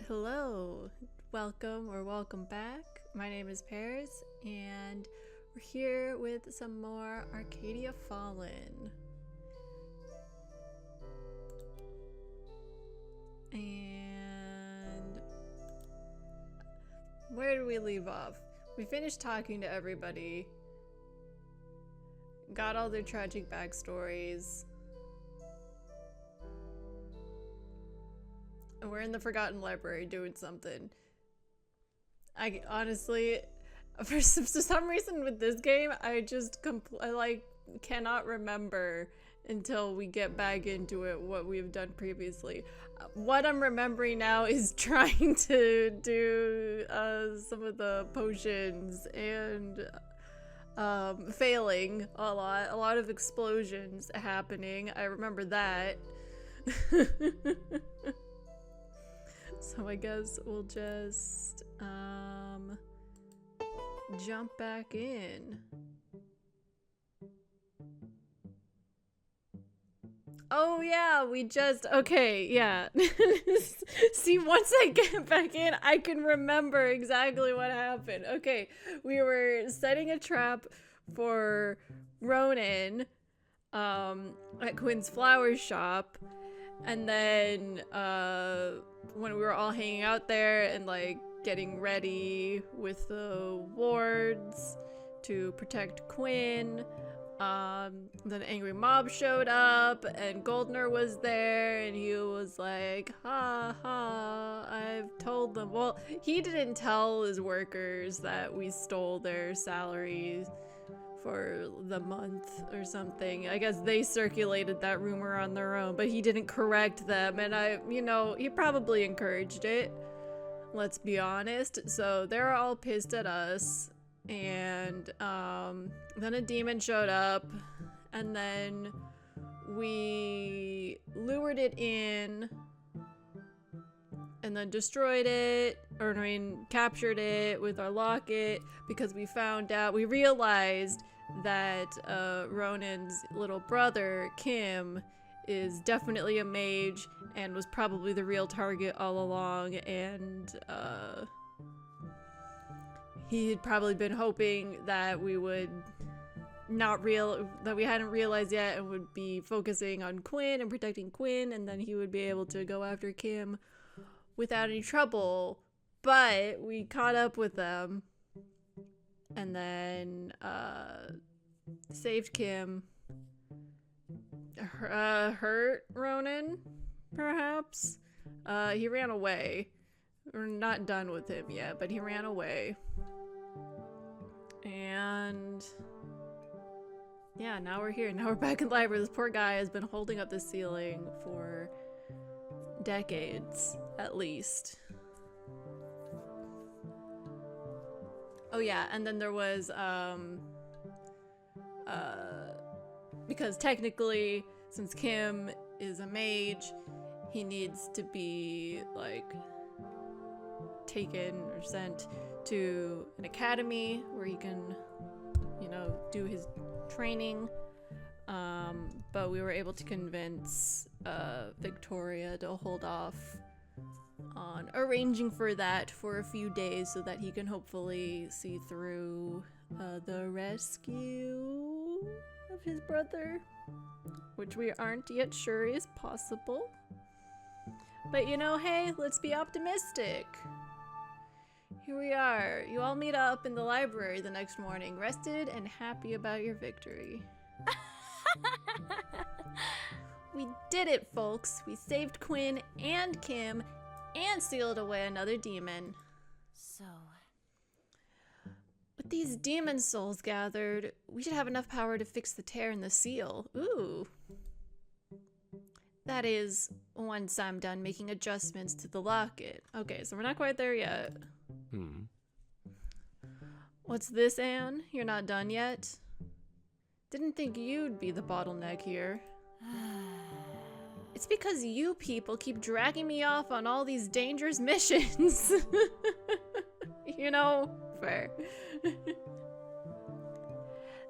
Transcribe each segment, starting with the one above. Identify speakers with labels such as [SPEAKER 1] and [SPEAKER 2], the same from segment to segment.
[SPEAKER 1] Hello, welcome back. My name is Paris, and we're here with some more Arcadia Fallen. And where did we leave off? We finished talking to everybody, got all their tragic backstories. And we're in the Forgotten Library doing something. I honestly, for some reason with this game, I just cannot remember until we get back into it what we've done previously. What I'm remembering now is trying to do some of the potions and failing a lot of explosions happening. I remember that. So I guess we'll just jump back in. Oh yeah, okay, yeah. See, once I get back in, I can remember exactly what happened. Okay, we were setting a trap for Ronan at Quinn's flower shop. And then when we were all hanging out there and like getting ready with the wards to protect Quinn, then an angry mob showed up and Goldner was there and he was like, ha ha, I've told them. Well, he didn't tell his workers that we stole their salaries for the month or something. I guess they circulated that rumor on their own, but he didn't correct them, and he probably encouraged it, let's be honest. So they're all pissed at us, and then a demon showed up, and then we lured it in and then destroyed it, captured it with our locket, because we realized that Ronan's little brother, Kim, is definitely a mage and was probably the real target all along, and he had probably been hoping that we would that we hadn't realized yet and would be focusing on Quinn and protecting Quinn, and then he would be able to go after Kim without any trouble. But we caught up with them and then saved Kim, hurt Ronan, perhaps. He ran away. We're not done with him yet, but he ran away. And yeah, now we're here. Now we're back in the library. This poor guy has been holding up the ceiling for decades, at least. Oh yeah, and then there was, because technically, since Kim is a mage, he needs to be, like, taken or sent to an academy where he can, do his training. But we were able to convince Victoria to hold off on arranging for that for a few days so that he can hopefully see through the rescue of his brother, which we aren't yet sure is possible. But hey, let's be optimistic. Here we are. You all meet up in the library the next morning, rested and happy about your victory. We did it, folks. We saved Quinn and Kim and sealed away another demon.
[SPEAKER 2] So,
[SPEAKER 1] with these demon souls gathered, we should have enough power to fix the tear in the seal. Ooh. That is, once I'm done making adjustments to the locket. Okay, so we're not quite there yet. What's this, Anne? You're not done yet? Didn't think you'd be the bottleneck here. It's because you people keep dragging me off on all these dangerous missions. Fair.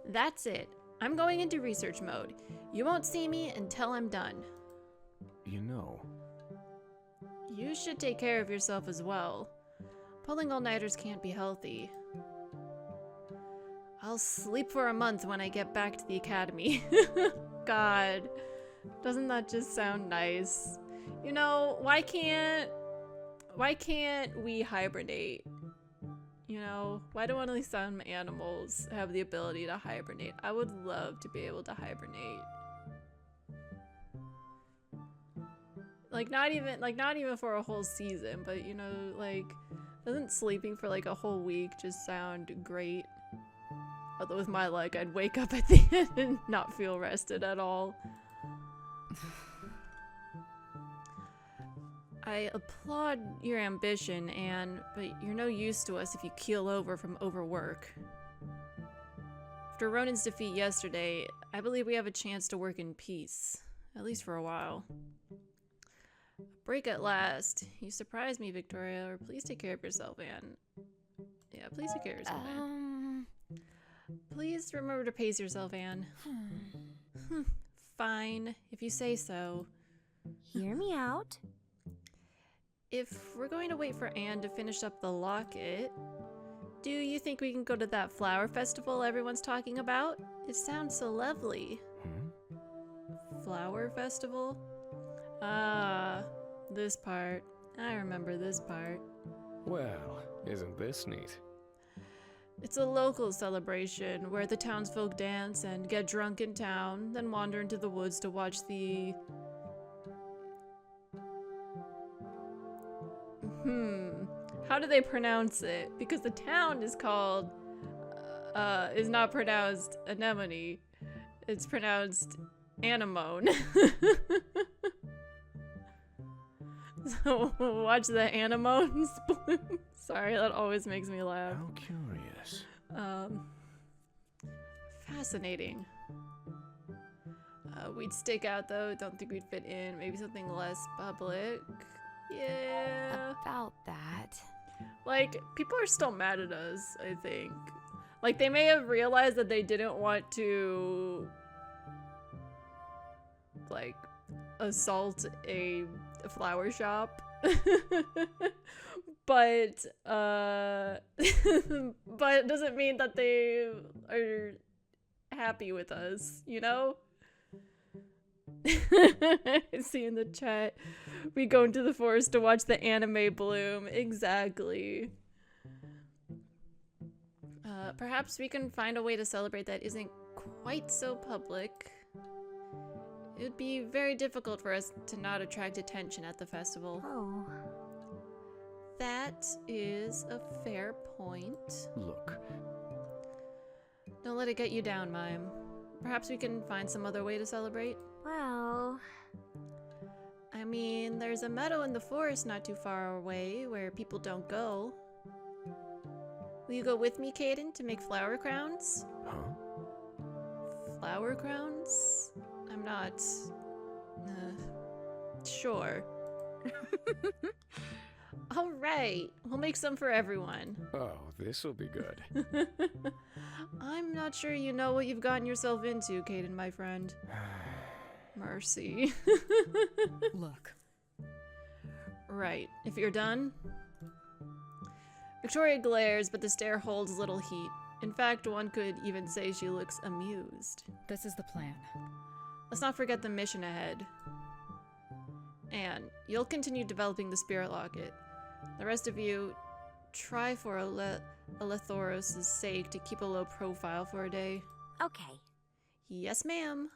[SPEAKER 1] That's it. I'm going into research mode. You won't see me until I'm done. You should take care of yourself as well. Pulling all-nighters can't be healthy. I'll sleep for a month when I get back to the academy. God, doesn't that just sound nice? You know, why can't we hibernate? You know, why do only some animals have the ability to hibernate? I would love to be able to hibernate. Like not even for a whole season, but you know, like, doesn't sleeping for like a whole week just sound great? Although with my luck, I'd wake up at the end and not feel rested at all. I applaud your ambition, Anne, but you're no use to us if you keel over from overwork. After Ronan's defeat yesterday, I believe we have a chance to work in peace. At least for a while. Break at last. You surprised me, Victoria. Or please take care of yourself, Anne. Yeah, please take care of yourself, Anne. Please remember to pace yourself, Anne. Fine, if you say so.
[SPEAKER 2] Hear me out.
[SPEAKER 1] If we're going to wait for Anne to finish up the locket, do you think we can go to that flower festival everyone's talking about? It sounds so lovely. Flower festival? Ah, this part. I remember this part.
[SPEAKER 3] Well, isn't this neat?
[SPEAKER 1] It's a local celebration where the townsfolk dance and get drunk in town, then wander into the woods to watch the... How do they pronounce it? Because the town is called... is not pronounced anemone. It's pronounced anemone. So watch the anemones bloom. Sorry, that always makes me laugh.
[SPEAKER 3] How curious.
[SPEAKER 1] Fascinating. We'd stick out though, don't think we'd fit in. Maybe something less public. Yeah.
[SPEAKER 2] About that.
[SPEAKER 1] Like, people are still mad at us, I think. Like, they may have realized that they didn't want to, like, assault a flower shop. But it doesn't mean that they are happy with us, you know? See in the chat, we go into the forest to watch the anime bloom. Exactly. Perhaps we can find a way to celebrate that isn't quite so public. It would be very difficult for us to not attract attention at the festival.
[SPEAKER 2] Oh.
[SPEAKER 1] That is a fair point.
[SPEAKER 3] Look.
[SPEAKER 1] Don't let it get you down, Mime. Perhaps we can find some other way to celebrate.
[SPEAKER 2] Well...
[SPEAKER 1] I mean, there's a meadow in the forest not too far away where people don't go. Will you go with me, Caden, to make flower crowns?
[SPEAKER 3] Huh?
[SPEAKER 1] Flower crowns? I'm not... sure. Alright, we'll make some for everyone.
[SPEAKER 3] Oh, this'll be good.
[SPEAKER 1] I'm not sure you know what you've gotten yourself into, Caden, my friend. Mercy.
[SPEAKER 4] Look.
[SPEAKER 1] Right, if you're done... Victoria glares, but the stare holds little heat. In fact, one could even say she looks amused.
[SPEAKER 4] This is the plan.
[SPEAKER 1] Let's not forget the mission ahead. And you'll continue developing the spirit locket. The rest of you, try for Alethoros' sake to keep a low profile for a day.
[SPEAKER 2] Okay.
[SPEAKER 1] Yes, ma'am.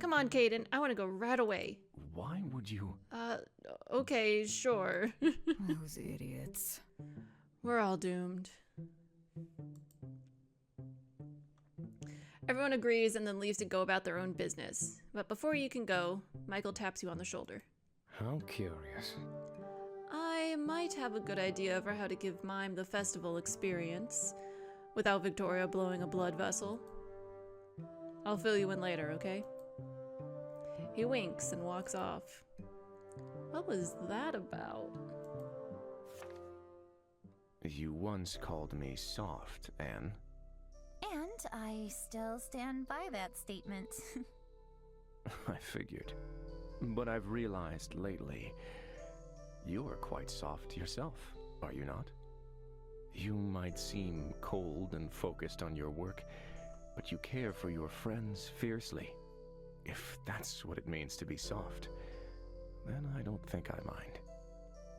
[SPEAKER 1] Come on, Caden. I want to go right away.
[SPEAKER 3] Why would you?
[SPEAKER 1] Okay, sure.
[SPEAKER 4] Those idiots.
[SPEAKER 1] We're all doomed. Everyone agrees and then leaves to go about their own business. But before you can go, Michael taps you on the shoulder.
[SPEAKER 3] How curious.
[SPEAKER 1] I might have a good idea for how to give Mime the festival experience without Victoria blowing a blood vessel. I'll fill you in later, okay? He winks and walks off. What was that about?
[SPEAKER 3] You once called me soft, Anne.
[SPEAKER 2] And I still stand by that statement.
[SPEAKER 3] I figured. But I've realized lately, You are quite soft yourself, are you not? You might seem cold and focused on your work, but you care for your friends fiercely. If that's what it means to be soft, then I don't think I mind.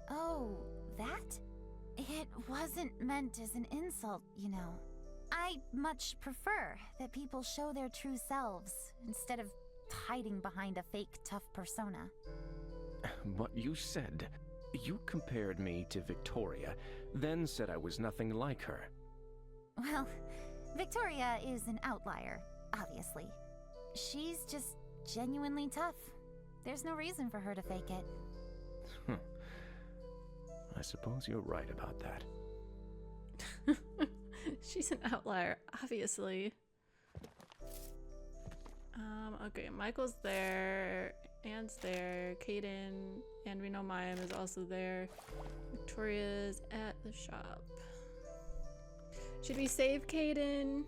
[SPEAKER 2] Oh, that? It wasn't meant as an insult, you know. I much prefer that people show their true selves instead of hiding behind a fake tough persona.
[SPEAKER 3] But you said, you compared me to Victoria, then said I was nothing like her.
[SPEAKER 2] Well, Victoria is an outlier, obviously. She's just genuinely tough. There's no reason for her to fake it.
[SPEAKER 3] I suppose you're right about that.
[SPEAKER 1] She's an outlier, obviously. Okay, Michael's there, Anne's there, Kaden, and we know Mayim is also there. Victoria's at the shop. Should we save Kaden?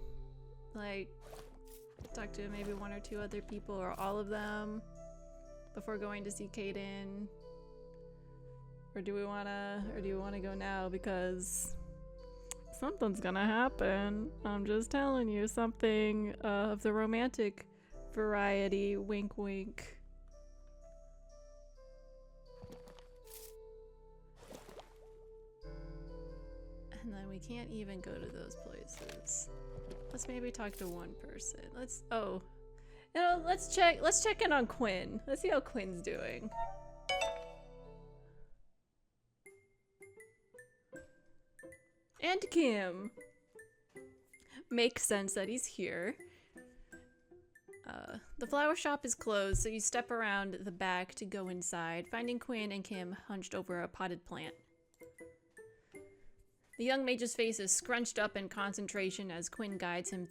[SPEAKER 1] Like, talk to maybe one or two other people or all of them before going to see Kaden? Or do we wanna go now, because something's gonna happen. I'm just telling you, something of the romantic variety. Wink, wink. And then we can't even go to those places. Let's maybe talk to one person. Let's check in on Quinn. Let's see how Quinn's doing. And Kim. Makes sense that he's here. The flower shop is closed, so you step around the back to go inside, finding Quinn and Kim hunched over a potted plant. The young mage's face is scrunched up in concentration as Quinn guides him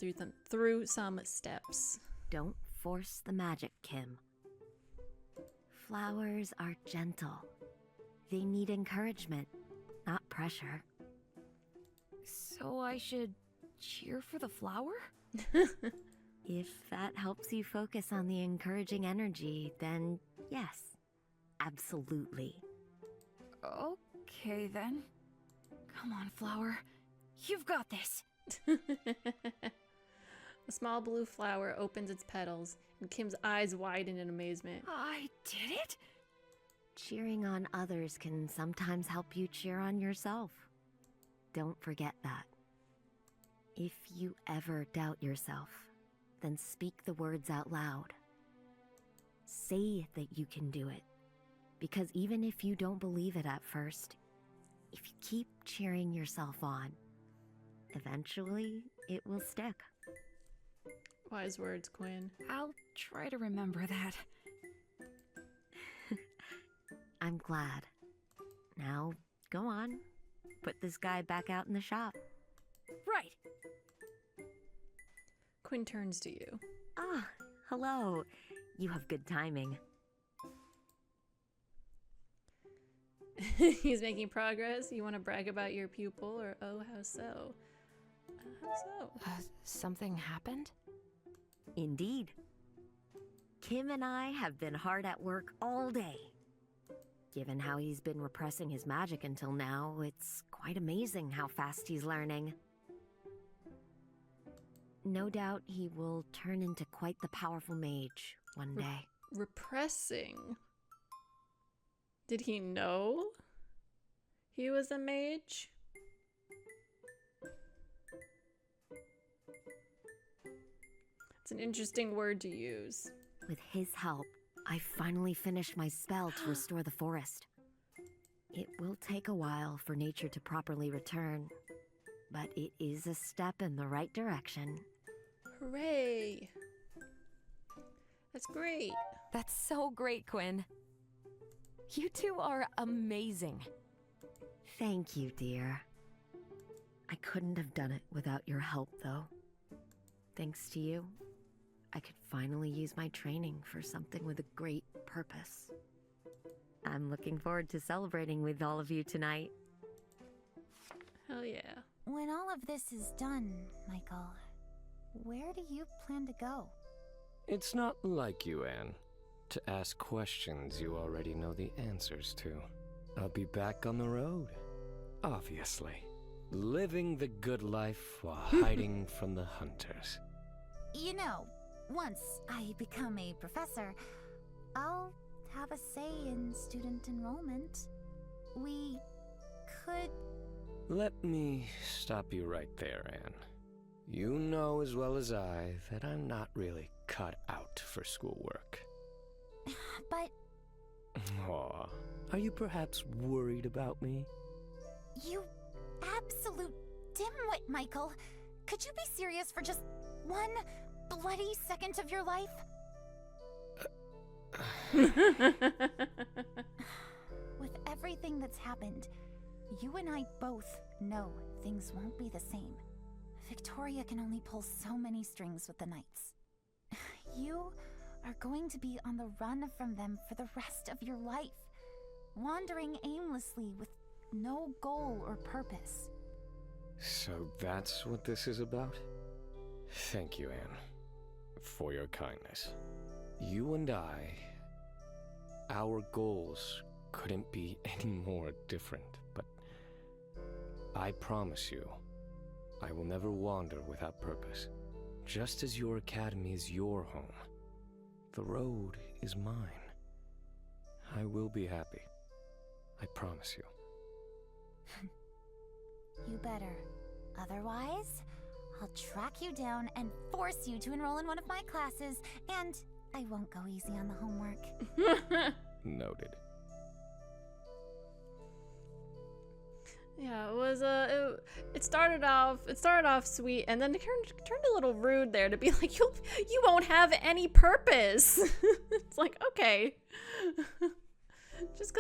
[SPEAKER 1] through some steps.
[SPEAKER 5] Don't force the magic, Kim. Flowers are gentle. They need encouragement, not pressure.
[SPEAKER 4] So I should cheer for the flower?
[SPEAKER 5] If that helps you focus on the encouraging energy, then yes, absolutely.
[SPEAKER 4] Okay then. Come on, flower. You've got this.
[SPEAKER 1] A small blue flower opens its petals, and Kim's eyes widen in amazement.
[SPEAKER 4] I did it?
[SPEAKER 5] Cheering on others can sometimes help you cheer on yourself. Don't forget that. If you ever doubt yourself, then speak the words out loud. Say that you can do it, because even if you don't believe it at first, if you keep cheering yourself on, eventually it will stick.
[SPEAKER 1] Wise words, Quinn.
[SPEAKER 4] I'll try to remember that.
[SPEAKER 5] I'm glad. Now, go on. Put this guy back out in the shop.
[SPEAKER 4] Right.
[SPEAKER 1] Quinn turns to you.
[SPEAKER 5] Ah, hello. You have good timing.
[SPEAKER 1] He's making progress. You want to brag about your pupil, or oh, how so? How so?
[SPEAKER 6] Something happened?
[SPEAKER 5] Indeed. Kim and I have been hard at work all day. Given how he's been repressing his magic until now, it's quite amazing how fast he's learning. No doubt he will turn into quite the powerful mage one day.
[SPEAKER 1] Repressing? Did he know he was a mage? It's an interesting word to use.
[SPEAKER 5] With his help, I finally finished my spell to restore the forest. It will take a while for nature to properly return, but it is a step in the right direction.
[SPEAKER 1] Hooray! That's great.
[SPEAKER 6] That's so great, Quinn. You two are amazing.
[SPEAKER 5] Thank you, dear. I couldn't have done it without your help, though. Thanks to you, I could finally use my training for something with a great purpose. I'm looking forward to celebrating with all of you tonight.
[SPEAKER 1] Hell yeah.
[SPEAKER 2] When all of this is done, Michael, where do you plan to go?
[SPEAKER 7] It's not like you, Anne, to ask questions you already know the answers to. I'll be back on the road. Obviously. Living the good life while hiding from the hunters.
[SPEAKER 2] You know, once I become a professor, I'll have a say in student enrollment. We could...
[SPEAKER 7] Let me stop you right there, Anne. You know as well as I that I'm not really cut out for schoolwork.
[SPEAKER 2] But...
[SPEAKER 7] Aw, are you perhaps worried about me?
[SPEAKER 2] You absolute dimwit, Michael. Could you be serious for just one bloody second of your life? With everything that's happened, you and I both know things won't be the same. Victoria can only pull so many strings with the Knights. You are going to be on the run from them for the rest of your life, wandering aimlessly with no goal or purpose.
[SPEAKER 7] So that's what this is about? Thank you, Anne, for your kindness. You and I, our goals couldn't be any more different, but I promise you, I will never wander without purpose. Just as your academy is your home, the road is mine. I will be happy. I promise you.
[SPEAKER 2] You better. Otherwise, I'll track you down and force you to enroll in one of my classes, and I won't go easy on the homework.
[SPEAKER 7] Noted.
[SPEAKER 1] Yeah, it was it started off sweet, and then it turned a little rude there to be like, you won't have any purpose. It's like, okay. Just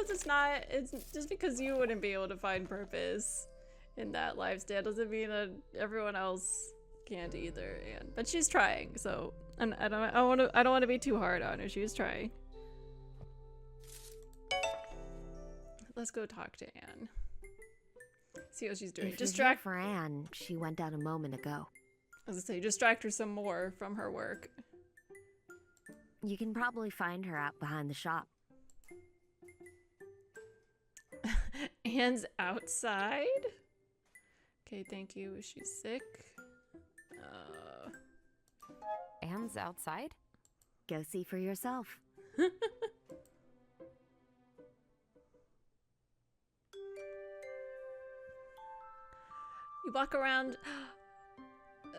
[SPEAKER 1] because you wouldn't be able to find purpose in that lifestyle doesn't mean that everyone else can't either. But she's trying, so and I don't want to be too hard on her. She was trying. Let's go talk to Anne. See what she's doing.
[SPEAKER 5] If you're here for Anne, she went out a moment ago.
[SPEAKER 1] As I say, distract her some more from her work.
[SPEAKER 5] You can probably find her out behind the shop.
[SPEAKER 1] Anne's outside? Okay, thank you. Is she sick?
[SPEAKER 6] Anne's outside?
[SPEAKER 5] Go see for yourself.
[SPEAKER 1] You walk around.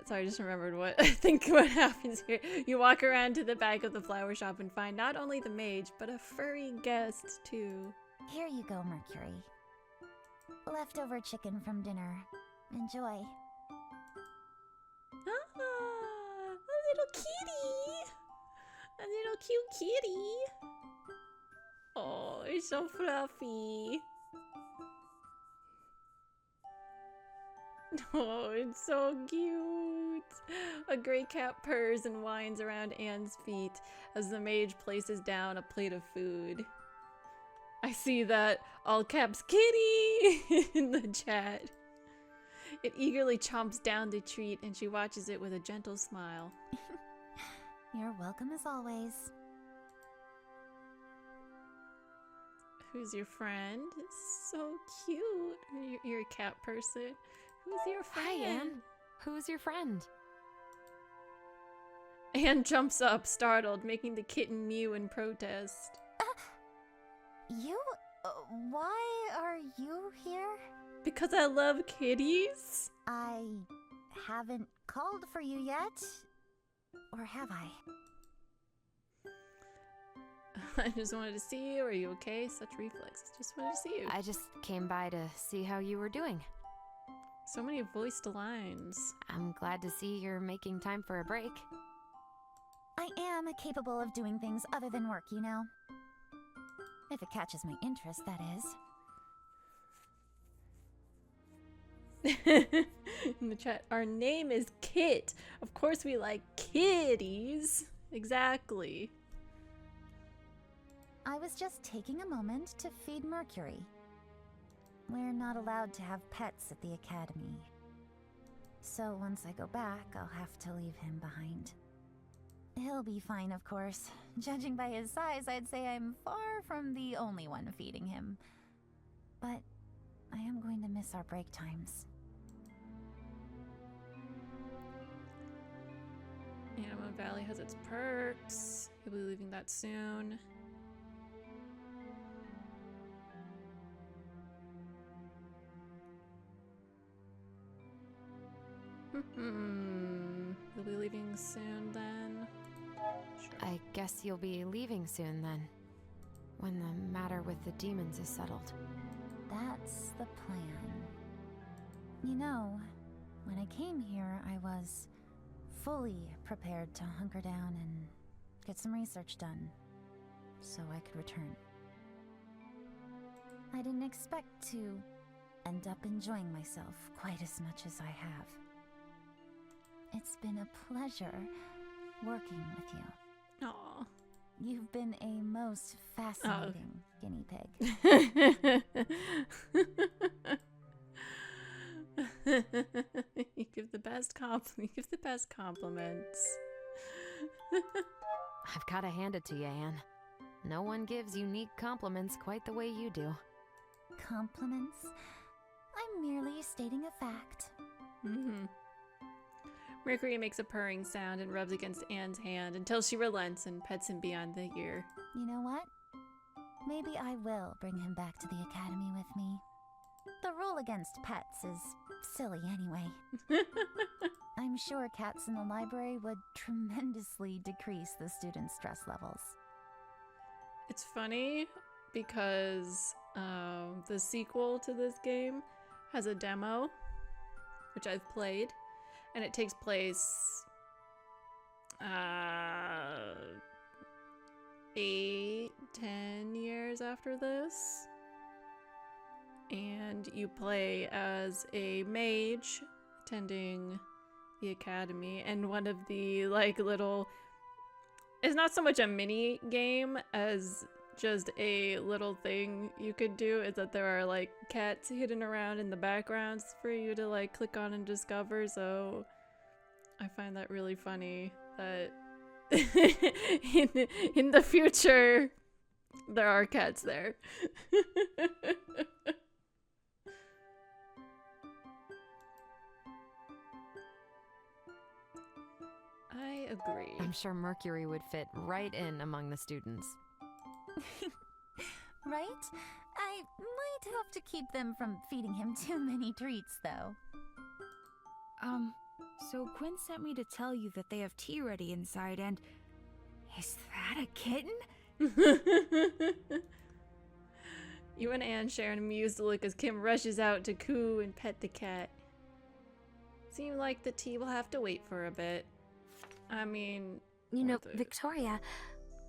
[SPEAKER 1] Sorry, I just remembered what I think what happens here. You walk around to the back of the flower shop and find not only the mage, but a furry guest too.
[SPEAKER 2] Here you go, Mercury. Leftover chicken from dinner. Enjoy.
[SPEAKER 1] Ah, a little kitty. A little cute kitty. Oh, it's so fluffy. Oh, it's so cute. A gray cat purrs and whines around Anne's feet as the mage places down a plate of food. I see that all caps kitty in the chat. It eagerly chomps down the treat and she watches it with a gentle smile.
[SPEAKER 2] You're welcome as always.
[SPEAKER 1] Who's your friend? So cute. You're a cat person. Who's your friend?
[SPEAKER 6] Hi, Anne. Who's your friend?
[SPEAKER 1] Anne jumps up, startled, making the kitten mew in protest.
[SPEAKER 2] You? Why are you here?
[SPEAKER 1] Because I love kitties?
[SPEAKER 2] I haven't called for you yet. Or have I?
[SPEAKER 1] I just wanted to see you. Are you okay? Such reflexes. Just wanted to see you.
[SPEAKER 6] I just came by to see how you were doing.
[SPEAKER 1] So many voiced lines.
[SPEAKER 6] I'm glad to see you're making time for a break.
[SPEAKER 2] I am capable of doing things other than work, you know. If it catches my interest, that is.
[SPEAKER 1] In the chat, our name is Kit. Of course we like kitties. Exactly.
[SPEAKER 2] I was just taking a moment to feed Mercury. We're not allowed to have pets at the academy. So once I go back, I'll have to leave him behind. He'll be fine, of course. Judging by his size, I'd say I'm far from the only one feeding him. but I am going to miss our break times.
[SPEAKER 1] Anima Valley has its perks. He'll be leaving that soon. He'll be leaving soon then. Sure.
[SPEAKER 6] I guess you'll be leaving soon then, when the matter with the demons is settled.
[SPEAKER 2] That's the plan. You know, when I came here, I was fully prepared to hunker down and get some research done, so I could return. I didn't expect to end up enjoying myself quite as much as I have. It's been a pleasure working with you.
[SPEAKER 1] Aw.
[SPEAKER 2] You've been a most fascinating guinea pig.
[SPEAKER 1] You give the best compliments.
[SPEAKER 6] I've gotta hand it to you, Anne. No one gives unique compliments quite the way you do.
[SPEAKER 2] Compliments? I'm merely stating a fact.
[SPEAKER 1] Mercury makes a purring sound and rubs against Anne's hand until she relents and pets him beyond the ear.
[SPEAKER 2] You know what? Maybe I will bring him back to the academy with me. The rule against pets is silly anyway. I'm sure cats in the library would tremendously decrease the students' stress levels.
[SPEAKER 1] It's funny because the sequel to this game has a demo, which I've played, and it takes place 8-10 years after this. And you play as a mage attending the academy, and one of the little, it's not so much a mini game as just a little thing you could do, is that there are cats hidden around in the backgrounds for you to click on and discover. So I find that really funny that in the future there are cats there. I agree.
[SPEAKER 6] I'm sure Mercury would fit right in among the students.
[SPEAKER 2] Right? I might have to keep them from feeding him too many treats, though.
[SPEAKER 8] So Quinn sent me to tell you that they have tea ready inside, and... Is that a kitten?
[SPEAKER 1] You and Anne share an amused look as Kim rushes out to coo and pet the cat. Seems like the tea will have to wait for a bit. I mean...
[SPEAKER 5] You know, Victoria,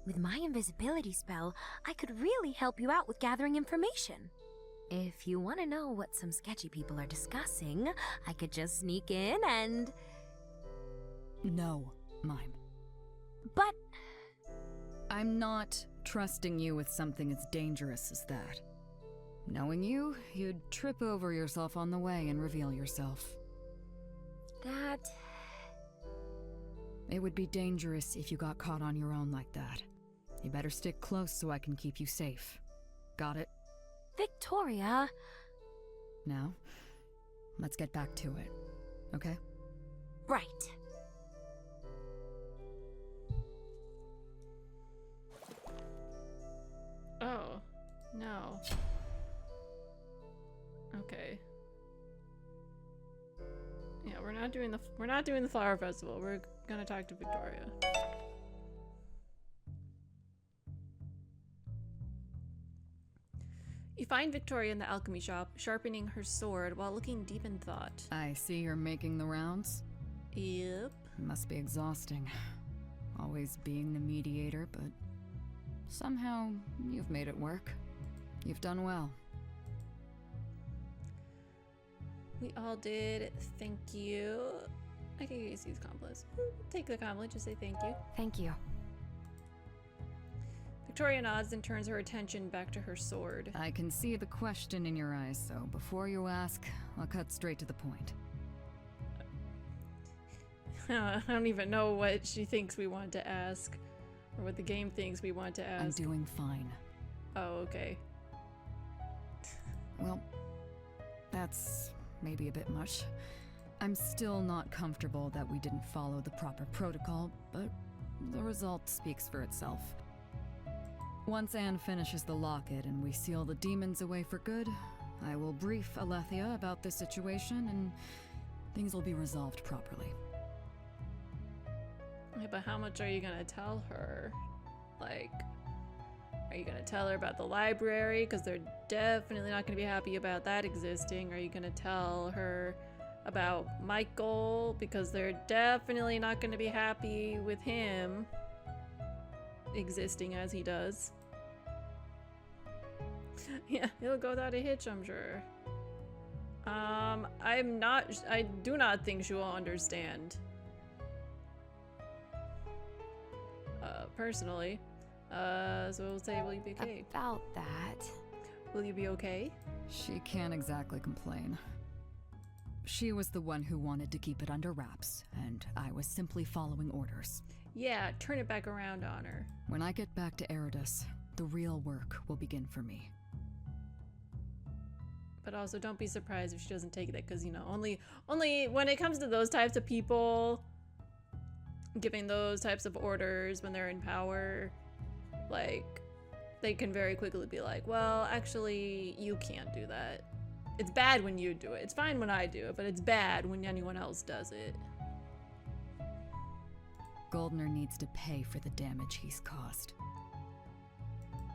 [SPEAKER 5] with my invisibility spell, I could really help you out with gathering information. If you want to know what some sketchy people are discussing, I could just sneak in and...
[SPEAKER 9] No, Mime.
[SPEAKER 2] But...
[SPEAKER 9] I'm not trusting you with something as dangerous as that. Knowing you, you'd trip over yourself on the way and reveal yourself.
[SPEAKER 5] That...
[SPEAKER 9] It would be dangerous if you got caught on your own like that. You better stick close so I can keep you safe. Got it?
[SPEAKER 5] Victoria...
[SPEAKER 9] Now, let's get back to it, okay?
[SPEAKER 5] Right.
[SPEAKER 1] Oh, no. Okay. Yeah, we're not doing the flower festival. We're gonna talk to Victoria. You find Victoria in the alchemy shop, sharpening her sword while looking deep in thought.
[SPEAKER 9] I see you're making the rounds.
[SPEAKER 1] Yep.
[SPEAKER 9] Must be exhausting. Always being the mediator, but somehow you've made it work. You've done well.
[SPEAKER 1] We all did. Thank you. I can use these compliments. Take the compliment, just say thank you.
[SPEAKER 6] Thank you.
[SPEAKER 1] Victoria nods and turns her attention back to her sword.
[SPEAKER 9] I can see the question in your eyes, so before you ask, I'll cut straight to the point.
[SPEAKER 1] I don't even know what she thinks we want to ask, or what the game thinks we want to ask.
[SPEAKER 9] I'm doing fine.
[SPEAKER 1] Oh, okay.
[SPEAKER 9] Well, that's maybe a bit much. I'm still not comfortable that we didn't follow the proper protocol, but the result speaks for itself. Once Anne finishes the locket and we seal the demons away for good, I will brief Alethea about the situation and things will be resolved properly.
[SPEAKER 1] Yeah, but how much are you gonna tell her? Like, are you gonna tell her about the library? Because they're definitely not gonna be happy about that existing. Are you gonna tell her about Michael? Because they're definitely not gonna be happy with him existing as he does. Yeah, it'll go without a hitch, I'm sure. I do not think she will understand. Personally. So we'll say, will you be okay?
[SPEAKER 6] About that.
[SPEAKER 1] Will you be okay?
[SPEAKER 9] She can't exactly complain. She was the one who wanted to keep it under wraps, and I was simply following orders.
[SPEAKER 1] Yeah, turn it back around on her.
[SPEAKER 9] When I get back to Eridus, the real work will begin for me.
[SPEAKER 1] But also don't be surprised if she doesn't take it, because, you know, only when it comes to those types of people giving those types of orders when they're in power, like, they can very quickly be like, well, actually, you can't do that. It's bad when you do it. It's fine when I do it, but it's bad when anyone else does it.
[SPEAKER 9] Goldner needs to pay for the damage he's caused.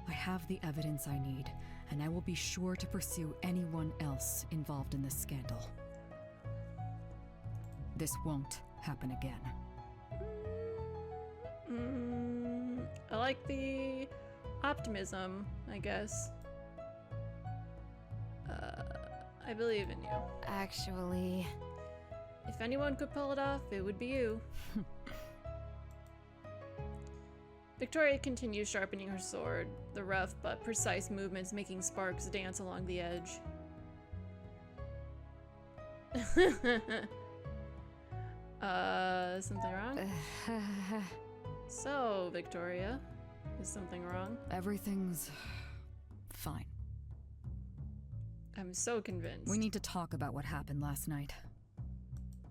[SPEAKER 9] I have the evidence I need, and I will be sure to pursue anyone else involved in this scandal. This won't happen again.
[SPEAKER 1] I like the optimism, I guess. I believe in you.
[SPEAKER 6] Actually,
[SPEAKER 1] if anyone could pull it off, it would be you. Victoria continues sharpening her sword, the rough but precise movements making sparks dance along the edge. Something wrong? So, Victoria, is something wrong?
[SPEAKER 9] Everything's fine.
[SPEAKER 1] I'm so convinced.
[SPEAKER 9] We need to talk about what happened last night.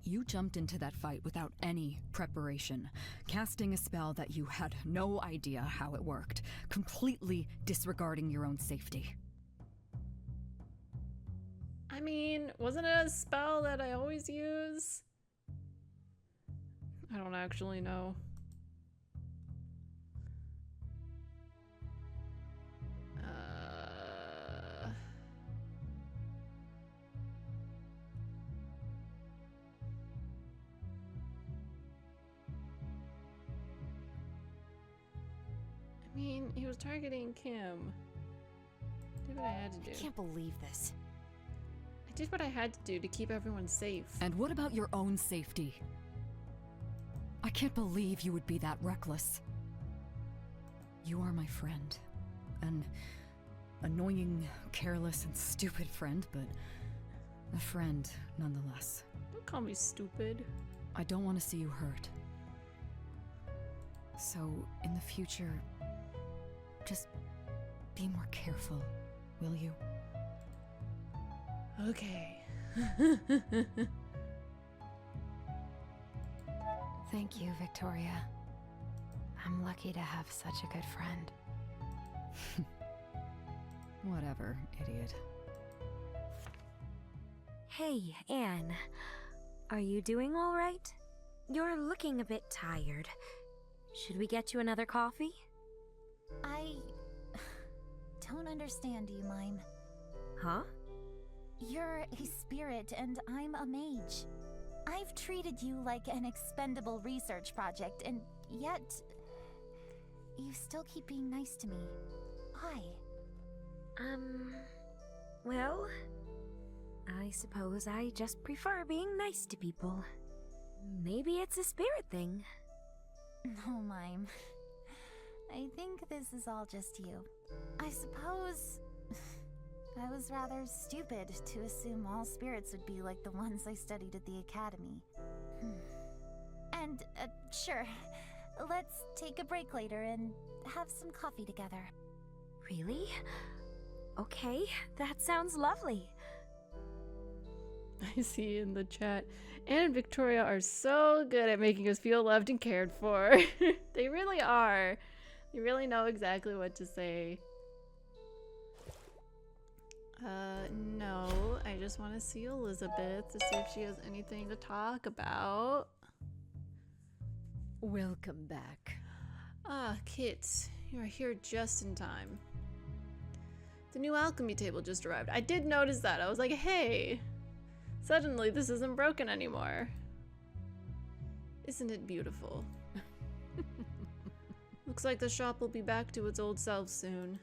[SPEAKER 9] You jumped into that fight without any preparation, casting a spell that you had no idea how it worked, completely disregarding your own safety.
[SPEAKER 1] I mean, wasn't it a spell that I always use? I don't actually know. I mean, he was targeting Kim. I did what I had to do.
[SPEAKER 6] I can't believe this.
[SPEAKER 1] I did what I had to do to keep everyone safe.
[SPEAKER 9] And what about your own safety? I can't believe you would be that reckless. You are my friend. An annoying, careless, and stupid friend, but a friend nonetheless.
[SPEAKER 1] Don't call me stupid.
[SPEAKER 9] I don't want to see you hurt. So, in the future, just be more careful, will you?
[SPEAKER 1] Okay.
[SPEAKER 6] Thank you, Victoria. I'm lucky to have such a good friend.
[SPEAKER 9] Whatever, idiot.
[SPEAKER 10] Hey, Anne. Are you doing all right? You're looking a bit tired. Should we get you another coffee?
[SPEAKER 2] I don't understand you, Mime.
[SPEAKER 10] Huh?
[SPEAKER 2] You're a spirit and I'm a mage. I've treated you like an expendable research project, and yet you still keep being nice to me. Why?
[SPEAKER 10] Well, I suppose I just prefer being nice to people. Maybe it's a spirit thing.
[SPEAKER 2] No, Mime. I think this is all just you. I suppose I was rather stupid to assume all spirits would be like the ones I studied at the academy. And, sure, let's take a break later and have some coffee together.
[SPEAKER 10] Really? Okay, that sounds lovely.
[SPEAKER 1] I see in the chat. Anne and Victoria are so good at making us feel loved and cared for. They really are. They really know exactly what to say. No. I just want to see Elizabeth to see if she has anything to talk about.
[SPEAKER 11] Welcome back.
[SPEAKER 1] Ah, Kit. You are here just in time. The new alchemy table just arrived. I did notice that. I was like, hey. Suddenly, this isn't broken anymore. Isn't it beautiful? Looks like the shop will be back to its old self soon.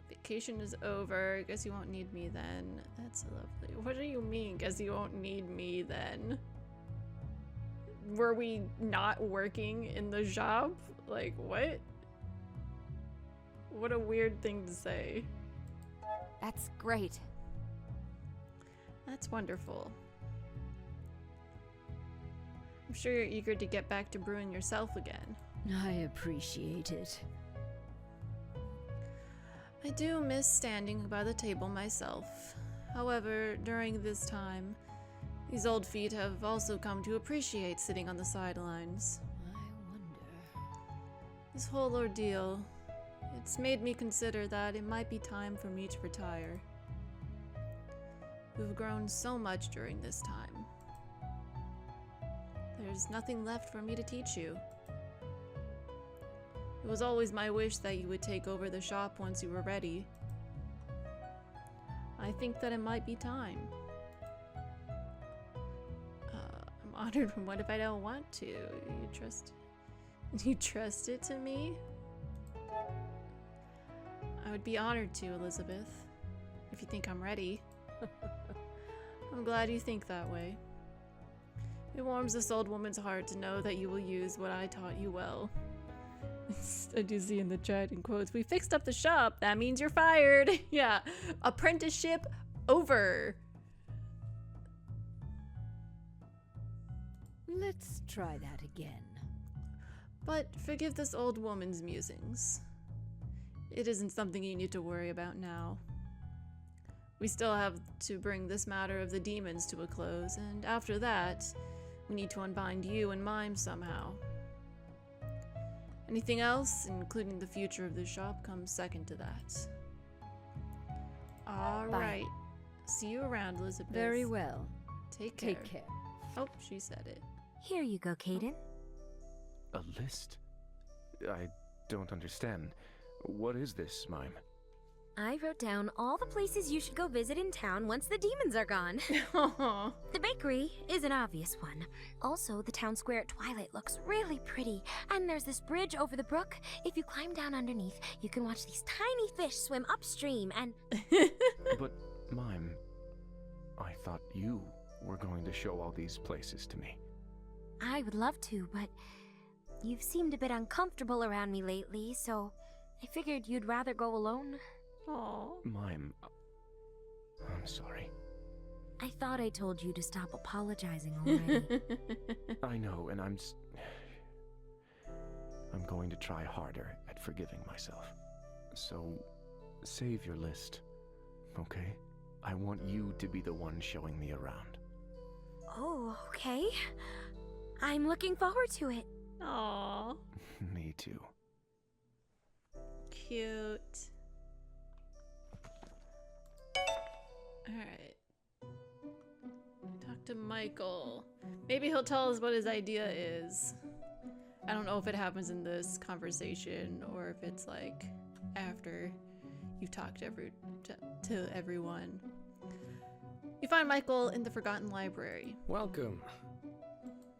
[SPEAKER 1] Vacation is over. Guess you won't need me then. That's lovely. What do you mean, guess you won't need me then? Were we not working in the shop? Like, what? What a weird thing to say.
[SPEAKER 6] That's great.
[SPEAKER 1] That's wonderful. I'm sure you're eager to get back to brewing yourself again.
[SPEAKER 11] I appreciate it.
[SPEAKER 1] I do miss standing by the table myself. However, during this time, these old feet have also come to appreciate sitting on the sidelines.
[SPEAKER 11] I wonder.
[SPEAKER 1] This whole ordeal, it's made me consider that it might be time for me to retire. We've grown so much during this time. There's nothing left for me to teach you. It was always my wish that you would take over the shop once you were ready. I think that it might be time. I'm honored, but what if I don't want to? You trust it to me? I would be honored to, Elizabeth, if you think I'm ready. I'm glad you think that way. It warms this old woman's heart to know that you will use what I taught you well. I do see in the chat in quotes, we fixed up the shop. That means you're fired. Yeah. Apprenticeship over.
[SPEAKER 11] Let's try that again.
[SPEAKER 1] But forgive this old woman's musings. It isn't something you need to worry about now. We still have to bring this matter of the demons to a close, and after that, we need to unbind you and Mime somehow. Anything else, including the future of the shop, comes second to that. Alright. See you around, Elizabeth.
[SPEAKER 11] Very well.
[SPEAKER 1] Take care.
[SPEAKER 11] Take care.
[SPEAKER 1] Oh, she said it.
[SPEAKER 10] Here you go, Caden.
[SPEAKER 3] A list? I don't understand. What is this, Mime?
[SPEAKER 10] I wrote down all the places you should go visit in town once the demons are gone. The bakery is an obvious one. Also, the town square at twilight looks really pretty. And there's this bridge over the brook. If you climb down underneath, you can watch these tiny fish swim upstream and...
[SPEAKER 3] But, Mime, I thought you were going to show all these places to me.
[SPEAKER 10] I would love to, but you've seemed a bit uncomfortable around me lately, so I figured you'd rather go alone.
[SPEAKER 1] Aww.
[SPEAKER 3] Mime, I'm sorry.
[SPEAKER 10] I thought I told you to stop apologizing already.
[SPEAKER 3] I know, and I'm going to try harder at forgiving myself. So, save your list, okay? I want you to be the one showing me around.
[SPEAKER 10] Oh, okay. I'm looking forward to it.
[SPEAKER 1] Aww.
[SPEAKER 3] Me too.
[SPEAKER 1] Cute. Alright. Talk to Michael. Maybe he'll tell us what his idea is. I don't know if it happens in this conversation or if it's like after you've talked to everyone. You find Michael in the Forgotten Library.
[SPEAKER 7] Welcome.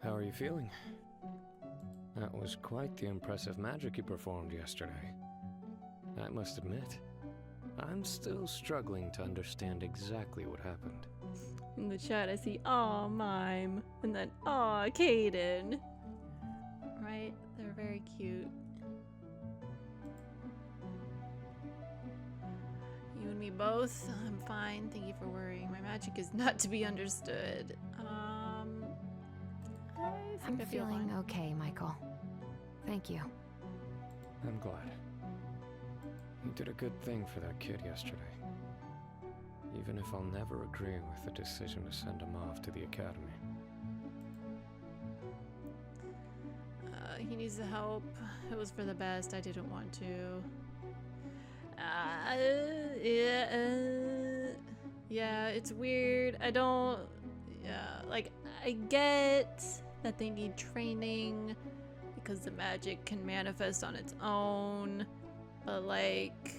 [SPEAKER 7] How are you feeling? That was quite the impressive magic you performed yesterday. I must admit, I'm still struggling to understand exactly what happened.
[SPEAKER 1] In the chat, I see, aw, Mime, and then, aw, Caden. Right? They're very cute. You and me both? I'm fine. Thank you for worrying. My magic is not to be understood.
[SPEAKER 6] I'm feeling okay, Michael. Thank you.
[SPEAKER 7] I'm glad. You did a good thing for that kid yesterday. Even if I'll never agree with the decision to send him off to the academy.
[SPEAKER 1] He needs the help. It was for the best. I didn't want to. Yeah, it's weird. I don't... Yeah, like, I get that they need training because the magic can manifest on its own. But, like...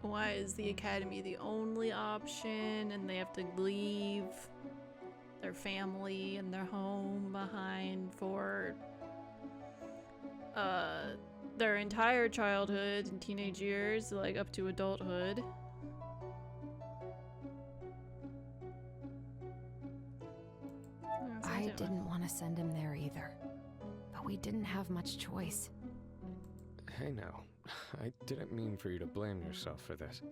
[SPEAKER 1] Why is the academy the only option and they have to leave their family and their home behind for their entire childhood and teenage years, like up to adulthood?
[SPEAKER 6] I didn't want to send him there either, but we didn't have much choice.
[SPEAKER 7] Hey now, I didn't mean for you to blame yourself for this.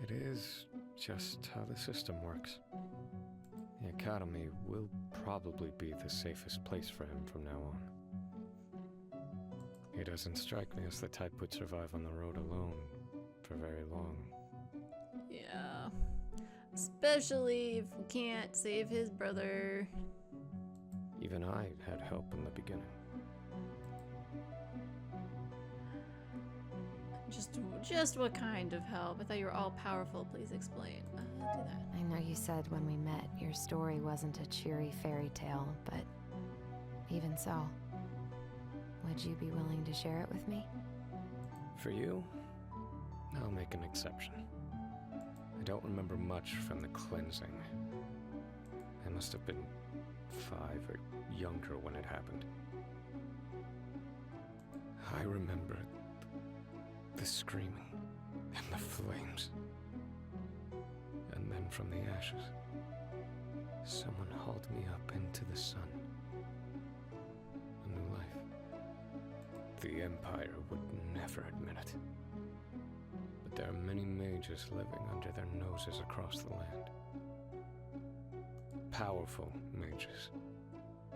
[SPEAKER 7] It is just how the system works. The academy will probably be the safest place for him from now on. He doesn't strike me as the type who'd survive on the road alone for very long.
[SPEAKER 1] Yeah. Especially if we can't save his brother.
[SPEAKER 7] Even I had help in the beginning.
[SPEAKER 1] Just what kind of help? I thought you were all powerful. Please explain. Do that.
[SPEAKER 6] I know you said when we met your story wasn't a cheery fairy tale, but even so, would you be willing to share it with me?
[SPEAKER 7] For you, I'll make an exception. I don't remember much from the cleansing. I must have been 5 or younger when it happened. I remember the screaming and the flames. And then from the ashes, someone hauled me up into the sun. A new life. The Empire would never admit it. But there are many mages living under their noses across the land. Powerful mages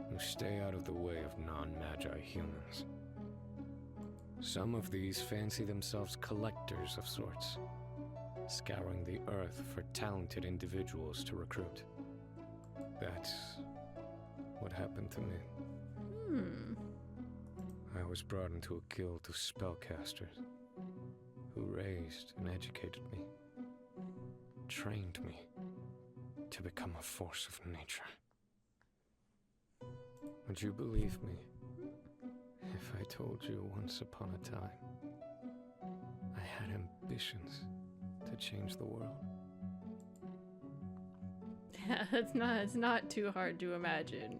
[SPEAKER 7] who stay out of the way of non-magi humans. Some of these fancy themselves collectors of sorts, scouring the earth for talented individuals to recruit. That's what happened to me. I was brought into a guild of spellcasters who raised and educated me, trained me to become a force of nature. Would you believe me if I told you once upon a time I had ambitions to change the world?
[SPEAKER 1] Yeah, it's not too hard to imagine.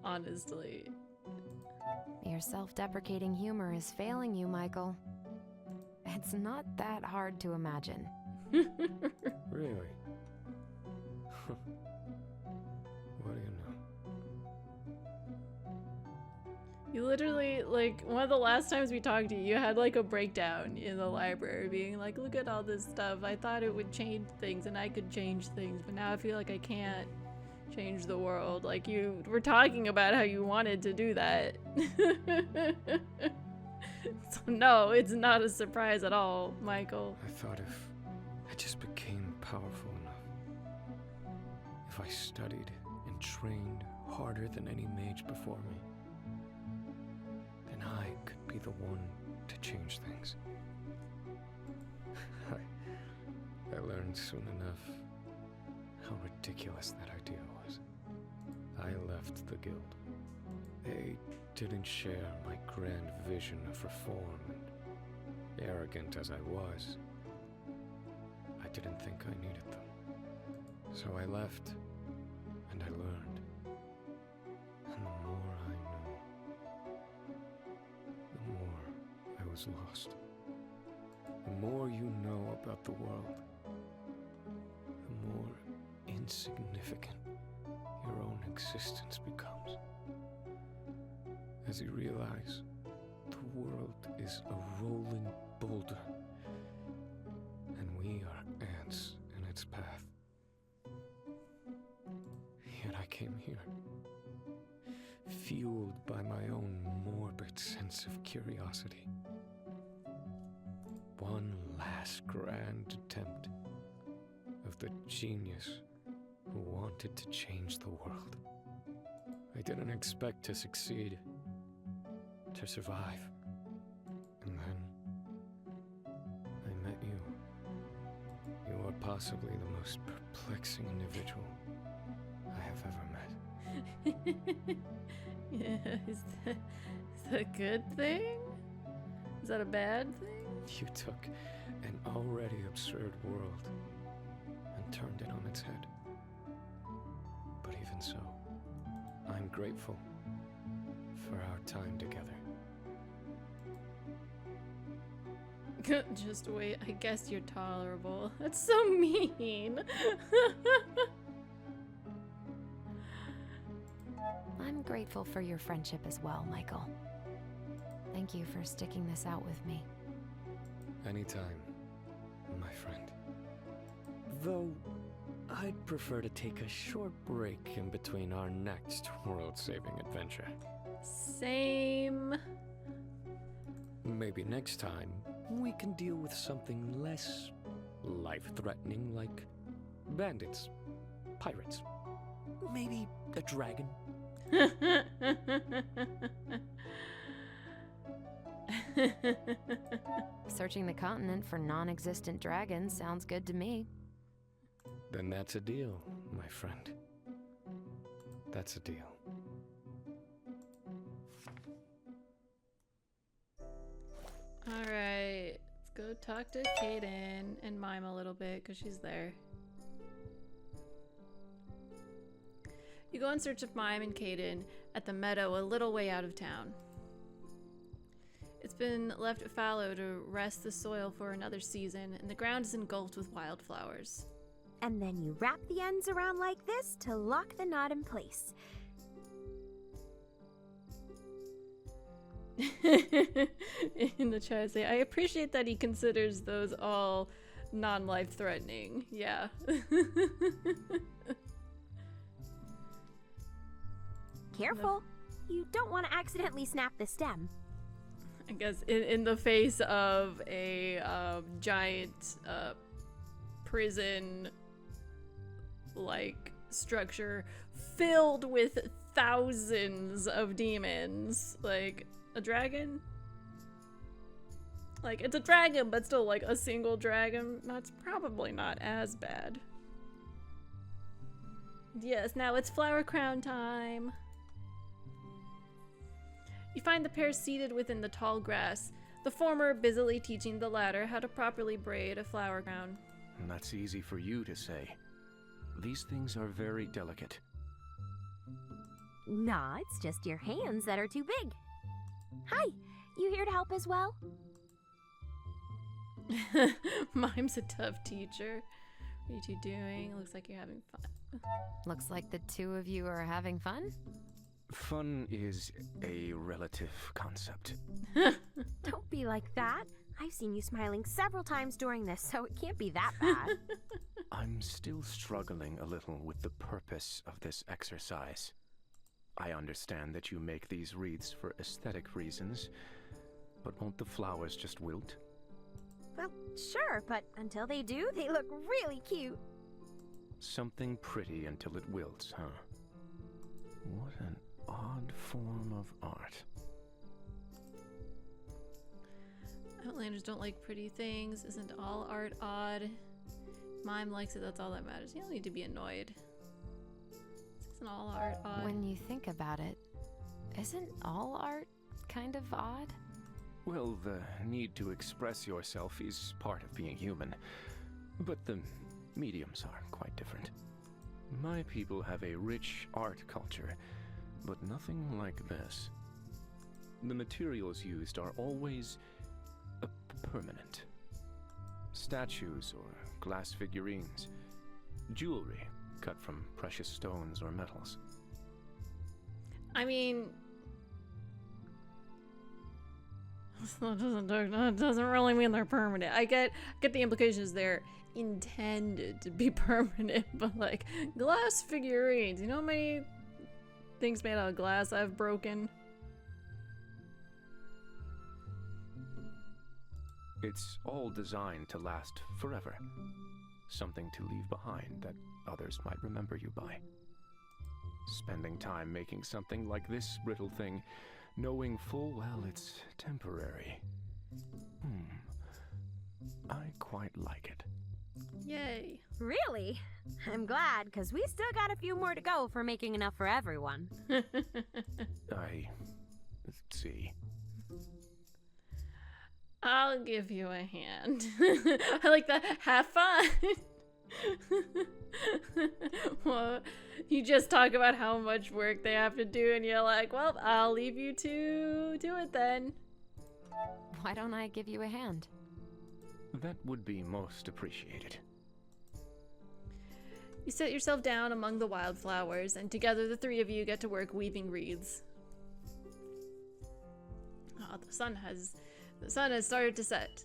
[SPEAKER 1] Honestly.
[SPEAKER 6] Your self-deprecating humor is failing you, Michael. It's not that hard to imagine.
[SPEAKER 7] Really? What do you know?
[SPEAKER 1] You literally, like, one of the last times we talked to you, you had like a breakdown in the library being like, look at all this stuff. I thought it would change things and I could change things, but now I feel like I can't change the world. Like, you were talking about how you wanted to do that. So no, it's not a surprise at all, Michael.
[SPEAKER 7] I thought if I just became powerful enough, if I studied and trained harder than any mage before me, then I could be the one to change things. I learned soon enough how ridiculous that idea was. I left the guild. They didn't share my grand vision of reform, and arrogant as I was, I didn't think I needed them. So I left, and I learned. And the more I knew, the more I was lost. The more you know about the world, the more insignificant your own existence becomes. As you realize, the world is a rolling boulder, and we are ants in its path. Yet I came here, fueled by my own morbid sense of curiosity. One last grand attempt of the genius who wanted to change the world. I didn't expect to succeed, to survive. And then I met you. You are possibly the most perplexing individual I have ever met.
[SPEAKER 1] Yeah, is that a good thing? Is that a bad thing?
[SPEAKER 7] You took an already absurd world and turned it on its head. But even so, I'm grateful for our time together.
[SPEAKER 1] Just wait, I guess you're tolerable. That's so mean.
[SPEAKER 6] I'm grateful for your friendship as well, Michael. Thank you for sticking this out with me.
[SPEAKER 7] Anytime, my friend. Though, I'd prefer to take a short break in between our next world-saving adventure.
[SPEAKER 1] Same.
[SPEAKER 7] Maybe next time, we can deal with something less life-threatening like bandits, pirates, maybe a dragon.
[SPEAKER 6] Searching the continent for non-existent dragons sounds good to me.
[SPEAKER 7] Then that's a deal, my friend. That's a deal.
[SPEAKER 1] Alright, let's go talk to Kaden and Mime a little bit because she's there. You go in search of Mime and Kaden at the meadow a little way out of town. It's been left fallow to rest the soil for another season, and the ground is engulfed with wildflowers.
[SPEAKER 12] And then you wrap the ends around like this to lock the knot in place.
[SPEAKER 1] In the chat, say, I appreciate that he considers those all non-life threatening. Yeah.
[SPEAKER 12] Careful. You don't want to accidentally snap the stem.
[SPEAKER 1] I guess in the face of a giant prison like structure filled with thousands of demons, like a dragon, like it's a dragon but still like a single dragon, that's probably not as bad. Yes, now it's flower crown time. You find the pair seated within the tall grass, the former busily teaching the latter how to properly braid a flower crown.
[SPEAKER 3] That's easy for you to say. These things are very delicate.
[SPEAKER 12] Nah, it's just your hands that are too big. Hi, you here to help as well?
[SPEAKER 1] Mime's a tough teacher. What are you two doing? Looks like you're having fun.
[SPEAKER 6] Looks like the two of you are having fun?
[SPEAKER 3] Fun is a relative concept.
[SPEAKER 12] Don't be like that. I've seen you smiling several times during this, so it can't be that bad.
[SPEAKER 3] I'm still struggling a little with the purpose of this exercise. I understand that you make these wreaths for aesthetic reasons, but won't the flowers just wilt?
[SPEAKER 12] Well, sure, but until they do, they look really cute.
[SPEAKER 3] Something pretty until it wilts, huh? What an odd form of art.
[SPEAKER 1] Outlanders don't like pretty things. Isn't all art odd? Mime likes it, that's all that matters. You don't need to be annoyed. Isn't all art odd?
[SPEAKER 6] When you think about it, isn't all art kind of odd?
[SPEAKER 3] Well, the need to express yourself is part of being human, but the mediums are quite different. My people have a rich art culture, but nothing like this. The materials used are always permanent. Statues or glass figurines, jewelry cut from precious stones or metals.
[SPEAKER 1] I mean, that doesn't really mean they're permanent. I get the implications they're intended to be permanent, but like glass figurines, you know how many things made out of glass I've broken.
[SPEAKER 3] It's all designed to last forever. Something to leave behind that others might remember you by. Spending time making something like this brittle thing, knowing full well it's temporary. I quite like it.
[SPEAKER 1] Yay.
[SPEAKER 12] Really? I'm glad, because we still got a few more to go for making enough for everyone.
[SPEAKER 3] I see.
[SPEAKER 1] I'll give you a hand. I like that. Have fun. Well, you just talk about how much work they have to do, and you're like, well, I'll leave you to do it then.
[SPEAKER 6] Why don't I give you a hand?
[SPEAKER 3] That would be most appreciated.
[SPEAKER 1] You sit yourself down among the wildflowers, and together the three of you get to work weaving wreaths. Oh, the sun has started to set.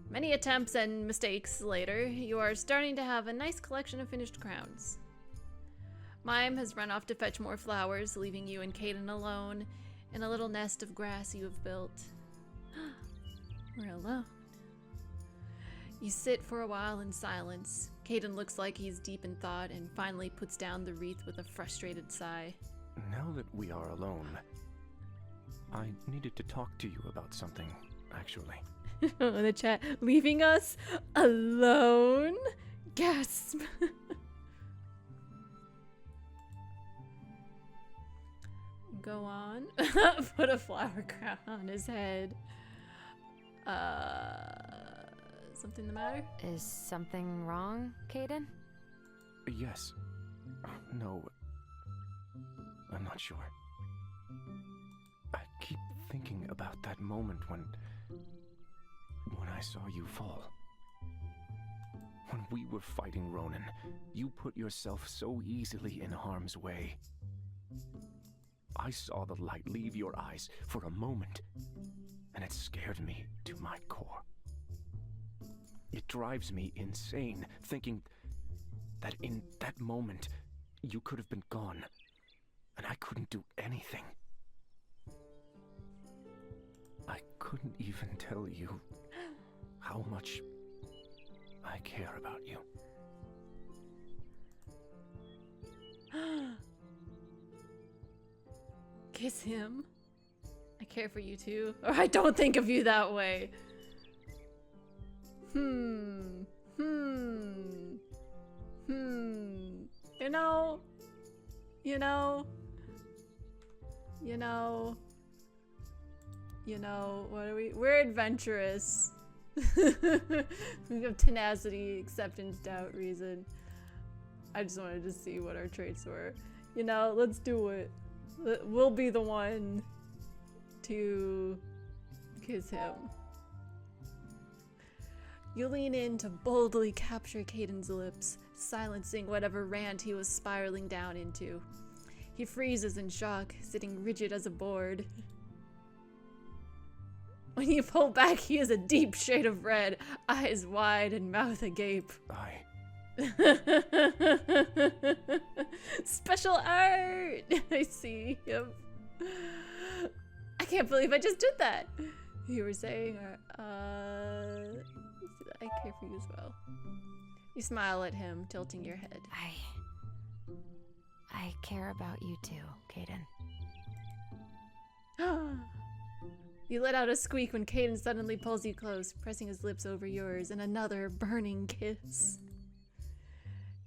[SPEAKER 1] Many attempts and mistakes later, you are starting to have a nice collection of finished crowns. Mime has run off to fetch more flowers, leaving you and Caden alone in a little nest of grass you have built. We're alone. You sit for a while in silence. Caden looks like he's deep in thought and finally puts down the wreath with a frustrated sigh.
[SPEAKER 3] Now that we are alone, I needed to talk to you about something, actually.
[SPEAKER 1] In the chat, leaving us alone? Gasp. Go on. Put a flower crown on his head. Something the matter?
[SPEAKER 6] Is something wrong, Caden?
[SPEAKER 3] Yes. No. I'm not sure. I keep thinking about that moment when I saw you fall. When we were fighting Ronan, you put yourself so easily in harm's way. I saw the light leave your eyes for a moment, and it scared me to my core. It drives me insane, thinking that in that moment, you could have been gone, and I couldn't do anything. I couldn't even tell you how much I care about you.
[SPEAKER 1] Kiss him. I care for you too. Or I don't think of you that way. You know, what are we? We're adventurous. We have tenacity, acceptance, doubt, reason. I just wanted to see what our traits were. You know, let's do it. We'll be the one to kiss him. You lean in to boldly capture Caden's lips, silencing whatever rant he was spiraling down into. He freezes in shock, sitting rigid as a board. When you pull back, he is a deep shade of red, eyes wide and mouth agape. Special art! I see him. I can't believe I just did that. You were saying, I care for you as well. You smile at him, tilting your head.
[SPEAKER 6] I care about you too, Caden.
[SPEAKER 1] You let out a squeak when Caden suddenly pulls you close, pressing his lips over yours in another burning kiss.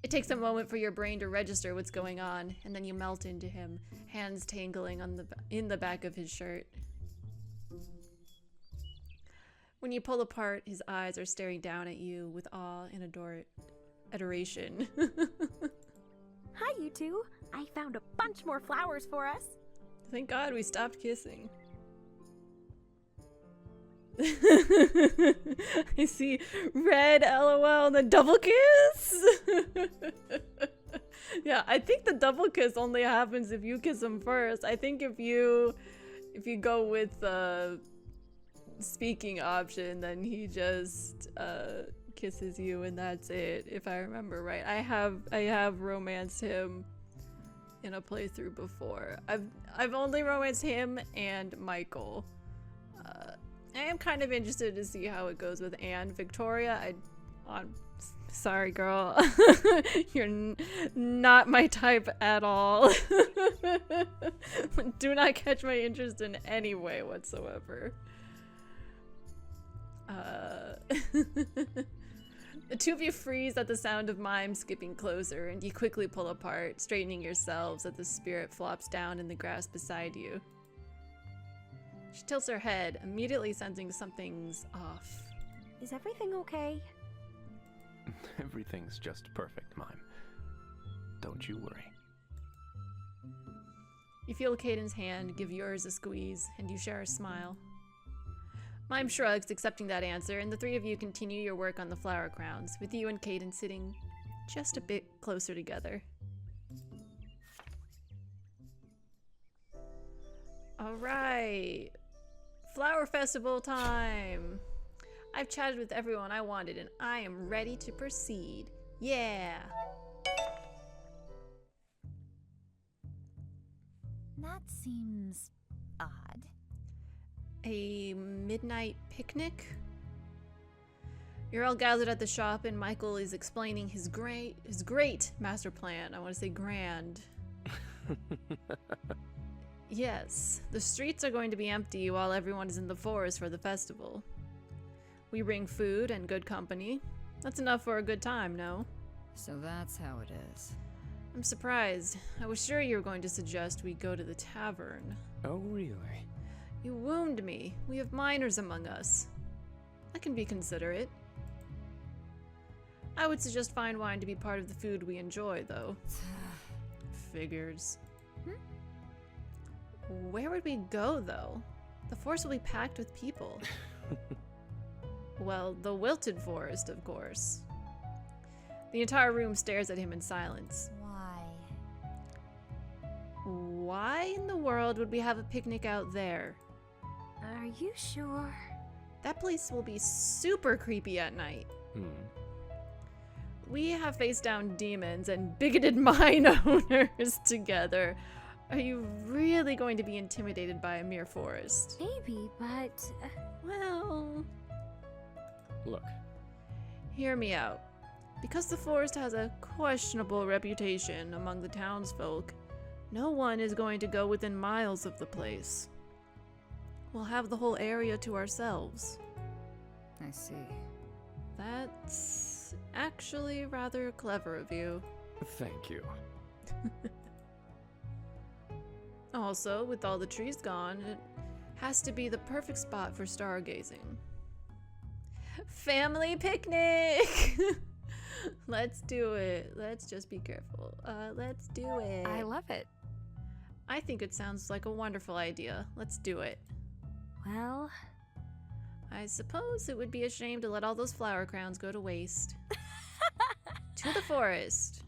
[SPEAKER 1] It takes a moment for your brain to register what's going on, and then you melt into him, hands tangling in the back of his shirt. When you pull apart, his eyes are staring down at you with awe and adoration.
[SPEAKER 12] Hi, you two. I found a bunch more flowers for us.
[SPEAKER 1] Thank God we stopped kissing. I see red LOL and the double kiss. Yeah, I think the double kiss only happens if you kiss him first. I think if you go with the speaking option, then he just kisses you and that's it, if I remember right. I have romanced him in a playthrough before. I've only romanced him and Michael. I am kind of interested to see how it goes with Anne. Victoria, sorry, girl. You're not my type at all. Do not catch my interest in any way whatsoever. The two of you freeze at the sound of Mime skipping closer, and you quickly pull apart, straightening yourselves as the spirit flops down in the grass beside you. She tilts her head, immediately sensing something's off.
[SPEAKER 12] Is everything okay?
[SPEAKER 3] Everything's just perfect, Mime. Don't you worry.
[SPEAKER 1] You feel Caden's hand give yours a squeeze, and you share a smile. Mime shrugs, accepting that answer, and the three of you continue your work on the flower crowns, with you and Caden sitting just a bit closer together. Alright, Flower Festival time! I've chatted with everyone I wanted, and I am ready to proceed. Yeah!
[SPEAKER 2] That seems odd.
[SPEAKER 1] A midnight picnic? You're all gathered at the shop, and Michael is explaining his great master plan. I want to say grand. Yes, the streets are going to be empty while everyone is in the forest for the festival. We bring food and good company. That's enough for a good time, no?
[SPEAKER 9] So that's how it is.
[SPEAKER 1] I'm surprised. I was sure you were going to suggest we go to the tavern.
[SPEAKER 7] Oh, really?
[SPEAKER 1] You wound me. We have minors among us. I can be considerate. I would suggest fine wine to be part of the food we enjoy, though. Figures. Where would we go, though? The forest will be packed with people. Well, the wilted forest, of course. The entire room stares at him in silence.
[SPEAKER 2] Why?
[SPEAKER 1] Why in the world would we have a picnic out there?
[SPEAKER 12] Are you sure?
[SPEAKER 1] That place will be super creepy at night. We have faced down demons and bigoted mine owners together. Are you really going to be intimidated by a mere forest?
[SPEAKER 12] Maybe, but...
[SPEAKER 1] Well...
[SPEAKER 7] Look.
[SPEAKER 1] Hear me out. Because the forest has a questionable reputation among the townsfolk, no one is going to go within miles of the place. We'll have the whole area to ourselves.
[SPEAKER 9] I see.
[SPEAKER 1] That's actually rather clever of you.
[SPEAKER 7] Thank you.
[SPEAKER 1] Also, with all the trees gone, it has to be the perfect spot for stargazing. Family picnic! Let's do it. Let's just be careful. Let's do it.
[SPEAKER 6] I love it.
[SPEAKER 1] I think it sounds like a wonderful idea. Let's do it.
[SPEAKER 12] Well...
[SPEAKER 1] I suppose it would be a shame to let all those flower crowns go to waste. To the forest.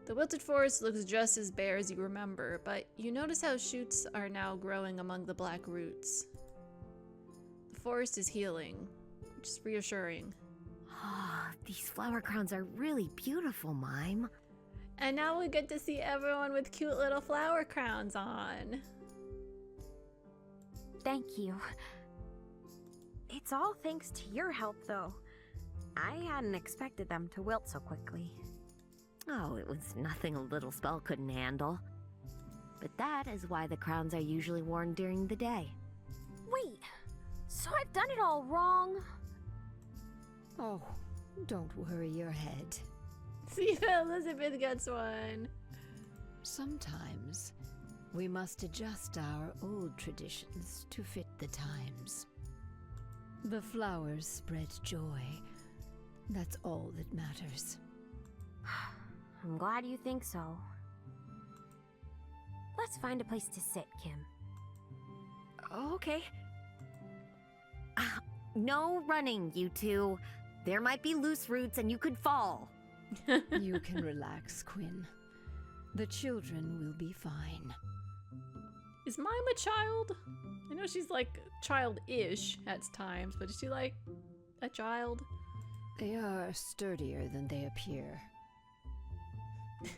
[SPEAKER 1] The wilted forest looks just as bare as you remember, but you notice how shoots are now growing among the black roots. The forest is healing, which is reassuring.
[SPEAKER 5] Ah, these flower crowns are really beautiful, Mime.
[SPEAKER 1] And now we get to see everyone with cute little flower crowns on.
[SPEAKER 12] Thank you. It's all thanks to your help, though. I hadn't expected them to wilt so quickly.
[SPEAKER 5] Oh, it was nothing a little spell couldn't handle. But that is why the crowns are usually worn during the day.
[SPEAKER 12] Wait, so I've done it all wrong?
[SPEAKER 11] Oh, don't worry your head.
[SPEAKER 1] See if Elizabeth gets one.
[SPEAKER 11] Sometimes we must adjust our old traditions to fit the times. The flowers spread joy. That's all that matters.
[SPEAKER 12] I'm glad you think so. Let's find a place to sit, Kim.
[SPEAKER 4] Okay.
[SPEAKER 5] No running, you two. There might be loose roots and you could fall.
[SPEAKER 11] You can relax, Quinn. The children will be fine.
[SPEAKER 1] Is Mime a child? I know she's like child-ish at times, but is she like a child?
[SPEAKER 11] They are sturdier than they appear.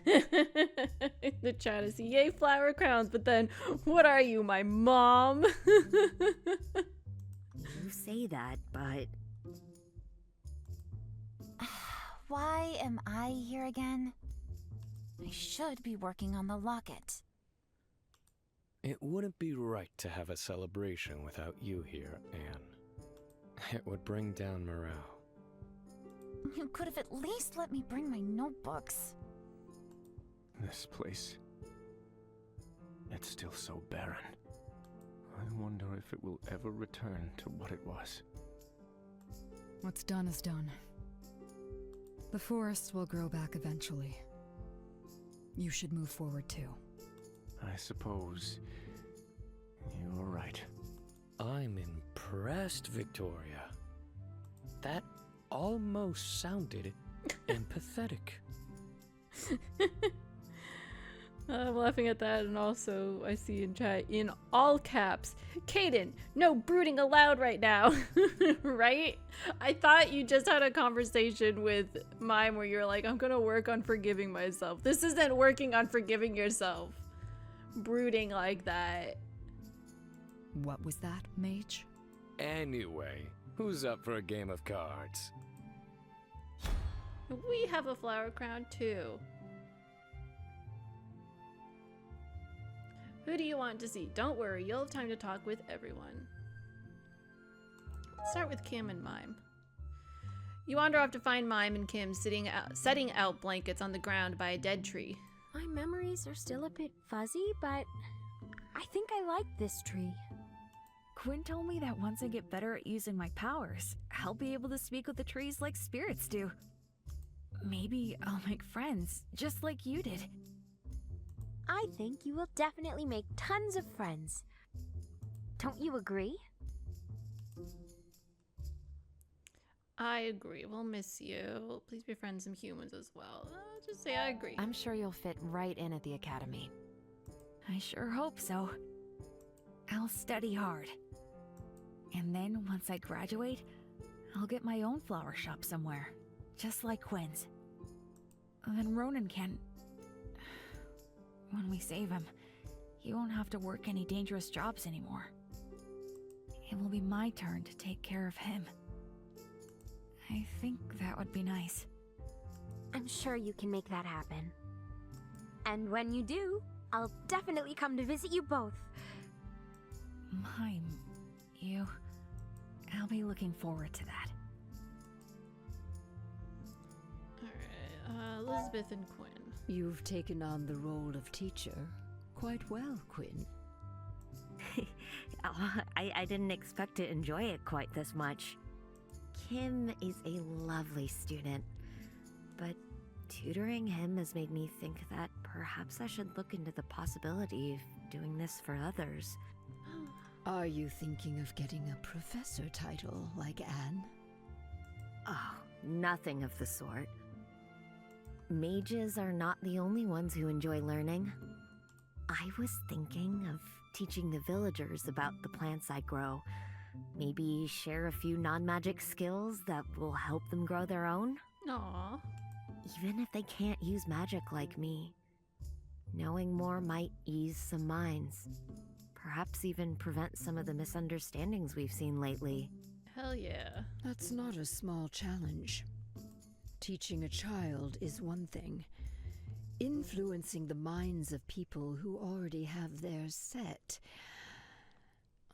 [SPEAKER 1] The chat is yay flower crowns, but then what are you, my mom?
[SPEAKER 5] You say that, but
[SPEAKER 2] Why am I here again? I should be working on the locket.
[SPEAKER 7] It wouldn't be right to have a celebration without you here, Anne. It would bring down morale.
[SPEAKER 2] You could have at least let me bring my notebooks.
[SPEAKER 3] This place. It's still so barren. I wonder if it will ever return to what it was.
[SPEAKER 9] What's done is done. The forest will grow back eventually. You should move forward too.
[SPEAKER 3] I suppose you're right.
[SPEAKER 7] I'm impressed, Victoria. That almost sounded empathetic.
[SPEAKER 1] I'm laughing at that, and also I see in chat in all caps, Kaden, no brooding allowed right now. Right? I thought you just had a conversation with Mime where you're like, I'm gonna work on forgiving myself. This isn't working on forgiving yourself. Brooding like that.
[SPEAKER 9] What was that, mage?
[SPEAKER 7] Anyway, who's up for a game of cards?
[SPEAKER 1] We have a flower crown too. Who do you want to see? Don't worry, you'll have time to talk with everyone. Let's start with Kim and Mime. You wander off to find Mime and Kim setting out blankets on the ground by a dead tree.
[SPEAKER 10] My memories are still a bit fuzzy, but I think I like this tree.
[SPEAKER 4] Quinn told me that once I get better at using my powers, I'll be able to speak with the trees like spirits do. Maybe I'll make friends, just like you did.
[SPEAKER 10] I think you will definitely make tons of friends. Don't you agree?
[SPEAKER 1] I agree. We'll miss you. Please befriend some humans as well. Just say I agree.
[SPEAKER 6] I'm sure you'll fit right in at the academy.
[SPEAKER 4] I sure hope so. I'll study hard. And then once I graduate, I'll get my own flower shop somewhere, just like Quinn's. Then Ronan can... When we save him, he won't have to work any dangerous jobs anymore. It will be my turn to take care of him. I think that would be nice.
[SPEAKER 10] I'm sure you can make that happen. And when you do, I'll definitely come to visit you both.
[SPEAKER 4] Mime, I'll be looking forward to that.
[SPEAKER 1] Alright, Elizabeth and Quinn.
[SPEAKER 11] You've taken on the role of teacher quite well, Quinn.
[SPEAKER 5] I didn't expect to enjoy it quite this much. Kim is a lovely student, but tutoring him has made me think that perhaps I should look into the possibility of doing this for others.
[SPEAKER 11] Are you thinking of getting a professor title like Anne?
[SPEAKER 5] Oh, nothing of the sort. Mages are not the only ones who enjoy learning. I was thinking of teaching the villagers about the plants I grow. Maybe share a few non-magic skills that will help them grow their own?
[SPEAKER 1] Aww.
[SPEAKER 5] Even if they can't use magic like me. Knowing more might ease some minds. Perhaps even prevent some of the misunderstandings we've seen lately.
[SPEAKER 1] Hell yeah.
[SPEAKER 11] That's not a small challenge. Teaching a child is one thing. Influencing the minds of people who already have theirs set,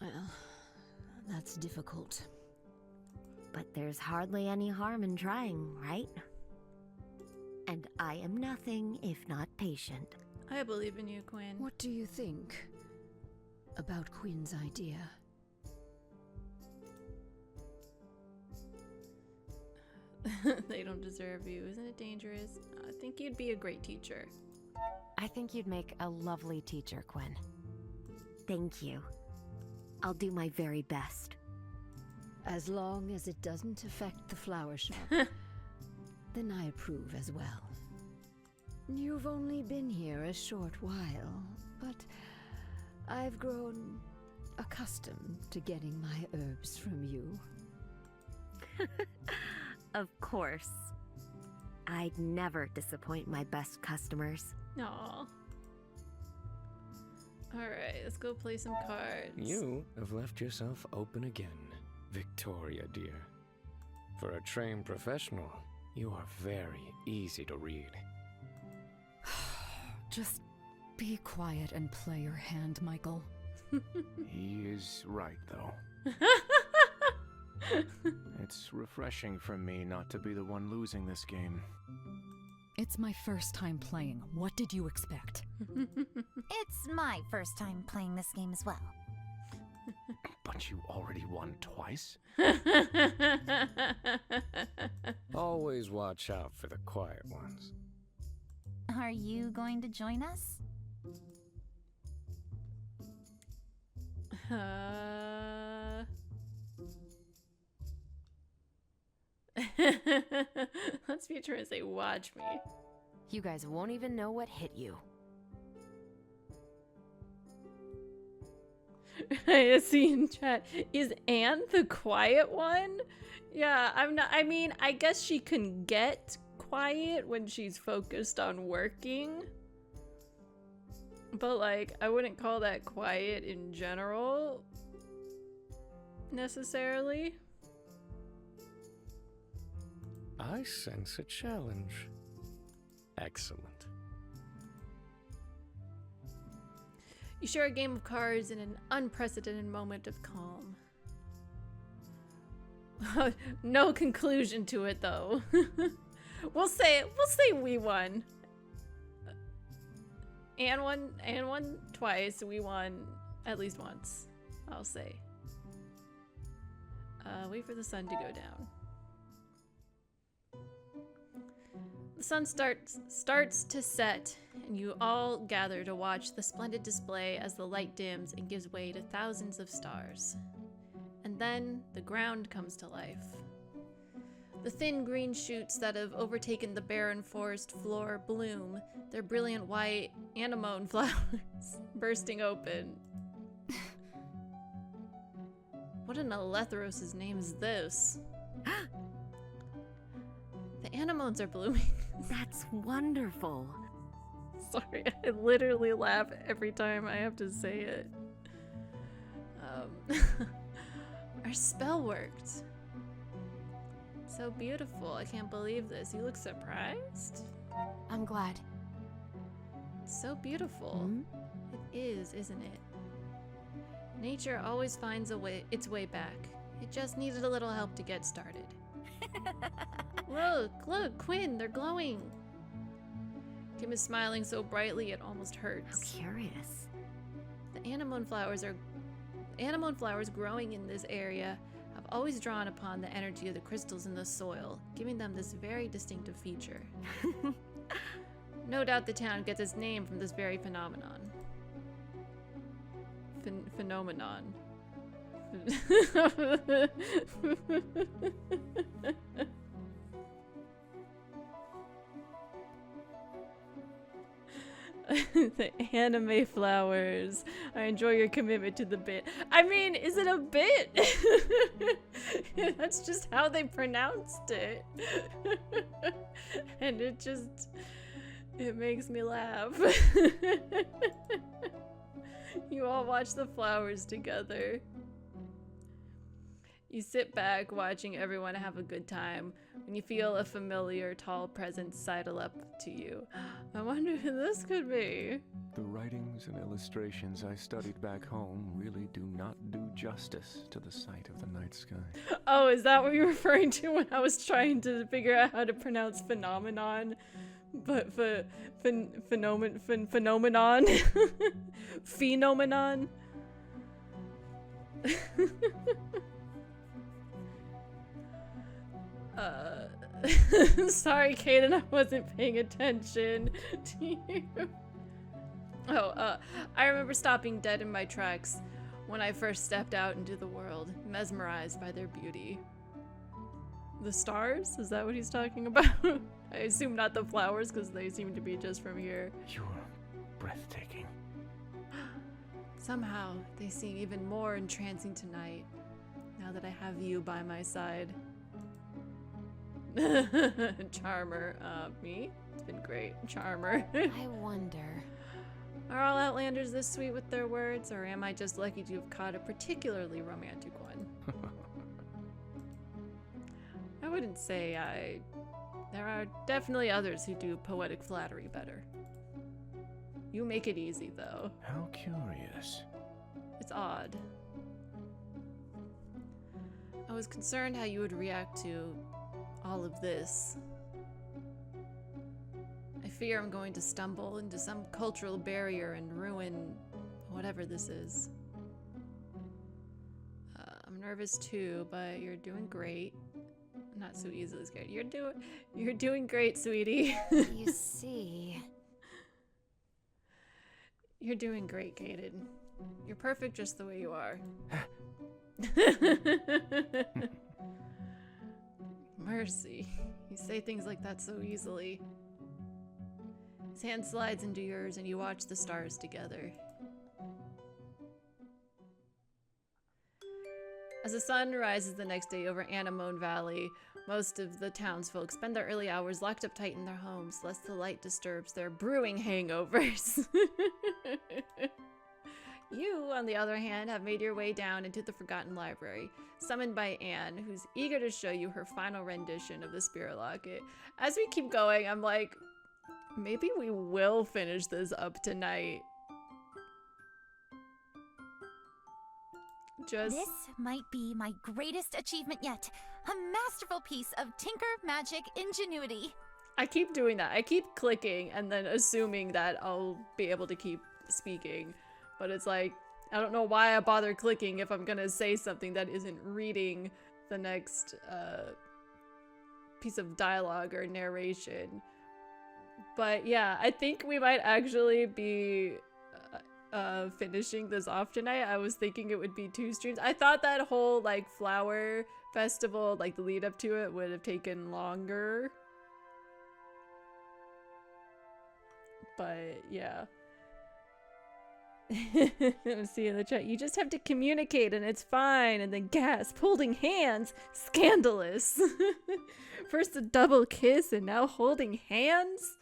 [SPEAKER 11] well, that's difficult.
[SPEAKER 5] But there's hardly any harm in trying, right? And I am nothing if not patient.
[SPEAKER 1] I believe in you, Quinn.
[SPEAKER 11] What do you think about Quinn's idea?
[SPEAKER 1] They don't deserve you. Isn't it dangerous? I think you'd be a great teacher.
[SPEAKER 6] I think you'd make a lovely teacher, Quinn.
[SPEAKER 5] Thank you. I'll do my very best.
[SPEAKER 11] As long as it doesn't affect the flower shop, then I approve as well. You've only been here a short while, but I've grown accustomed to getting my herbs from you.
[SPEAKER 5] Of course. I'd never disappoint my best customers.
[SPEAKER 1] Aw. Alright, let's go play some cards.
[SPEAKER 7] You have left yourself open again, Victoria, dear. For a trained professional, you are very easy to read.
[SPEAKER 9] Just be quiet and play your hand, Michael.
[SPEAKER 3] He is right, though. It's refreshing for me not to be the one losing this game.
[SPEAKER 9] It's my first time playing. What did you expect?
[SPEAKER 2] It's my first time playing this game as well.
[SPEAKER 3] But you already won twice?
[SPEAKER 7] Always watch out for the quiet ones.
[SPEAKER 2] Are you going to join us?
[SPEAKER 1] Let's be trying to say, watch me.
[SPEAKER 6] You guys won't even know what hit you.
[SPEAKER 1] I see in chat. Is Anne the quiet one? Yeah, I'm not. I mean, I guess she can get quiet when she's focused on working. But, like, I wouldn't call that quiet in general, necessarily.
[SPEAKER 7] I sense a challenge. Excellent.
[SPEAKER 1] You share a game of cards in an unprecedented moment of calm. No conclusion to it, though. We'll say we won. Anne won twice. We won at least once, I'll say. Wait for the sun to go down. The sun starts to set, and you all gather to watch the splendid display as the light dims and gives way to thousands of stars. And then the ground comes to life. The thin green shoots that have overtaken the barren forest floor bloom, their brilliant white anemone flowers bursting open. What in Alethros' name is this? The anemones are blooming.
[SPEAKER 5] That's wonderful.
[SPEAKER 1] Sorry, I literally laugh every time I have to say it. Our spell worked. So beautiful. I can't believe this. You look surprised?
[SPEAKER 6] I'm glad.
[SPEAKER 1] It's so beautiful. It is, isn't it? Nature always finds its way back. It just needed a little help to get started. Look, Quinn, they're glowing. Kim is smiling so brightly it almost hurts.
[SPEAKER 5] How curious.
[SPEAKER 1] The anemone flowers growing in this area have always drawn upon the energy of the crystals in the soil, giving them this very distinctive feature. No doubt the town gets its name from this very phenomenon. Phenomenon. The anime flowers. I enjoy your commitment to the bit. I mean, is it a bit? That's just how they pronounced it. And it makes me laugh. You all watch the flowers together. You sit back watching everyone have a good time when you feel a familiar tall presence sidle up to you. I wonder who this could be.
[SPEAKER 3] The writings and illustrations I studied back home really do not do justice to the sight of the night sky.
[SPEAKER 1] Oh, is that what you're referring to when I was trying to figure out how to pronounce phenomenon? But phenomenon? Phenomenon? Sorry, Kaden, I wasn't paying attention to you. I remember stopping dead in my tracks when I first stepped out into the world, mesmerized by their beauty. The stars? Is that what he's talking about? I assume not the flowers, because they seem to be just from here.
[SPEAKER 3] You're breathtaking.
[SPEAKER 1] Somehow, they seem even more entrancing tonight, now that I have you by my side. Charmer. Me? It's been great. Charmer.
[SPEAKER 6] I wonder.
[SPEAKER 1] Are all Outlanders this sweet with their words, or am I just lucky to have caught a particularly romantic one? I wouldn't say I... There are definitely others who do poetic flattery better. You make it easy, though.
[SPEAKER 3] How curious.
[SPEAKER 1] It's odd. I was concerned how you would react to all of this. I fear I'm going to stumble into some cultural barrier and ruin whatever this is. I'm nervous too, but you're doing great. Not so easily scared. You're doing great, sweetie.
[SPEAKER 6] You see...
[SPEAKER 1] You're doing great, Kaden. You're perfect just the way you are. Mercy. You say things like that so easily. His hand slides into yours and you watch the stars together. As the sun rises the next day over Anemone Valley, most of the townsfolk spend their early hours locked up tight in their homes, lest the light disturbs their brewing hangovers. You, on the other hand, have made your way down into the Forgotten Library, summoned by Anne, who's eager to show you her final rendition of the Spirit Locket. As we keep going, I'm like, maybe we will finish this up tonight.
[SPEAKER 2] This might be my greatest achievement yet. A masterful piece of tinker magic ingenuity.
[SPEAKER 1] I keep doing that. I keep clicking and then assuming that I'll be able to keep speaking. But it's like, I don't know why I bother clicking if I'm gonna say something that isn't reading the next piece of dialogue or narration. But yeah, I think we might actually be finishing this off tonight. I was thinking it would be 2 streams. I thought that whole like flower festival, like the lead up to it, would have taken longer. But yeah. See in the chat, you just have to communicate and it's fine, and then gasp, holding hands, scandalous. First a double kiss and now holding hands.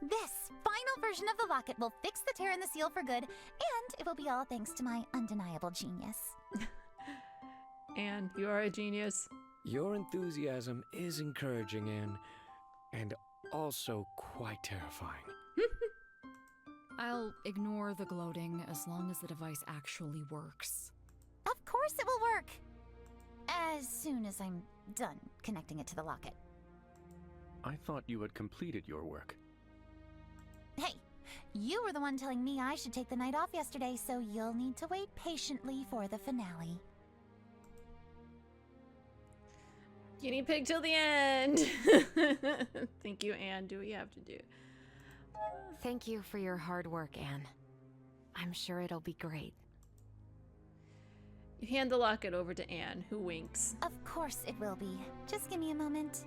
[SPEAKER 2] This final version of the locket will fix the tear in the seal for good, and it will be all thanks to my undeniable genius.
[SPEAKER 1] Anne, you are a genius.
[SPEAKER 7] Your enthusiasm is encouraging, Anne, and also quite terrifying.
[SPEAKER 9] I'll ignore the gloating as long as the device actually works.
[SPEAKER 2] Of course it will work! As soon as I'm done connecting it to the locket.
[SPEAKER 3] I thought you had completed your work.
[SPEAKER 2] Hey, you were the one telling me I should take the night off yesterday, so you'll need to wait patiently for the finale.
[SPEAKER 1] Guinea pig till the end! Thank you, Anne. Do what you have to do.
[SPEAKER 6] Thank you for your hard work, Anne. I'm sure it'll be great.
[SPEAKER 1] You hand the locket over to Anne, who winks.
[SPEAKER 2] Of course it will be. Just give me a moment.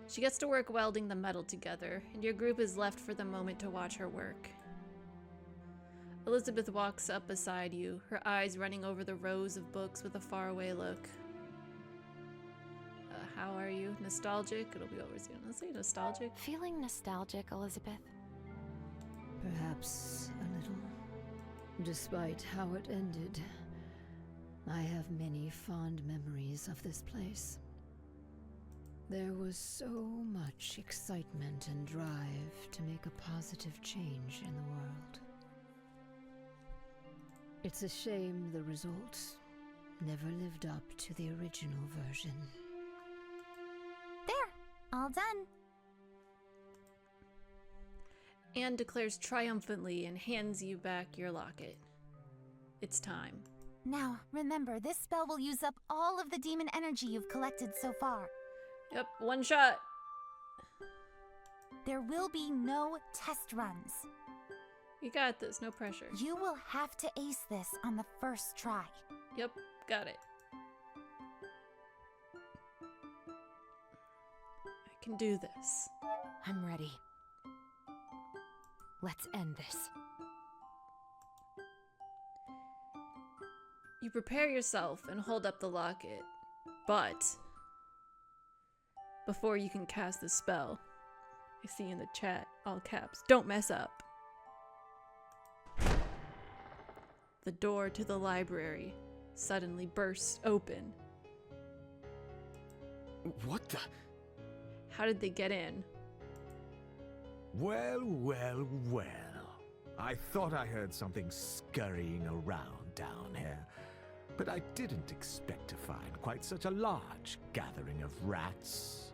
[SPEAKER 1] She gets to work welding the metal together, and your group is left for the moment to watch her work. Elizabeth walks up beside you, her eyes running over the rows of books with a faraway look. How are you? Nostalgic? It'll be over soon. Let's say nostalgic.
[SPEAKER 6] Feeling nostalgic, Elizabeth?
[SPEAKER 11] Perhaps a little. Despite how it ended, I have many fond memories of this place. There was so much excitement and drive to make a positive change in the world. It's a shame the results never lived up to the original version.
[SPEAKER 2] There, all done.
[SPEAKER 1] Anne declares triumphantly and hands you back your locket. It's time.
[SPEAKER 2] Now, remember, this spell will use up all of the demon energy you've collected so far.
[SPEAKER 1] Yep, one shot.
[SPEAKER 2] There will be no test runs.
[SPEAKER 1] You got this, no pressure.
[SPEAKER 2] You will have to ace this on the first try.
[SPEAKER 1] Yep, got it. I can do this.
[SPEAKER 6] I'm ready. Let's end this.
[SPEAKER 1] You prepare yourself and hold up the locket, but before you can cast the spell, I see in the chat, all caps, don't mess up. The door to the library suddenly bursts open.
[SPEAKER 7] What the?
[SPEAKER 1] How did they get in?
[SPEAKER 13] Well, well, well. I thought I heard something scurrying around down here, but I didn't expect to find quite such a large gathering of rats.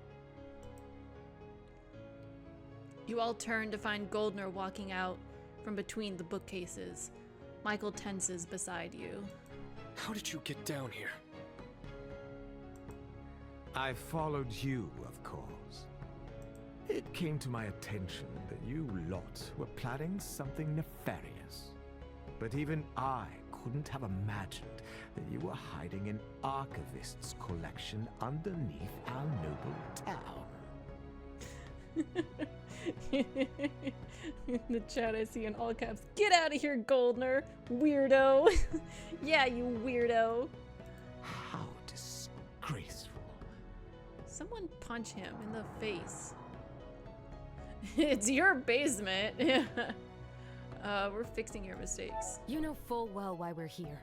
[SPEAKER 1] You all turn to find Goldner walking out from between the bookcases. Michael tenses beside you.
[SPEAKER 7] How did you get down here?
[SPEAKER 13] I followed you, of course. It came to my attention that you lot were planning something nefarious. But even I couldn't have imagined that you were hiding an archivist's collection underneath our noble town.
[SPEAKER 1] In the chat, I see in all caps, "Get out of here, Goldner, weirdo." Yeah, you weirdo.
[SPEAKER 13] How disgraceful.
[SPEAKER 1] Someone punch him in the face. It's your basement. We're fixing your mistakes.
[SPEAKER 6] You know full well why we're here.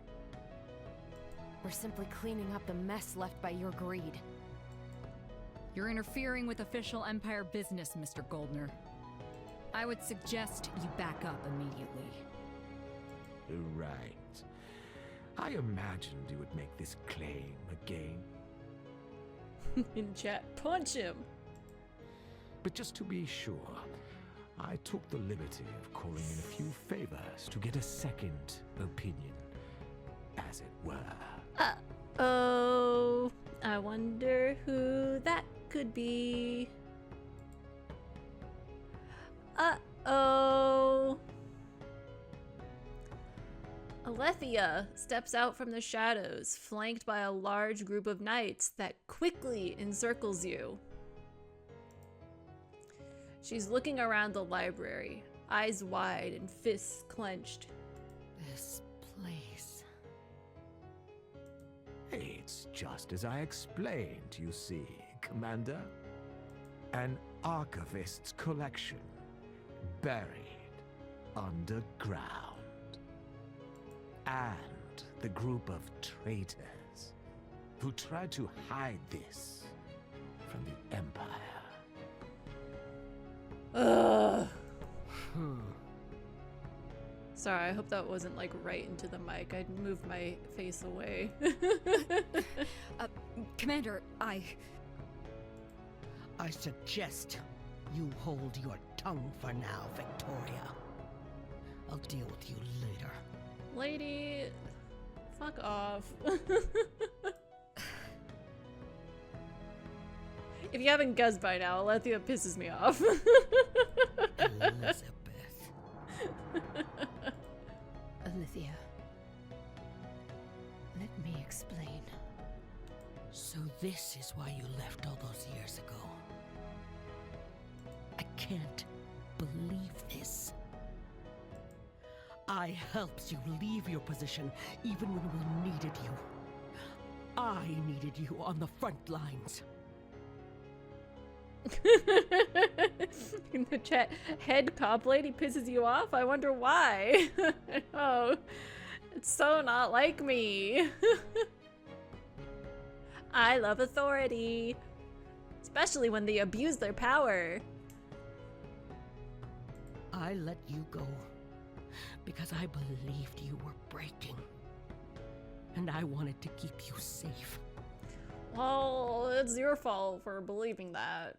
[SPEAKER 6] We're simply cleaning up the mess left by your greed.
[SPEAKER 9] You're interfering with official Empire business, Mr. Goldner. I would suggest you back up immediately.
[SPEAKER 13] Right. I imagined you would make this claim again.
[SPEAKER 1] In chat, punch him.
[SPEAKER 13] But just to be sure, I took the liberty of calling in a few favors to get a second opinion, as it were.
[SPEAKER 1] Uh-oh. I wonder who that could be. Uh-oh. Alethea steps out from the shadows, flanked by a large group of knights that quickly encircles you. She's looking around the library, eyes wide and fists clenched.
[SPEAKER 11] This place.
[SPEAKER 13] It's just as I explained, you see, Commander. An archivist's collection, buried underground. And the group of traitors who tried to hide this from the Empire.
[SPEAKER 1] Ugh. Sorry, I hope that wasn't like right into the mic. I'd moved my face away.
[SPEAKER 9] Commander, I
[SPEAKER 14] suggest you hold your tongue for now, Victoria. I'll deal with you later.
[SPEAKER 1] Lady, fuck off. If you haven't guessed by now, Alethea pisses me off.
[SPEAKER 14] Elizabeth.
[SPEAKER 11] Alethea, let me explain.
[SPEAKER 14] So this is why you left all those years ago. I can't believe this. I helped you leave your position even when we needed you. I needed you on the front lines.
[SPEAKER 1] In the chat, head cop lady pisses you off? I wonder why. Oh, it's so not like me. I love authority, especially when they abuse their power.
[SPEAKER 14] I let you go because I believed you were breaking, and I wanted to keep you safe.
[SPEAKER 1] Well, it's your fault for believing that,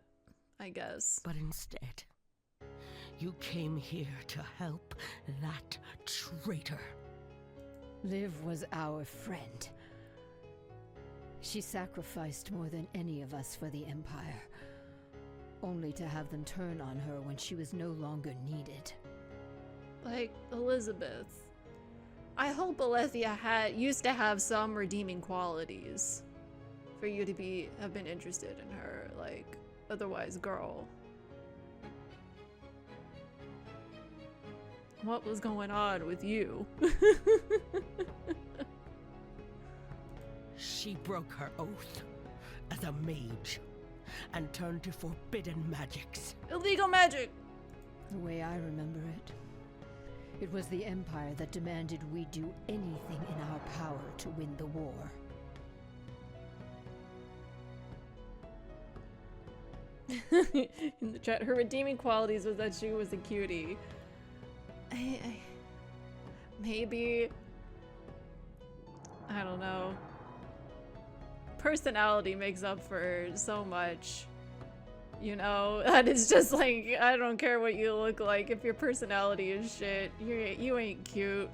[SPEAKER 1] I guess.
[SPEAKER 14] But instead, you came here to help that traitor.
[SPEAKER 11] Liv was our friend. She sacrificed more than any of us for the Empire, only to have them turn on her when she was no longer needed.
[SPEAKER 1] Like Elizabeth. I hope Alethea used to have some redeeming qualities for you to have been interested in her, like, otherwise, girl. What was going on with you?
[SPEAKER 14] She broke her oath as a mage and turned to forbidden magics.
[SPEAKER 1] Illegal magic!
[SPEAKER 11] The way I remember it, it was the Empire that demanded we do anything in our power to win the war.
[SPEAKER 1] In the chat, her redeeming qualities was that she was a cutie. Maybe, I don't know. Personality makes up for so much, you know? And it's just like, I don't care what you look like. If your personality is shit, you ain't cute.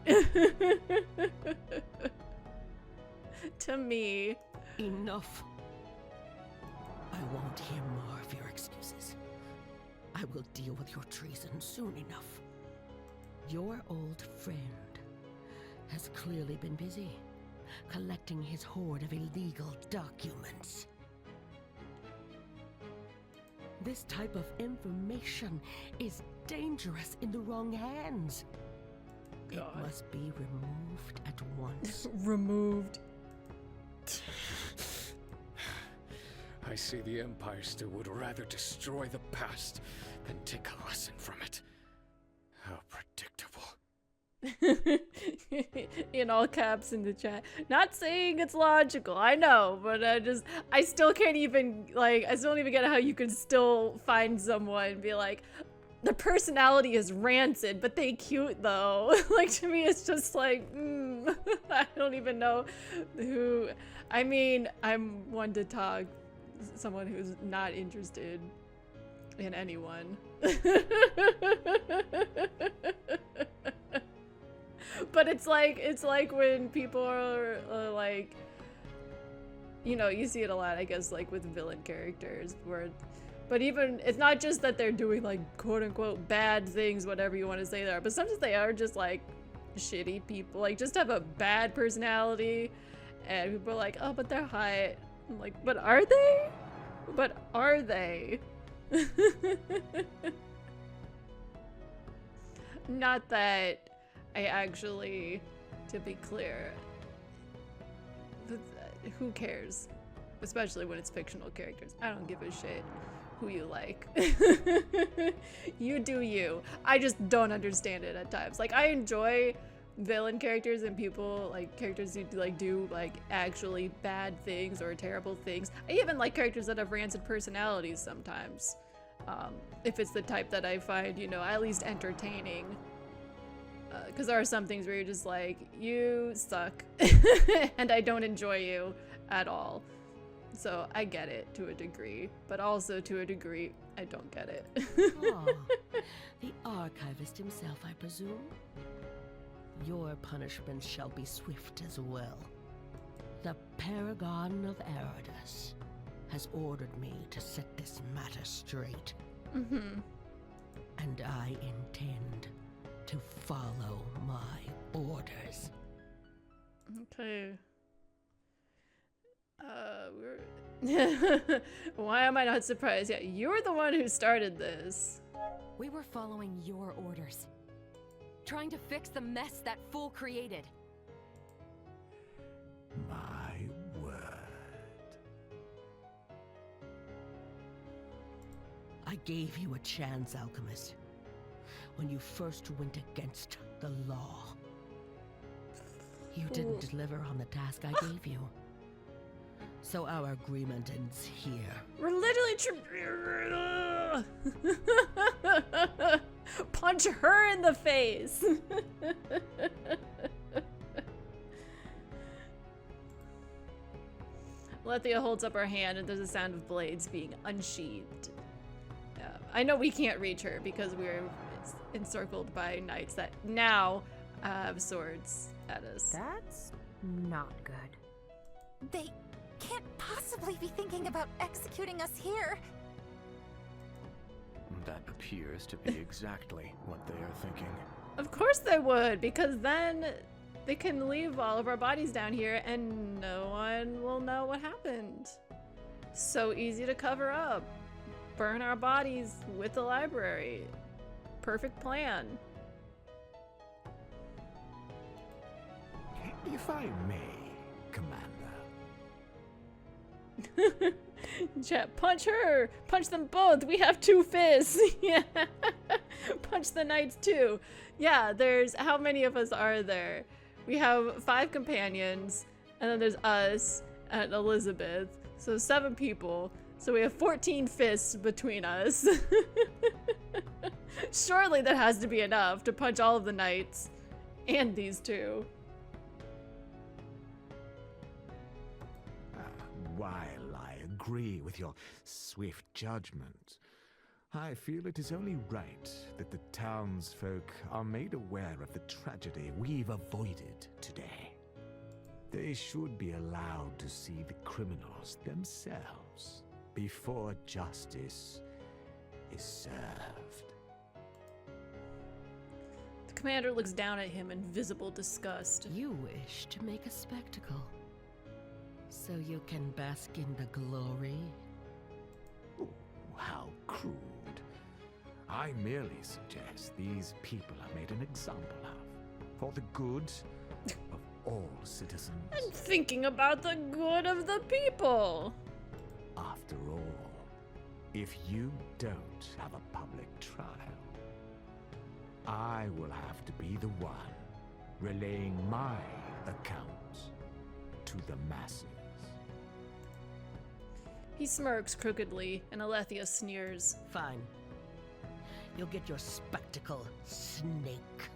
[SPEAKER 1] To me.
[SPEAKER 14] Enough. I won't hear more of your excuses. I will deal with your treason soon enough. Your old friend has clearly been busy collecting his hoard of illegal documents. This type of information is dangerous in the wrong hands. God. It must be removed at once.
[SPEAKER 1] Removed.
[SPEAKER 3] I see the Empire still would rather destroy the past than take a lesson from it. How predictable.
[SPEAKER 1] In all caps in the chat. Not saying it's logical, I know, but I still can't even, like, I still don't even get how you can still find someone and be like, the personality is rancid, but they cute though. Like, to me, it's just like, I don't even know who. I mean, I'm one to talk. Someone who's not interested in anyone. But it's like when people are like, you know, you see it a lot, I guess, like with villain characters where, but even, it's not just that they're doing like quote unquote bad things, whatever you want to say there, but sometimes they are just like shitty people, like just have a bad personality, and people are like, oh, but they're hot. I'm like, but are they? But are they? Not that I actually, to be clear, who cares? Especially when it's fictional characters. I don't give a shit who you like. You do you. I just don't understand it at times. Like, I enjoy villain characters and people, like characters who do actually bad things or terrible things. I even like characters that have rancid personalities sometimes. If it's the type that I find, you know, at least entertaining. Because there are some things where you're just like, you suck and I don't enjoy you at all. So I get it to a degree, but also to a degree, I don't get it.
[SPEAKER 14] Oh, the archivist himself, I presume? Your punishment shall be swift as well. The Paragon of Eridus has ordered me to set this matter straight.
[SPEAKER 1] Mm-hmm.
[SPEAKER 14] And I intend to follow my orders.
[SPEAKER 1] Okay. Why am I not surprised? Yeah, you're the one who started this.
[SPEAKER 6] We were following your orders. Trying to fix the mess that fool created.
[SPEAKER 13] My word.
[SPEAKER 14] I gave you a chance, Alchemist, when you first went against the law. You didn't deliver on the task I gave you. So our agreement ends here.
[SPEAKER 1] We're literally punch her in the face. Lethia holds up her hand and there's a sound of blades being unsheathed. I know we can't reach her because we're encircled by knights that now have swords at us.
[SPEAKER 12] That's not good.
[SPEAKER 2] They can't possibly be thinking about executing us here.
[SPEAKER 3] That appears to be exactly what they are thinking.
[SPEAKER 1] Of course they would, because then they can leave all of our bodies down here and no one will know what happened. So easy to cover up. Burn our bodies with the library. Perfect plan.
[SPEAKER 13] If I may, Commander,
[SPEAKER 1] Chat, punch her! Punch them both! We have 2 fists! Yeah. Punch the knights too. Yeah, there's, how many of us are there? We have 5 companions, and then there's us and Elizabeth. So 7 people. So we have 14 fists between us. Surely that has to be enough to punch all of the knights. And these 2.
[SPEAKER 13] While I agree with your swift judgment, I feel it is only right that the townsfolk are made aware of the tragedy we've avoided today. They should be allowed to see the criminals themselves before justice is served.
[SPEAKER 1] The commander looks down at him in visible disgust.
[SPEAKER 14] You wish to make a spectacle, so you can bask in the glory?
[SPEAKER 13] Oh, how crude. I merely suggest these people are made an example of, for the good of all citizens.
[SPEAKER 1] I'm thinking about the good of the people.
[SPEAKER 13] After all, if you don't have a public trial, I will have to be the one relaying my account to the masses.
[SPEAKER 1] He smirks crookedly, and Alethea sneers.
[SPEAKER 14] Fine. You'll get your spectacle, snake,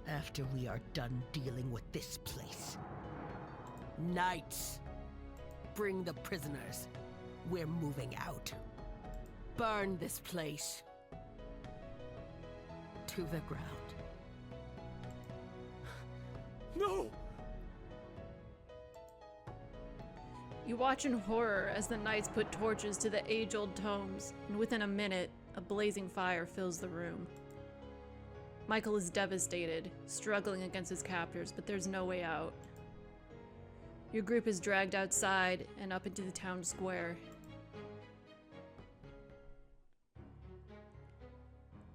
[SPEAKER 14] after we are done dealing with this place. Knights, bring the prisoners. We're moving out. Burn this place to the ground.
[SPEAKER 13] No!
[SPEAKER 1] You watch in horror as the knights put torches to the age-old tomes, and within a minute, a blazing fire fills the room. Michael is devastated, struggling against his captors, but there's no way out. Your group is dragged outside and up into the town square.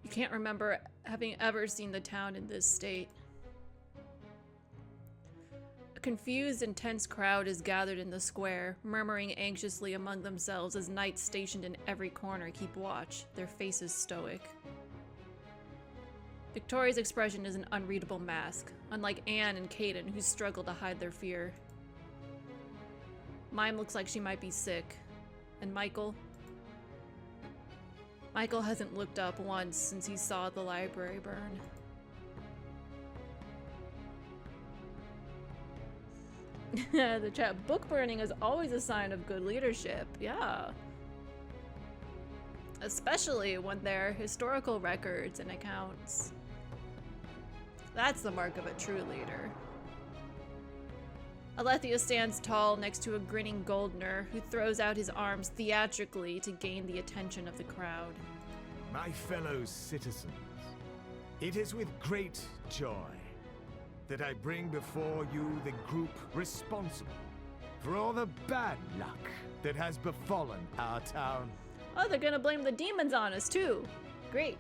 [SPEAKER 1] You can't remember having ever seen the town in this state. A confused and tense crowd is gathered in the square, murmuring anxiously among themselves as knights stationed in every corner keep watch, their faces stoic. Victoria's expression is an unreadable mask, unlike Anne and Caden, who struggle to hide their fear. Mime looks like she might be sick. And Michael? Michael hasn't looked up once since he saw the library burn. The chat, book burning is always a sign of good leadership. Yeah. Especially when they're historical records and accounts. That's the mark of a true leader. Alethea stands tall next to a grinning Goldner who throws out his arms theatrically to gain the attention of the crowd.
[SPEAKER 13] My fellow citizens, it is with great joy that I bring before you the group responsible for all the bad luck that has befallen our town.
[SPEAKER 1] Oh, they're gonna blame the demons on us too. Great.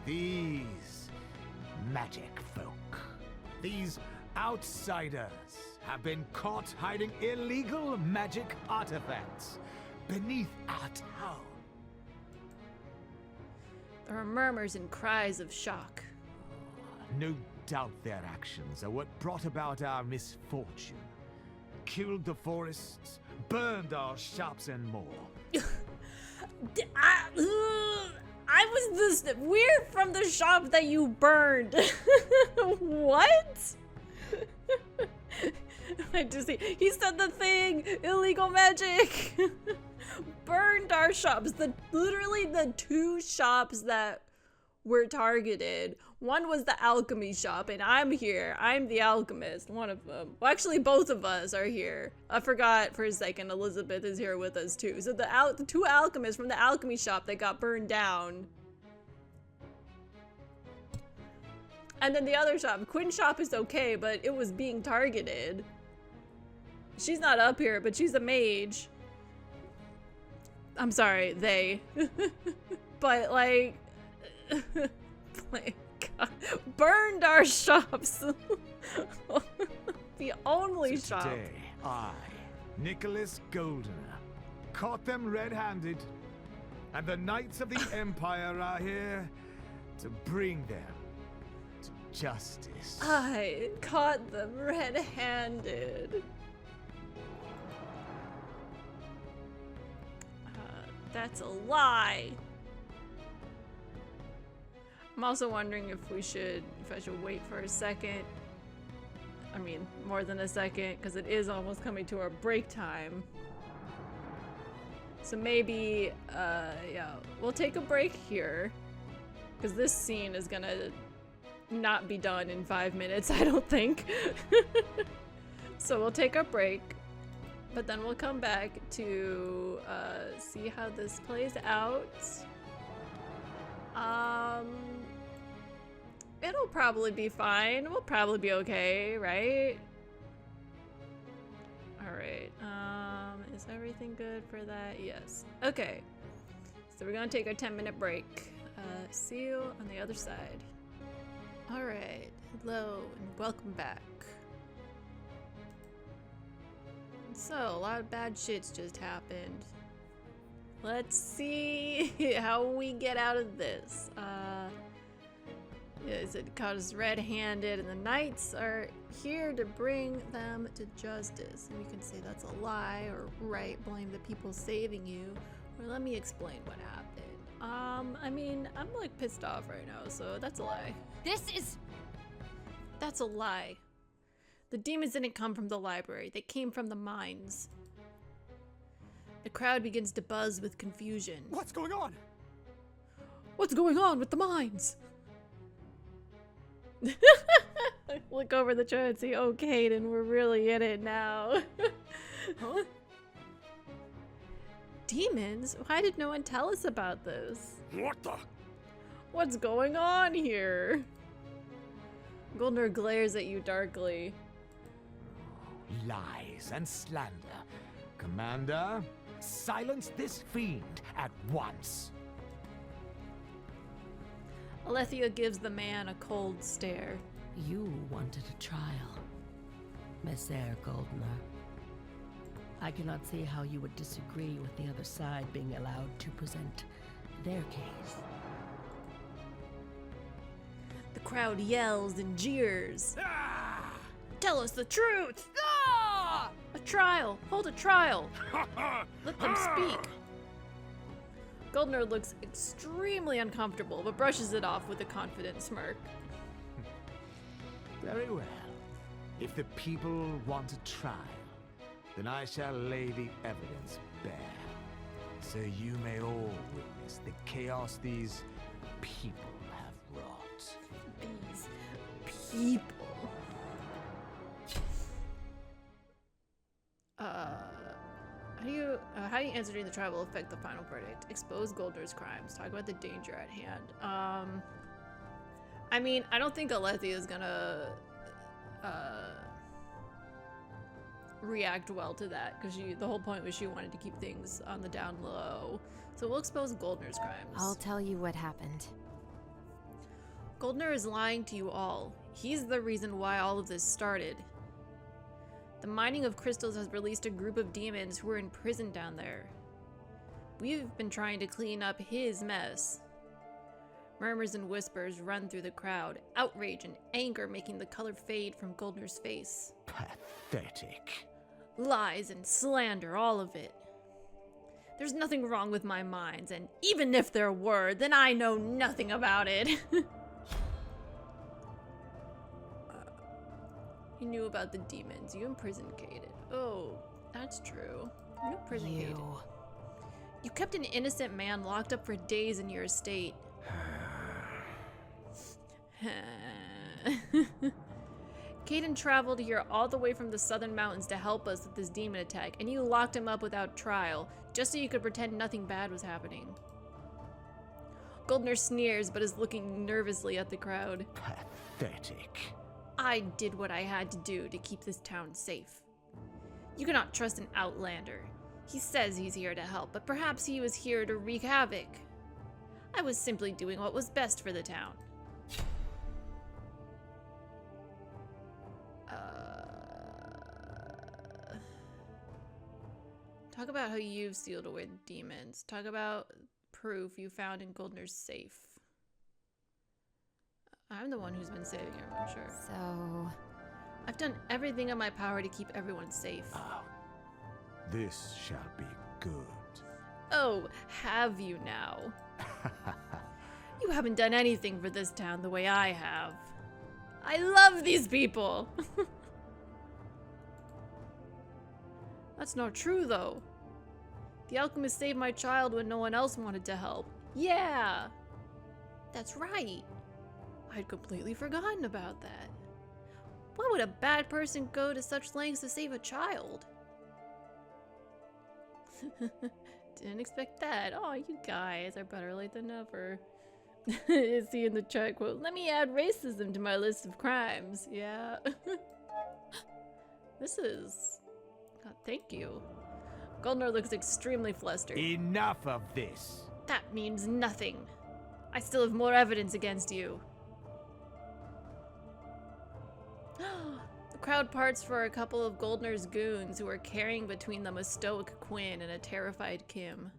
[SPEAKER 13] These magic folk, these outsiders, have been caught hiding illegal magic artifacts beneath our town.
[SPEAKER 1] There are murmurs and cries of shock.
[SPEAKER 13] No doubt their actions are what brought about our misfortune. Killed the forests, burned our shops and more.
[SPEAKER 1] I was this weird from the shop that you burned. What? I just see, he said the thing, illegal magic. Burned our shops. Literally the 2 shops that were targeted. One was the alchemy shop, and I'm here. I'm the alchemist, one of them. Well, actually, both of us are here. I forgot for a second, Elizabeth is here with us too. So the 2 alchemists from the alchemy shop that got burned down. And then the other shop, Quinn's shop is okay, but it was being targeted. She's not up here, but she's a mage. I'm sorry, they. But like, God, burned our shops. The only
[SPEAKER 13] so
[SPEAKER 1] shop.
[SPEAKER 13] Today, I, Nicholas Goldener. Caught them red-handed. And the Knights of the Empire are here to bring them to justice.
[SPEAKER 1] I caught them red-handed. That's a lie. I'm also wondering if I should wait for a second. I mean, more than a second, because it is almost coming to our break time. So maybe, yeah, we'll take a break here. Because this scene is gonna not be done in 5 minutes, I don't think. So we'll take a break. But then we'll come back to see how this plays out. It'll probably be fine. We'll probably be okay, right? Alright, is everything good for that? Yes. Okay. So we're gonna take a 10-minute break. See you on the other side. Alright, hello and welcome back. So, a lot of bad shit's just happened. Let's see how we get out of this. Is it caught us red-handed and the Knights are here to bring them to justice. And we can say that's a lie or right, blame the people saving you. Or let me explain what happened. I mean, I'm like pissed off right now, so that's a lie. That's a lie. The demons didn't come from the library, they came from the mines. The crowd begins to buzz with confusion.
[SPEAKER 15] What's going on?
[SPEAKER 1] What's going on with the mines? Look over the trail and see, oh, Caden, we're really in it now. Huh? Demons? Why did no one tell us about this?
[SPEAKER 15] What the?
[SPEAKER 1] What's going on here? Goldner glares at you darkly.
[SPEAKER 13] Lies and slander. Commander, silence this fiend at once.
[SPEAKER 1] Alethea gives the man a cold stare.
[SPEAKER 14] You wanted a trial, Messer Goldner. I cannot see how you would disagree with the other side being allowed to present their case.
[SPEAKER 1] The crowd yells and jeers. Ah! Tell us the truth! Ah! A trial! Hold a trial! Let them speak! Goldner looks extremely uncomfortable, but brushes it off with a confident smirk.
[SPEAKER 13] Very well. If the people want a trial, then I shall lay the evidence bare, so you may all witness the chaos these people have wrought.
[SPEAKER 1] These people. How do you answer during the trial will affect the final verdict? Expose Goldner's crimes. Talk about the danger at hand. I mean, I don't think Alethea is gonna react well to that, because the whole point was she wanted to keep things on the down low. So we'll expose Goldner's crimes.
[SPEAKER 6] I'll tell you what happened.
[SPEAKER 1] Goldner is lying to you all. He's the reason why all of this started. The mining of crystals has released a group of demons who are in prison down there. We've been trying to clean up his mess. Murmurs and whispers run through the crowd, outrage and anger making the color fade from Goldner's face.
[SPEAKER 13] Pathetic.
[SPEAKER 1] Lies and slander, all of it. There's nothing wrong with my mines, and even if there were, then I know nothing about it. You knew about the demons. You imprisoned Caden. Oh, that's true. You imprisoned Caden. You kept an innocent man locked up for days in your estate. Caden traveled here all the way from the southern mountains to help us with this demon attack, and you locked him up without trial, just so you could pretend nothing bad was happening. Goldner sneers, but is looking nervously at the crowd.
[SPEAKER 13] Pathetic.
[SPEAKER 1] I did what I had to do to keep this town safe. You cannot trust an outlander. He says he's here to help, but perhaps he was here to wreak havoc. I was simply doing what was best for the town. Talk about how you've sealed away the demons. Talk about proof you found in Goldner's safe. I'm the one who's been saving everyone, sure.
[SPEAKER 6] So...
[SPEAKER 1] I've done everything in my power to keep everyone safe.
[SPEAKER 13] This shall be good.
[SPEAKER 1] Oh, have you now? You haven't done anything for this town the way I have. I love these people! That's not true, though. The alchemist saved my child when no one else wanted to help. Yeah! That's right. I'd completely forgotten about that. Why would a bad person go to such lengths to save a child? Didn't expect that. Oh, you guys are better late than never. Is he in the chat quote? Let me add racism to my list of crimes. Yeah. This is... God, thank you. Goldner looks extremely flustered.
[SPEAKER 13] Enough of this.
[SPEAKER 1] That means nothing. I still have more evidence against you. The crowd parts for a couple of Goldner's goons who are carrying between them a stoic Quinn and a terrified Kim.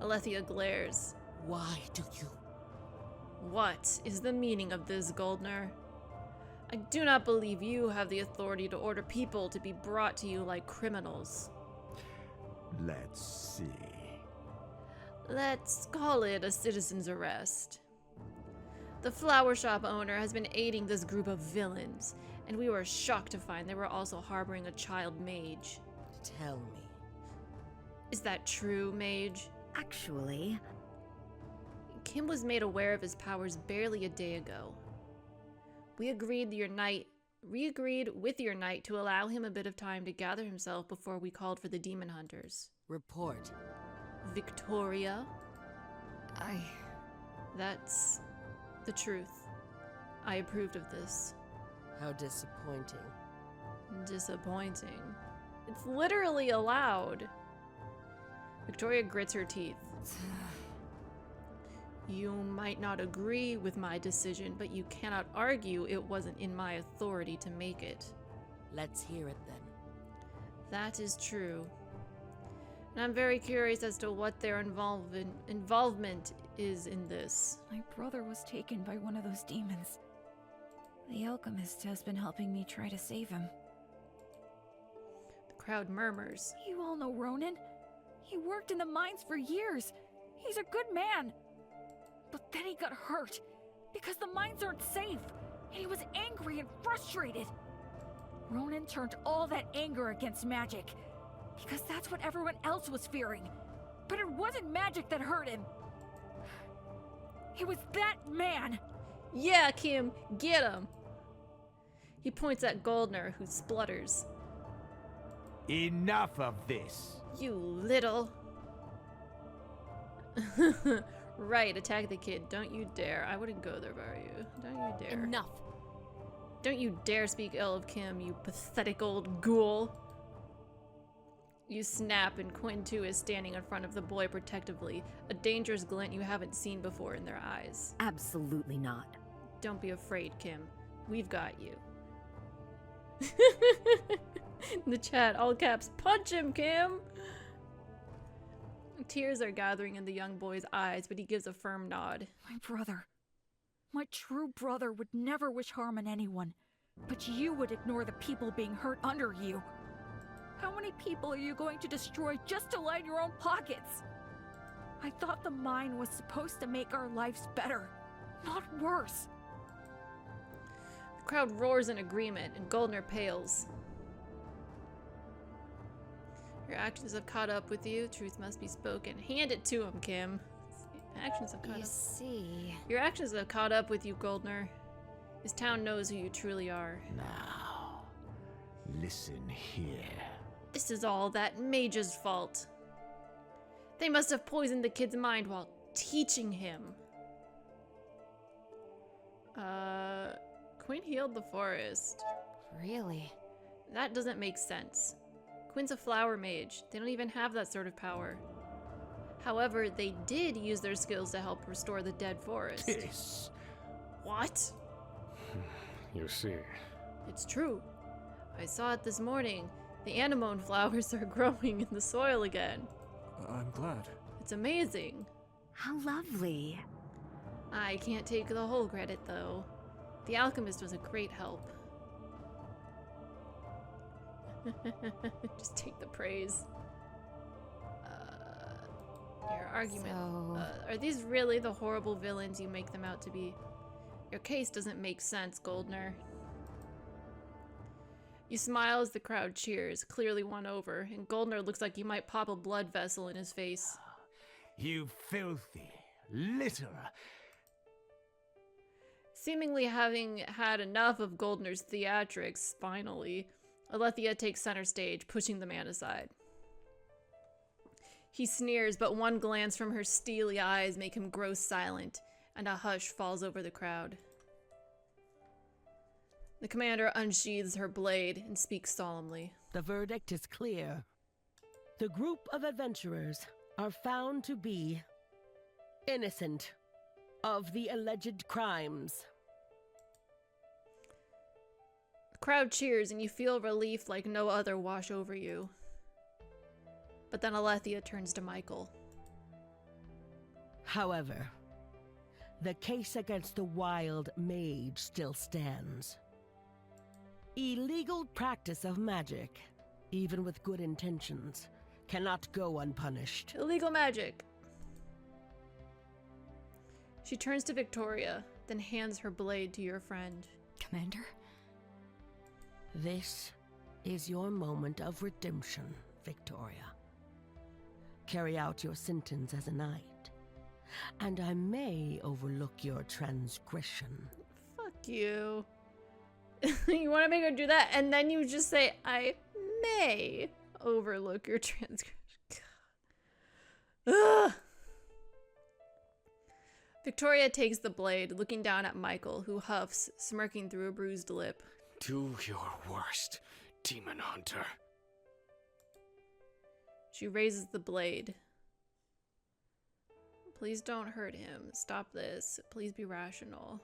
[SPEAKER 1] Alethea glares.
[SPEAKER 14] Why do you?
[SPEAKER 1] What is the meaning of this, Goldner? I do not believe you have the authority to order people to be brought to you like criminals.
[SPEAKER 13] Let's see.
[SPEAKER 1] Let's call it a citizen's arrest. The flower shop owner has been aiding this group of villains, and we were shocked to find they were also harboring a child mage.
[SPEAKER 14] Tell me.
[SPEAKER 1] Is that true, mage?
[SPEAKER 5] Actually...
[SPEAKER 1] Kim was made aware of his powers barely a day ago. We agreed with your knight to allow him a bit of time to gather himself before we called for the demon hunters.
[SPEAKER 14] Report.
[SPEAKER 1] Victoria? That's the truth. I approved of this.
[SPEAKER 14] How disappointing.
[SPEAKER 1] Disappointing. It's literally allowed. Victoria grits her teeth. You might not agree with my decision, but you cannot argue it wasn't in my authority to make it.
[SPEAKER 14] Let's hear it then.
[SPEAKER 1] That is true. And I'm very curious as to what their involvement is in this.
[SPEAKER 8] My brother was taken by one of those demons. The alchemist has been helping me try to save him.
[SPEAKER 1] The crowd murmurs.
[SPEAKER 8] You all know Ronan. He worked in the mines for years. He's a good man. But then he got hurt because the mines aren't safe, and he was angry and frustrated. Ronan turned all that anger against magic because that's what everyone else was fearing. But it wasn't magic that hurt him. It was that man.
[SPEAKER 1] Yeah, Kim, get him. He points at Goldner, who splutters.
[SPEAKER 13] Enough of this.
[SPEAKER 1] You little... Right, attack the kid. Don't you dare. I wouldn't go there if I were you. Don't you dare.
[SPEAKER 10] Enough.
[SPEAKER 1] Don't you dare speak ill of Kim, you pathetic old ghoul. You snap, and Quinn too is standing in front of the boy protectively, a dangerous glint you haven't seen before in their eyes.
[SPEAKER 5] Absolutely not.
[SPEAKER 1] Don't be afraid, Kim. We've got you. In the chat, all caps, punch him, Kim! Tears are gathering in the young boy's eyes, but he gives a firm nod.
[SPEAKER 8] My brother. My true brother would never wish harm on anyone, but you would ignore the people being hurt under you. How many people are you going to destroy just to line your own pockets? I thought the mine was supposed to make our lives better, not worse.
[SPEAKER 1] The crowd roars in agreement, and Goldner pales. Your actions have caught up with you. Truth must be spoken. Hand it to him, Kim. Actions have caught up.
[SPEAKER 6] You see...
[SPEAKER 1] Your actions have caught up with you, Goldner. This town knows who you truly are.
[SPEAKER 13] Now, listen here.
[SPEAKER 1] This is all that mage's fault. They must have poisoned the kid's mind while teaching him. Quinn healed the forest.
[SPEAKER 6] Really?
[SPEAKER 1] That doesn't make sense. Quinn's a flower mage. They don't even have that sort of power. However, they did use their skills to help restore the dead forest.
[SPEAKER 13] Yes.
[SPEAKER 1] What?
[SPEAKER 7] You see.
[SPEAKER 1] It's true. I saw it this morning. The anemone flowers are growing in the soil again.
[SPEAKER 15] I'm glad.
[SPEAKER 1] It's amazing.
[SPEAKER 5] How lovely.
[SPEAKER 1] I can't take the whole credit, though. The alchemist was a great help. Just take the praise. Your argument. Are these really the horrible villains you make them out to be? Your case doesn't make sense, Goldner. You smile as the crowd cheers, clearly won over, and Goldner looks like he might pop a blood vessel in his face.
[SPEAKER 13] You filthy litterer.
[SPEAKER 1] Seemingly having had enough of Goldner's theatrics, finally, Alethea takes center stage, pushing the man aside. He sneers, but one glance from her steely eyes make him grow silent, and a hush falls over the crowd. The commander unsheathes her blade and speaks solemnly.
[SPEAKER 14] The verdict is clear. The group of adventurers are found to be innocent of the alleged crimes.
[SPEAKER 1] The crowd cheers and you feel relief like no other wash over you. But then Alethea turns to Michael.
[SPEAKER 14] However, the case against the wild mage still stands. Illegal practice of magic, even with good intentions, cannot go unpunished.
[SPEAKER 1] Illegal magic. She turns to Victoria, then hands her blade to your friend.
[SPEAKER 9] Commander?
[SPEAKER 14] This is your moment of redemption, Victoria. Carry out your sentence as a knight, and I may overlook your transgression.
[SPEAKER 1] Fuck you. You want to make her do that, and then you just say, I may overlook your transgression. Ugh. Victoria takes the blade, looking down at Michael, who huffs, smirking through a bruised lip.
[SPEAKER 7] Do your worst, demon hunter.
[SPEAKER 1] She raises the blade. Please don't hurt him. Stop this. Please be rational.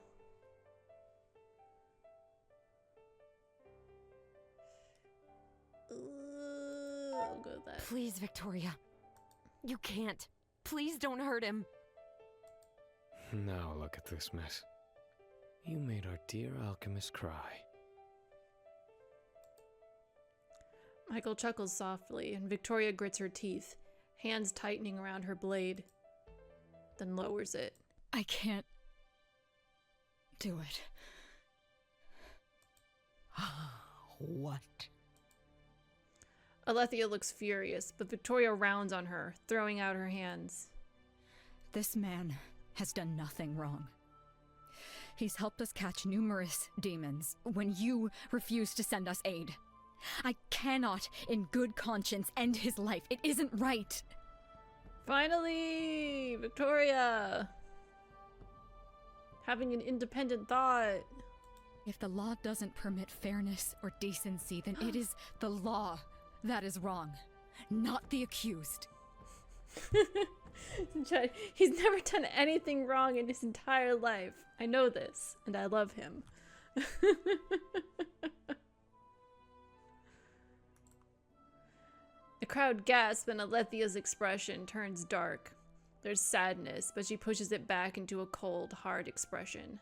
[SPEAKER 1] I'll go with that.
[SPEAKER 6] Please, Victoria. You can't. Please don't hurt him.
[SPEAKER 7] Now look at this mess. You made our dear alchemist cry.
[SPEAKER 1] Michael chuckles softly, and Victoria grits her teeth, hands tightening around her blade, then lowers it.
[SPEAKER 9] I can't do it.
[SPEAKER 14] What?
[SPEAKER 1] Alethea looks furious, but Victoria rounds on her, throwing out her hands.
[SPEAKER 9] This man has done nothing wrong. He's helped us catch numerous demons when you refused to send us aid. I cannot, in good conscience, end his life. It isn't right.
[SPEAKER 1] Finally! Victoria! Having an independent thought.
[SPEAKER 9] If the law doesn't permit fairness or decency, then it is the law that is wrong, not the accused.
[SPEAKER 1] He's never done anything wrong in his entire life. I know this, and I love him. The crowd gasps and Alethea's expression turns dark. There's sadness, but she pushes it back into a cold, hard expression.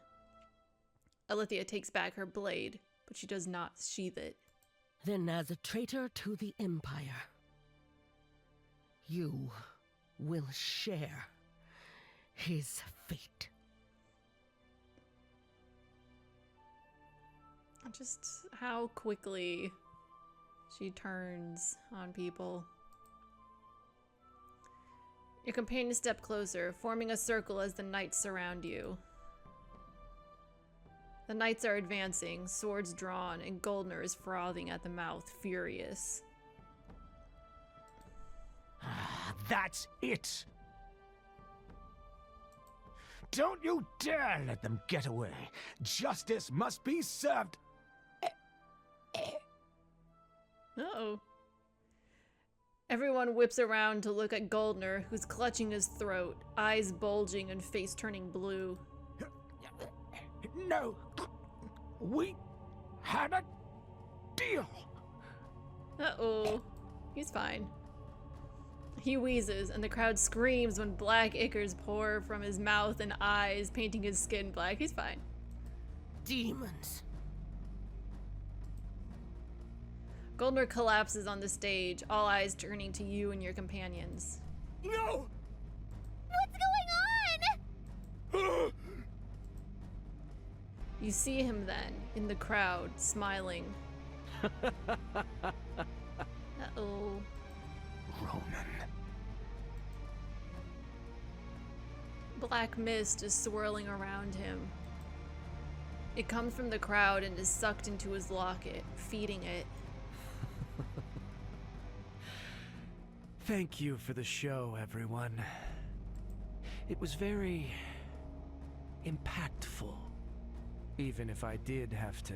[SPEAKER 1] Alethea takes back her blade, but she does not sheath it.
[SPEAKER 14] Then as a traitor to the Empire, you will share his fate.
[SPEAKER 1] Just how quickly she turns on people. Your companions step closer, forming a circle as the knights surround you. The knights are advancing, swords drawn, and Goldner is frothing at the mouth, furious.
[SPEAKER 13] That's it! Don't you dare let them get away! Justice must be served!
[SPEAKER 1] Uh-oh. Everyone whips around to look at Goldner, who's clutching his throat, eyes bulging and face turning blue.
[SPEAKER 13] No! We had a deal!
[SPEAKER 1] Uh-oh. He's fine. He wheezes, and the crowd screams when black ichors pour from his mouth and eyes, painting his skin black. He's fine.
[SPEAKER 14] Demons.
[SPEAKER 1] Goldner collapses on the stage, all eyes turning to you and your companions.
[SPEAKER 14] No!
[SPEAKER 2] What's going on?
[SPEAKER 1] You see him then, in the crowd, smiling. Uh-oh.
[SPEAKER 3] Ronan.
[SPEAKER 1] Black mist is swirling around him. It comes from the crowd and is sucked into his locket, feeding it.
[SPEAKER 15] Thank you for the show, everyone. It was very impactful, even if I did have to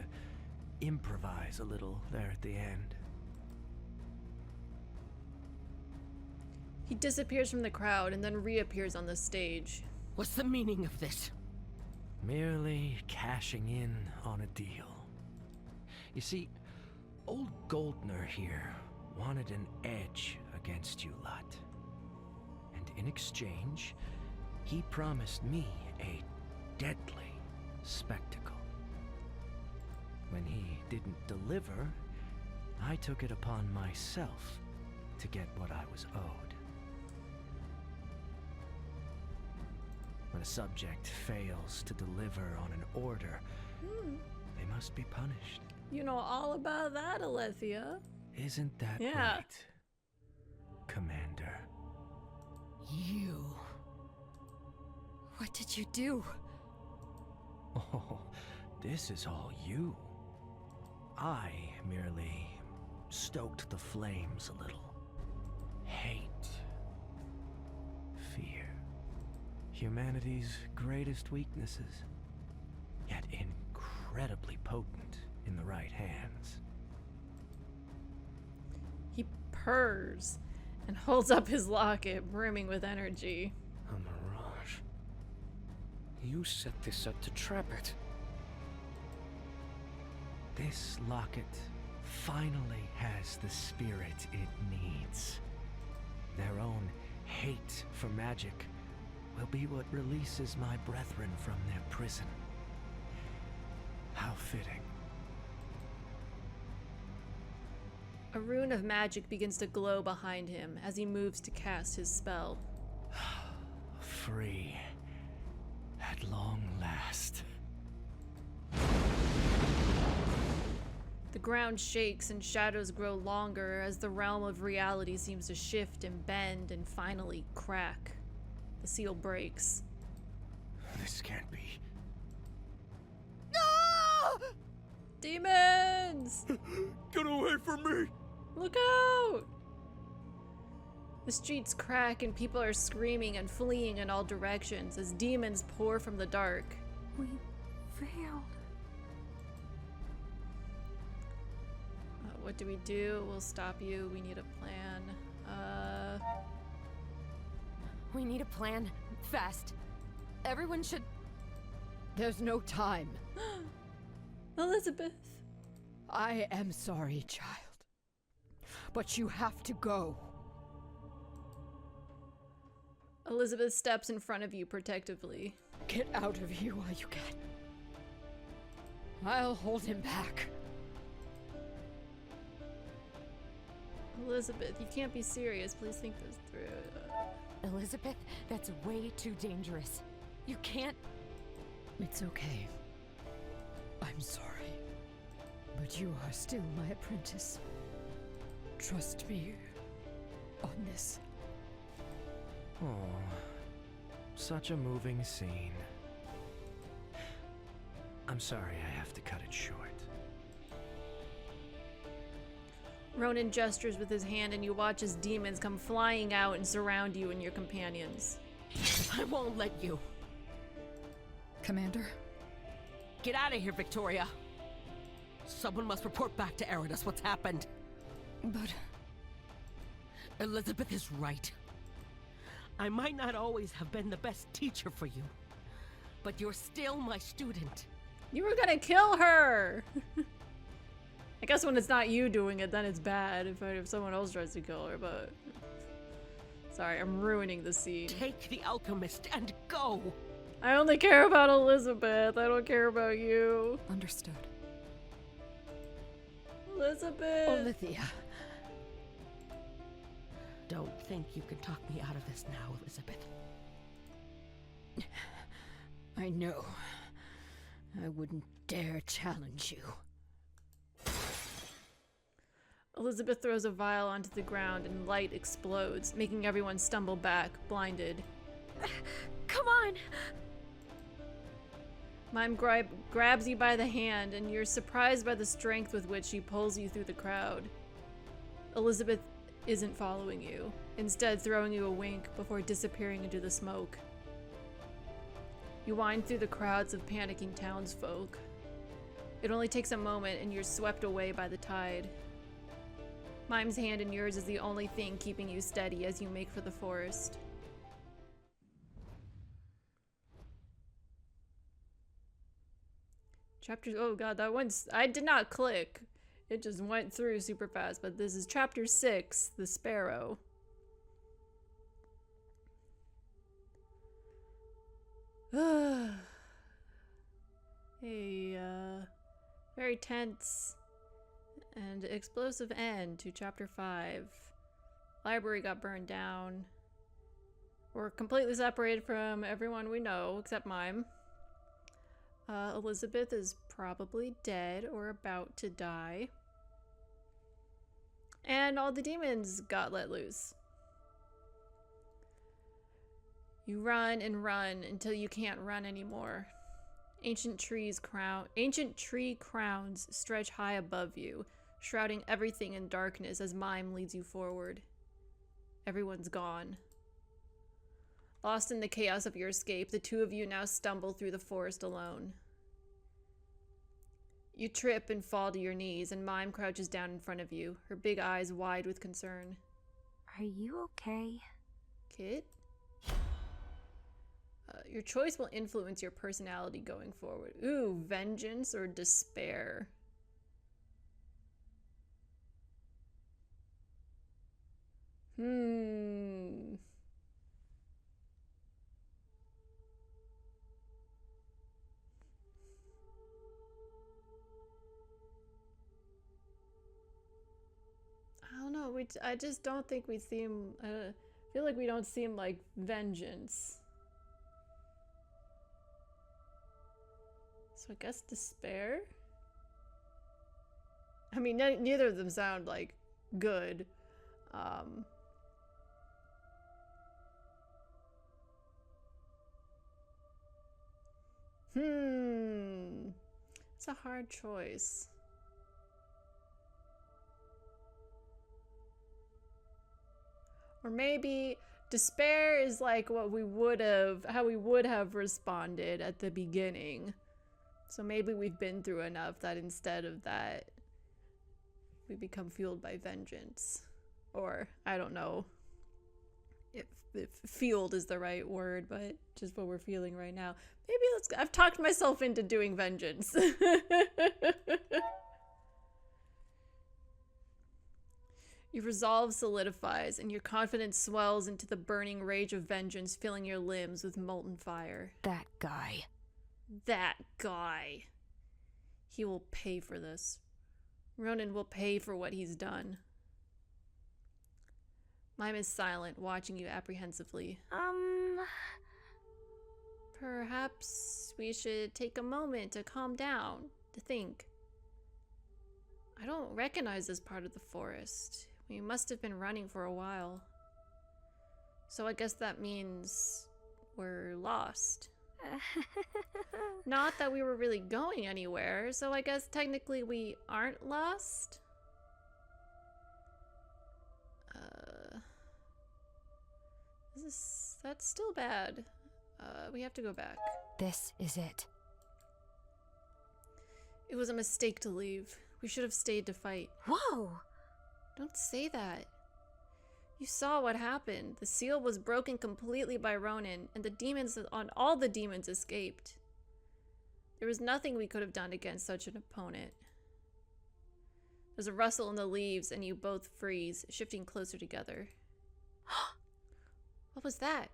[SPEAKER 15] improvise a little there at the end.
[SPEAKER 1] He disappears from the crowd and then reappears on the stage.
[SPEAKER 14] What's the meaning of this?
[SPEAKER 15] Merely cashing in on a deal. You see, old Goldner here wanted an edge against you lot. And in exchange, he promised me a deadly spectacle. When he didn't deliver, I took it upon myself to get what I was owed. When a subject fails to deliver on an order, they must be punished.
[SPEAKER 1] You know all about that, Alethea.
[SPEAKER 15] Isn't that
[SPEAKER 1] Yeah.
[SPEAKER 15] right, Commander?
[SPEAKER 14] You.
[SPEAKER 9] What did you do?
[SPEAKER 15] Oh, this is all you. I merely stoked the flames a little. Hate. Fear. Humanity's greatest weaknesses, yet incredibly potent in the right hands.
[SPEAKER 1] He purrs and holds up his locket, brimming with energy.
[SPEAKER 7] A mirage. You set this up to trap it.
[SPEAKER 15] This locket finally has the spirit it needs. Their own hate for magic will be what releases my brethren from their prison. How fitting.
[SPEAKER 1] A rune of magic begins to glow behind him as he moves to cast his spell.
[SPEAKER 15] Free. At long last.
[SPEAKER 1] The ground shakes and shadows grow longer as the realm of reality seems to shift and bend and finally crack. The seal breaks.
[SPEAKER 15] This can't be.
[SPEAKER 1] No! Demons!
[SPEAKER 7] Get away from me!
[SPEAKER 1] Look out! The streets crack and people are screaming and fleeing in all directions as demons pour from the dark.
[SPEAKER 8] We failed.
[SPEAKER 1] What do we do? We'll stop you. We need a plan.
[SPEAKER 6] We need a plan. Fast. Everyone should...
[SPEAKER 11] There's no time.
[SPEAKER 1] Elizabeth.
[SPEAKER 11] I am sorry, child. But you have to go.
[SPEAKER 1] Elizabeth steps in front of you protectively.
[SPEAKER 11] Get out of here while you can. I'll hold him back.
[SPEAKER 1] Elizabeth, you can't be serious. Please think this through.
[SPEAKER 6] Elizabeth, that's way too dangerous. You can't...
[SPEAKER 11] It's okay. I'm sorry. But you are still my apprentice. Trust me on this.
[SPEAKER 15] Oh, such a moving scene. I'm sorry I have to cut it short.
[SPEAKER 1] Ronan gestures with his hand and you watch as demons come flying out and surround you and your companions.
[SPEAKER 14] I won't let you.
[SPEAKER 9] Commander?
[SPEAKER 14] Get out of here, Victoria. Someone must report back to Eridas what's happened.
[SPEAKER 9] But...
[SPEAKER 14] Elizabeth is right. I might not always have been the best teacher for you, but you're still my student.
[SPEAKER 1] You were gonna kill her! I guess when it's not you doing it, then it's bad if someone else tries to kill her, but... Sorry, I'm ruining the scene.
[SPEAKER 14] Take the alchemist and go!
[SPEAKER 1] I only care about Elizabeth. I don't care about you.
[SPEAKER 9] Understood.
[SPEAKER 1] Elizabeth!
[SPEAKER 14] Olivia. Don't think you can talk me out of this now, Elizabeth.
[SPEAKER 11] I know. I wouldn't dare challenge you.
[SPEAKER 1] Elizabeth throws a vial onto the ground and light explodes, making everyone stumble back, blinded.
[SPEAKER 10] Come on!
[SPEAKER 1] Mime grabs you by the hand, and you're surprised by the strength with which she pulls you through the crowd. Elizabeth isn't following you, instead throwing you a wink before disappearing into the smoke. You wind through the crowds of panicking townsfolk. It only takes a moment and you're swept away by the tide. Mime's hand in yours is the only thing keeping you steady as you make for the forest. Chapter, oh god, that one's, I did not click. It just went through super fast, but this is chapter 6, The Sparrow. A very tense and explosive end to chapter 5. Library got burned down. We're completely separated from everyone we know, except Mime. Elizabeth is probably dead or about to die. And all the demons got let loose. You run and run until you can't run anymore. Ancient tree crowns stretch high above you, shrouding everything in darkness as Mime leads you forward. Everyone's gone. Lost in the chaos of your escape, the two of you now stumble through the forest alone. You trip and fall to your knees, and Mime crouches down in front of you, her big eyes wide with concern.
[SPEAKER 12] Are you okay?
[SPEAKER 1] Kit? Your choice will influence your personality going forward. Ooh, vengeance or despair. I don't know. I just don't think we seem. I feel like we don't seem like vengeance. So I guess despair? I mean, neither of them sound like good. It's a hard choice. Or maybe despair is like what we would have, how we would have responded at the beginning. So maybe we've been through enough that instead of that, we become fueled by vengeance. Or, I don't know if fueled is the right word, but just what we're feeling right now. Maybe I've talked myself into doing vengeance. Your resolve solidifies, and your confidence swells into the burning rage of vengeance, filling your limbs with molten fire.
[SPEAKER 4] That guy.
[SPEAKER 1] That guy. He will pay for this. Ronan will pay for what he's done. Mime is silent, watching you apprehensively. Perhaps we should take a moment to calm down, to think. I don't recognize this part of the forest. We must have been running for a while. So I guess that means we're lost. Not that we were really going anywhere, so I guess technically we aren't lost? That's still bad. We have to go back.
[SPEAKER 4] This is it.
[SPEAKER 1] It was a mistake to leave. We should have stayed to fight.
[SPEAKER 10] Whoa!
[SPEAKER 1] Don't say that. You saw what happened. The seal was broken completely by Ronan, and all the demons escaped. There was nothing we could have done against such an opponent. There's a rustle in the leaves, and you both freeze, shifting closer together. What was that?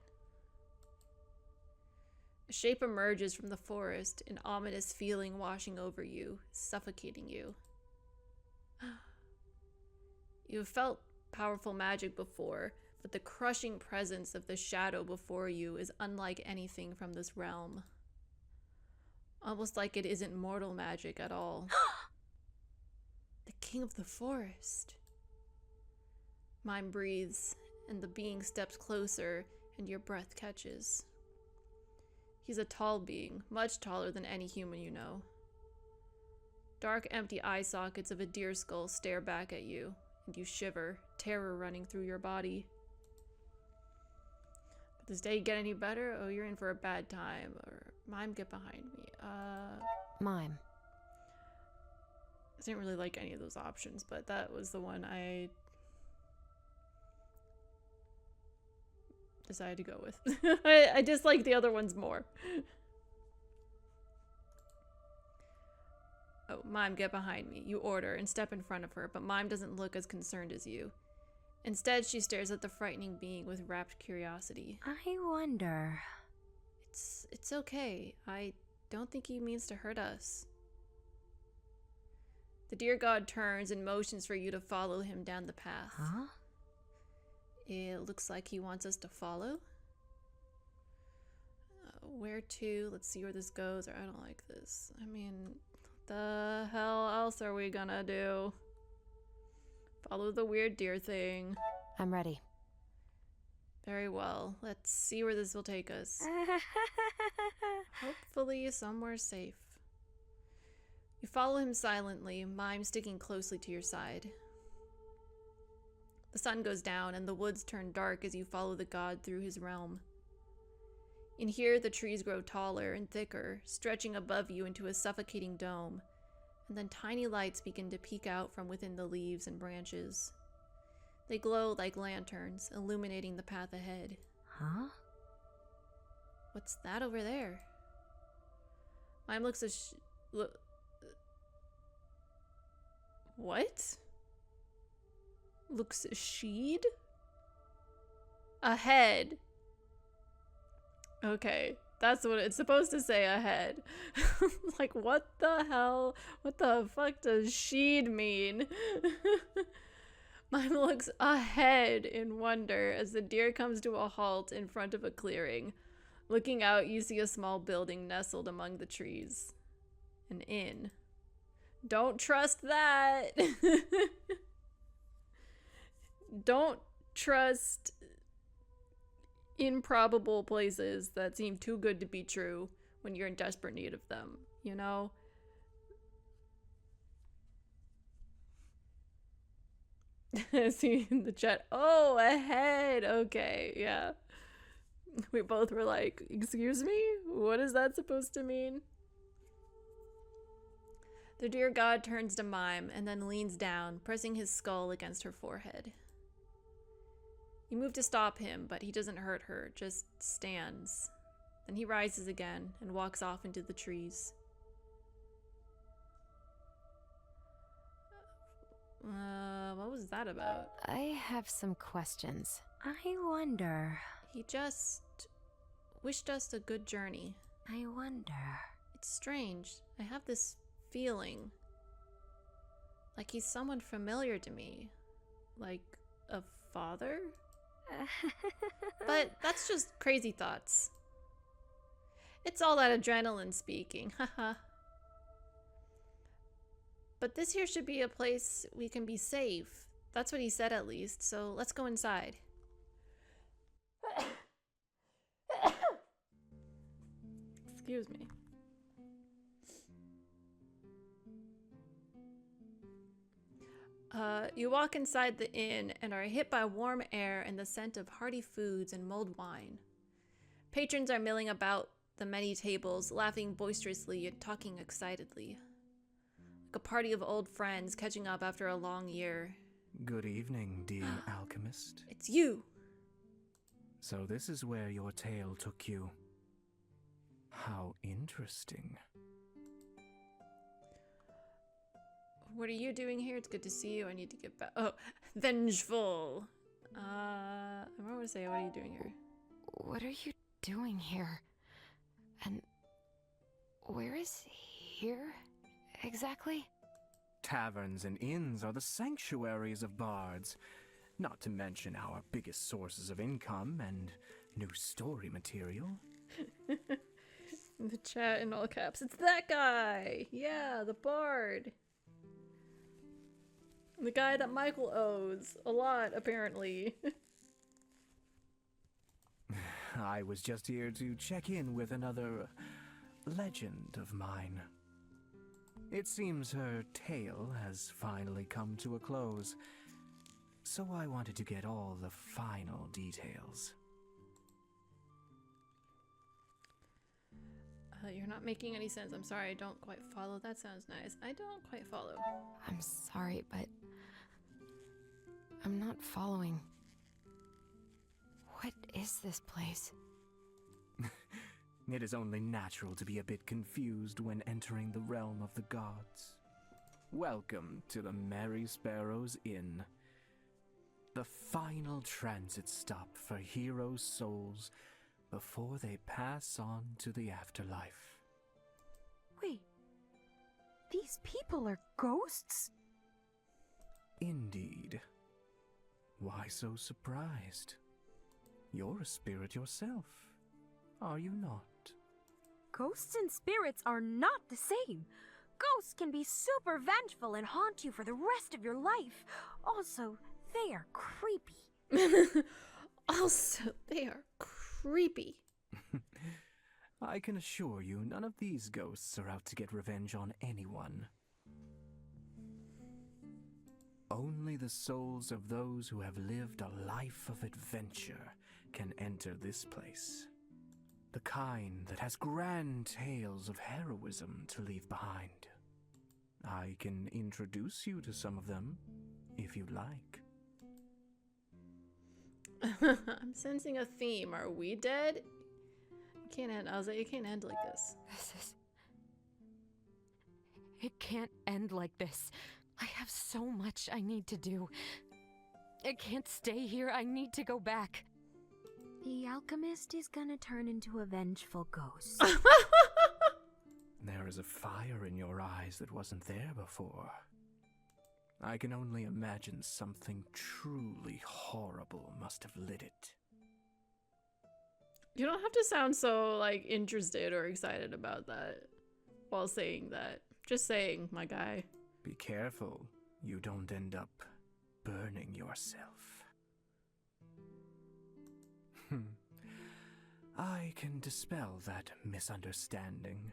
[SPEAKER 1] A shape emerges from the forest, an ominous feeling washing over you, suffocating you. You have felt powerful magic before, but the crushing presence of the shadow before you is unlike anything from this realm. Almost like it isn't mortal magic at all. The king of the forest. Mime breathes, and the being steps closer, and your breath catches. He's a tall being, much taller than any human you know. Dark, empty eye sockets of a deer skull stare back at you, and you shiver, terror running through your body. Could this day get any better? Oh, you're in for a bad time. Or, Mime, get behind me.
[SPEAKER 6] Mime.
[SPEAKER 1] I didn't really like any of those options, but that was the one I decided to go with. I dislike the other ones more. Oh, Mime, get behind me. You order and step in front of her, but Mime doesn't look as concerned as you. Instead, she stares at the frightening being with rapt curiosity.
[SPEAKER 10] I wonder...
[SPEAKER 1] It's okay. I don't think he means to hurt us. The deer god turns and motions for you to follow him down the path.
[SPEAKER 10] Huh?
[SPEAKER 1] It looks like he wants us to follow. Where to? Let's see where this goes, or I don't like this. I mean, what the hell else are we gonna do? Follow the weird deer thing.
[SPEAKER 6] I'm ready.
[SPEAKER 1] Very well. Let's see where this will take us. Hopefully somewhere safe. You follow him silently, Mime sticking closely to your side. The sun goes down and the woods turn dark as you follow the god through his realm. In here, the trees grow taller and thicker, stretching above you into a suffocating dome, and then tiny lights begin to peek out from within the leaves and branches. They glow like lanterns, illuminating the path ahead.
[SPEAKER 10] Huh?
[SPEAKER 1] What's that over there? Mime looks what? Looks sheed? Ahead. Okay, that's what it's supposed to say, ahead. Like, what the hell? What the fuck does sheed mean? Mime looks ahead in wonder as the deer comes to a halt in front of a clearing. Looking out, you see a small building nestled among the trees. An inn. Don't trust that! Don't trust improbable places that seem too good to be true when you're in desperate need of them, you know? See in the chat, oh, ahead, okay, yeah. We both were like, excuse me? What is that supposed to mean? The dear god turns to Mime and then leans down, pressing his skull against her forehead. You move to stop him, but he doesn't hurt her, just stands. Then he rises again and walks off into the trees. What was that about?
[SPEAKER 6] I have some questions.
[SPEAKER 10] I wonder...
[SPEAKER 1] He just wished us a good journey.
[SPEAKER 10] I wonder...
[SPEAKER 1] It's strange. I have this feeling. Like he's someone familiar to me. Like a father? But that's just crazy thoughts. It's all that adrenaline speaking, haha. But this here should be a place we can be safe. That's what he said at least, so let's go inside. Excuse me. You walk inside the inn and are hit by warm air and the scent of hearty foods and mulled wine. Patrons are milling about the many tables, laughing boisterously and talking excitedly. Like a party of old friends catching up after a long year.
[SPEAKER 16] Good evening, dear alchemist.
[SPEAKER 1] It's you!
[SPEAKER 16] So this is where your tale took you. How interesting.
[SPEAKER 1] What are you doing here? It's good to see you. I need to get back. Oh, vengeful. I want to say, what are you doing here?
[SPEAKER 6] What are you doing here? And where is here exactly?
[SPEAKER 16] Taverns and inns are the sanctuaries of bards, not to mention our biggest sources of income and new story material.
[SPEAKER 1] In the chat in all caps, it's that guy! Yeah, the bard. The guy that Michael owes a lot, apparently.
[SPEAKER 16] I was just here to check in with another legend of mine. It seems her tale has finally come to a close, so I wanted to get all the final details.
[SPEAKER 1] You're not making any sense. I'm sorry, I don't quite follow. That sounds nice. I don't quite follow.
[SPEAKER 6] I'm sorry, but I'm not following. What is this place?
[SPEAKER 16] It is only natural to be a bit confused when entering the realm of the gods. Welcome to the Merry Sparrows Inn, the final transit stop for heroes' souls before they pass on to the afterlife.
[SPEAKER 12] Wait, these people are ghosts?
[SPEAKER 16] Indeed. Why so surprised? You're a spirit yourself, are you not?
[SPEAKER 12] Ghosts and spirits are not the same. Ghosts can be super vengeful and haunt you for the rest of your life. Also, they are creepy.
[SPEAKER 1] Also, they are creepy.
[SPEAKER 16] I can assure you none of these ghosts are out to get revenge on anyone. Only the souls of those who have lived a life of adventure can enter this place. The kind that has grand tales of heroism to leave behind. I can introduce you to some of them, if you'd like.
[SPEAKER 1] I'm sensing a theme. Are we dead? You can't end. I was like, you can't end like this.
[SPEAKER 6] It can't end like this. I have so much I need to do. I can't stay here. I need to go back.
[SPEAKER 12] The alchemist is gonna turn into a vengeful ghost.
[SPEAKER 16] There is a fire in your eyes that wasn't there before. I can only imagine something truly horrible must have lit it.
[SPEAKER 1] You don't have to sound so, like, interested or excited about that while saying that. Just saying, my guy.
[SPEAKER 16] Be careful you don't end up burning yourself. I can dispel that misunderstanding.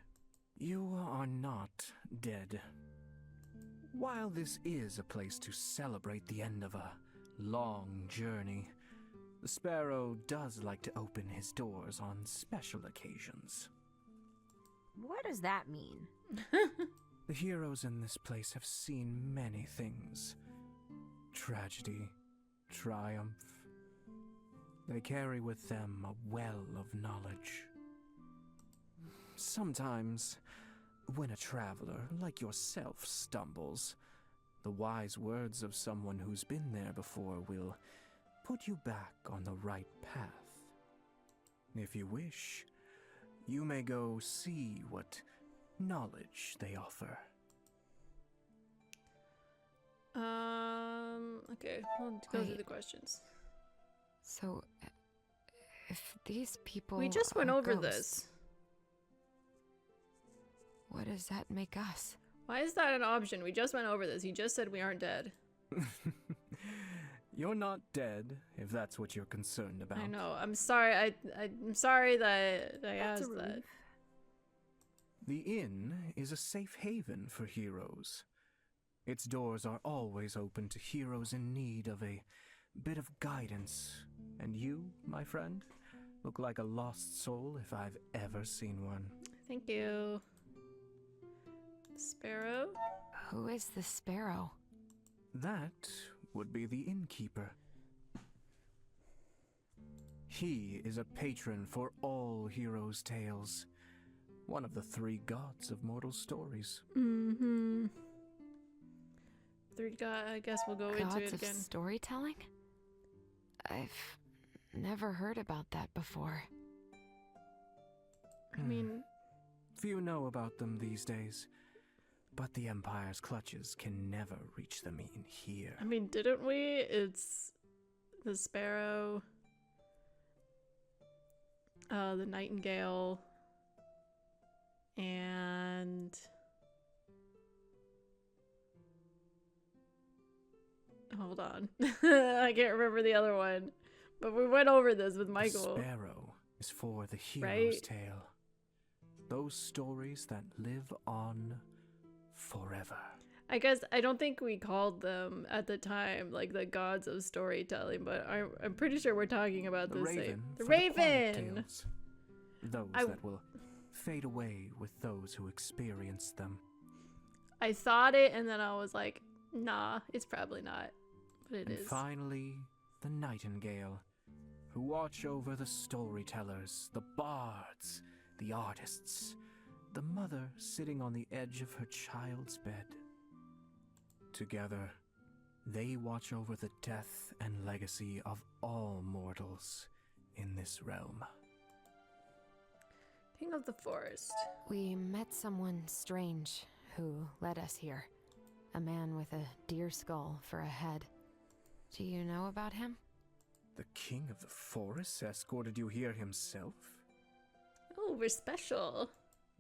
[SPEAKER 16] You are not dead. While this is a place to celebrate the end of a long journey, the Sparrow does like to open his doors on special occasions.
[SPEAKER 12] What does that mean?
[SPEAKER 16] The heroes in this place have seen many things. Tragedy, triumph. They carry with them a well of knowledge. Sometimes, when a traveler like yourself stumbles, the wise words of someone who's been there before will put you back on the right path. If you wish, you may go see what knowledge they offer.
[SPEAKER 1] Okay, we'll go through the questions.
[SPEAKER 6] So, if these people
[SPEAKER 1] We just went
[SPEAKER 6] are
[SPEAKER 1] over
[SPEAKER 6] ghosts,
[SPEAKER 1] this.
[SPEAKER 6] what does that make us?
[SPEAKER 1] Why is that an option? We just went over this. He just said we aren't dead.
[SPEAKER 16] You're not dead, if that's what you're concerned about.
[SPEAKER 1] I know. I'm sorry. I'm sorry that I asked that.
[SPEAKER 16] The inn is a safe haven for heroes. Its doors are always open to heroes in need of a bit of guidance. And you, my friend, look like a lost soul if I've ever seen one.
[SPEAKER 1] Thank you. Sparrow?
[SPEAKER 6] Who is the Sparrow?
[SPEAKER 16] That would be the innkeeper. He is a patron for all heroes' tales. One of the 3 gods of mortal stories.
[SPEAKER 1] Mm-hmm. Three God. I guess we'll go
[SPEAKER 6] Gods
[SPEAKER 1] into it
[SPEAKER 6] of
[SPEAKER 1] again.
[SPEAKER 6] storytelling? I've never heard about that before.
[SPEAKER 1] I mean,
[SPEAKER 16] few know about them these days, but the Empire's clutches can never reach them in here.
[SPEAKER 1] I mean, didn't we? It's the sparrow, the nightingale, and hold on. I can't remember the other one. But we went over this with Michael.
[SPEAKER 16] The sparrow is for the hero's
[SPEAKER 1] Right?
[SPEAKER 16] tale. Those stories that live on forever.
[SPEAKER 1] I guess I don't think we called them at the time like the gods of storytelling, but I'm pretty sure we're talking about
[SPEAKER 16] The
[SPEAKER 1] the
[SPEAKER 16] raven.
[SPEAKER 1] same. The
[SPEAKER 16] for the quiet
[SPEAKER 1] raven.
[SPEAKER 16] tales. Those that will fade away with those who experience them.
[SPEAKER 1] I thought it, and then I was like, nah, it's probably not. But it
[SPEAKER 16] And
[SPEAKER 1] is.
[SPEAKER 16] finally, the nightingale, who watch over the storytellers, the bards, the artists, the mother sitting on the edge of her child's bed. Together, they watch over the death and legacy of all mortals in this realm.
[SPEAKER 1] King of the Forest.
[SPEAKER 6] We met someone strange who led us here. A man with a deer skull for a head. Do you know about him?
[SPEAKER 16] The King of the Forest escorted you here himself?
[SPEAKER 1] Oh, we're special.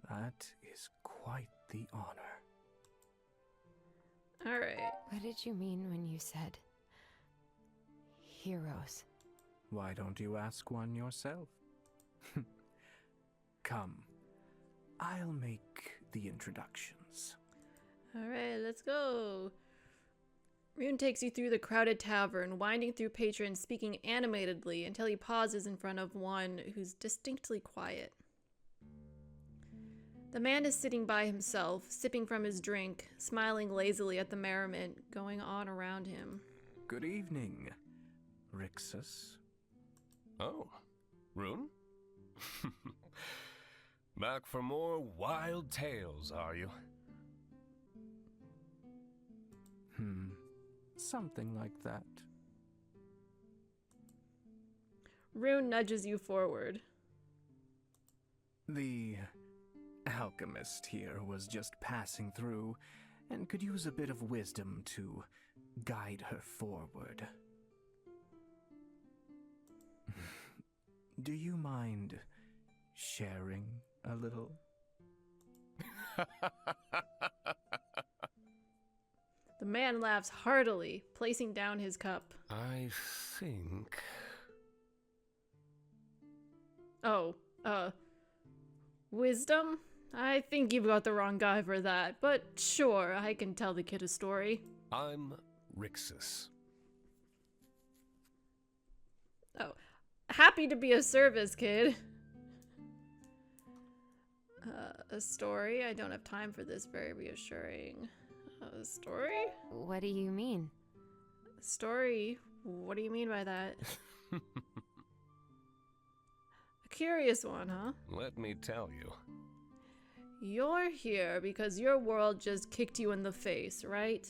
[SPEAKER 16] That is quite the honor.
[SPEAKER 1] All right.
[SPEAKER 6] What did you mean when you said heroes?
[SPEAKER 16] Why don't you ask one yourself? Come, I'll make the introductions.
[SPEAKER 1] All right, let's go. Rune takes you through the crowded tavern, winding through patrons speaking animatedly until he pauses in front of one who's distinctly quiet. The man is sitting by himself, sipping from his drink, smiling lazily at the merriment going on around him.
[SPEAKER 16] Good evening, Rixus.
[SPEAKER 3] Oh, Rune? Back for more wild tales, are you?
[SPEAKER 16] Something like that.
[SPEAKER 1] Rune nudges you forward.
[SPEAKER 16] The alchemist here was just passing through and could use a bit of wisdom to guide her forward. Do you mind sharing a little?
[SPEAKER 1] The man laughs heartily, placing down his cup.
[SPEAKER 3] I think...
[SPEAKER 1] Oh, wisdom? I think you've got the wrong guy for that, but sure, I can tell the kid a story.
[SPEAKER 3] I'm Rixus.
[SPEAKER 1] Oh, happy to be of service, kid. A story? I don't have time for this, very reassuring. A story?
[SPEAKER 6] What do you mean?
[SPEAKER 1] Story? What do you mean by that? A curious one, huh?
[SPEAKER 3] Let me tell you.
[SPEAKER 1] You're here because your world just kicked you in the face, right?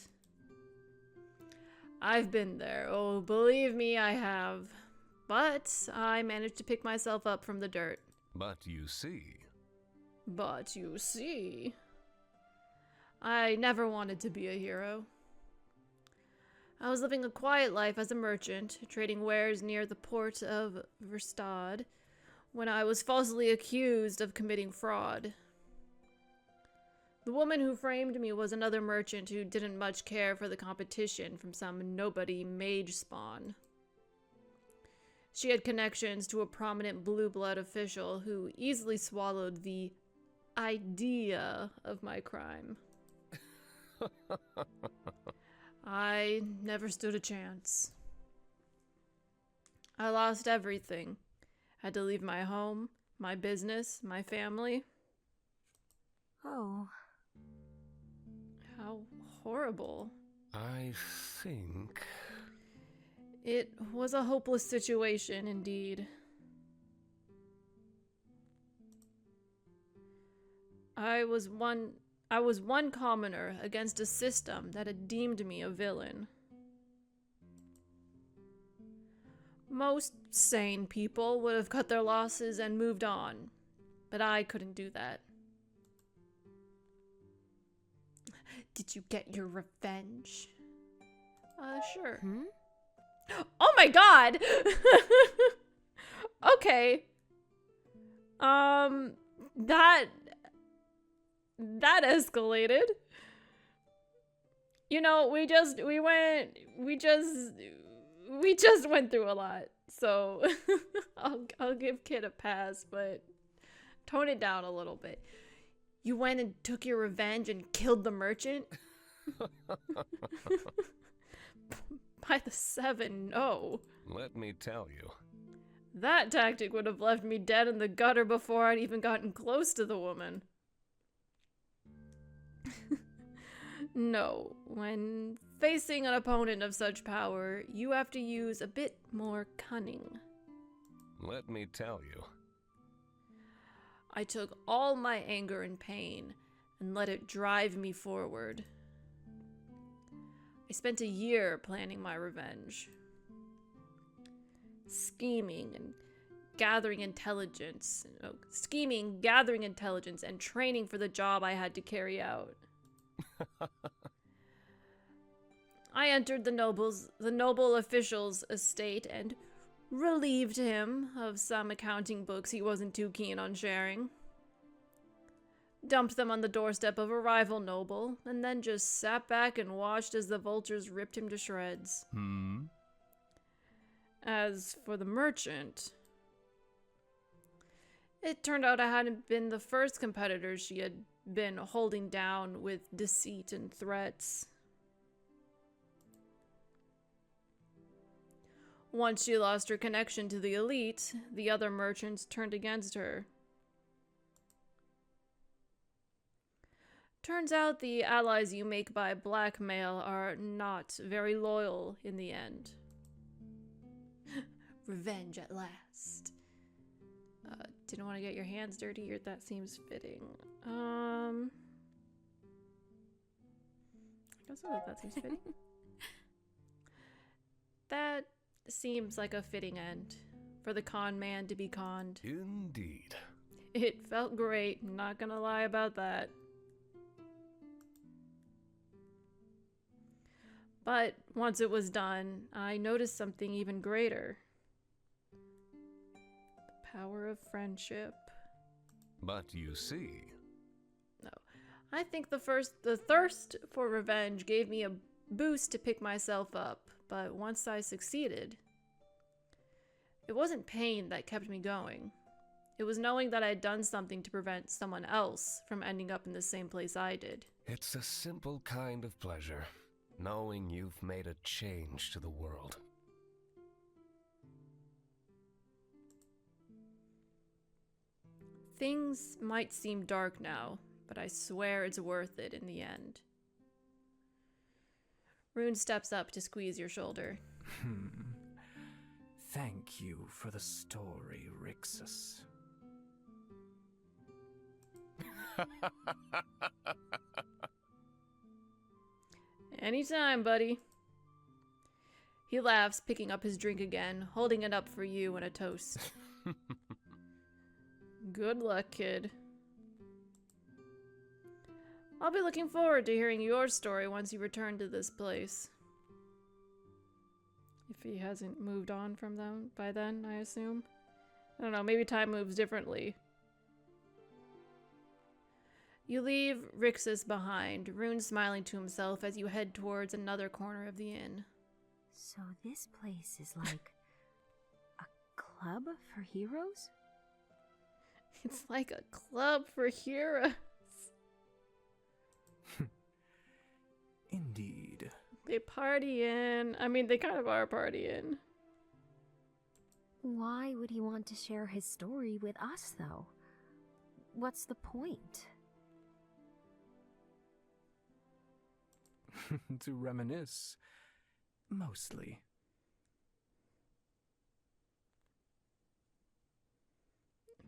[SPEAKER 1] I've been there. Oh, believe me, I have. But I managed to pick myself up from the dirt.
[SPEAKER 3] But you see...
[SPEAKER 1] I never wanted to be a hero. I was living a quiet life as a merchant, trading wares near the port of Verstad, when I was falsely accused of committing fraud. The woman who framed me was another merchant who didn't much care for the competition from some nobody mage spawn. She had connections to a prominent blue blood official who easily swallowed the idea of my crime. I never stood a chance. I lost everything. Had to leave my home, my business, my family.
[SPEAKER 12] Oh.
[SPEAKER 1] How horrible.
[SPEAKER 3] I think...
[SPEAKER 1] It was a hopeless situation, indeed. I I was one commoner against a system that had deemed me a villain. Most sane people would have cut their losses and moved on, but I couldn't do that. Did you get your revenge? Sure. Oh my god! Okay. That escalated. You know, we just went through a lot. So I'll give Kid a pass, but tone it down a little bit. You went and took your revenge and killed the merchant? By the 7, no.
[SPEAKER 3] Let me tell you.
[SPEAKER 1] That tactic would have left me dead in the gutter before I'd even gotten close to the woman. No, when facing an opponent of such power, you have to use a bit more cunning.
[SPEAKER 3] Let me tell you.
[SPEAKER 1] I took all my anger and pain and let it drive me forward. I spent a year planning my revenge. Scheming, gathering intelligence, and training for the job I had to carry out. I entered the noble official's estate and relieved him of some accounting books he wasn't too keen on sharing. Dumped them on the doorstep of a rival noble, and then just sat back and watched as the vultures ripped him to shreds. As for the merchant, it turned out I hadn't been the first competitor she had been holding down with deceit and threats. Once she lost her connection to the elite, the other merchants turned against her. Turns out the allies you make by blackmail are not very loyal in the end. Revenge at last. Didn't want to get your hands dirty, or that seems fitting. I guess that seems fitting. That seems like a fitting end for the con man to be conned.
[SPEAKER 3] Indeed.
[SPEAKER 1] It felt great, not gonna lie about that. But once it was done, I noticed something even greater. The power of friendship.
[SPEAKER 3] But you see...
[SPEAKER 1] No. I think the thirst for revenge gave me a boost to pick myself up, but once I succeeded, it wasn't pain that kept me going. It was knowing that I had done something to prevent someone else from ending up in the same place I did.
[SPEAKER 3] It's a simple kind of pleasure, knowing you've made a change to the world.
[SPEAKER 1] Things might seem dark now, but I swear it's worth it in the end. Rune steps up to squeeze your shoulder.
[SPEAKER 16] Thank you for the story, Rixus.
[SPEAKER 1] Anytime, buddy. He laughs, picking up his drink again, holding it up for you in a toast. Good luck, kid. I'll be looking forward to hearing your story once you return to this place. If he hasn't moved on from them by then, I assume. I don't know, maybe time moves differently. You leave Rixus behind, Rune smiling to himself as you head towards another corner of the inn.
[SPEAKER 12] So this place is like a club for heroes?
[SPEAKER 1] It's like a club for heroes.
[SPEAKER 16] Indeed.
[SPEAKER 1] They party in. I mean, they kind of are partying.
[SPEAKER 12] Why would he want to share his story with us, though? What's the point?
[SPEAKER 16] To reminisce, mostly.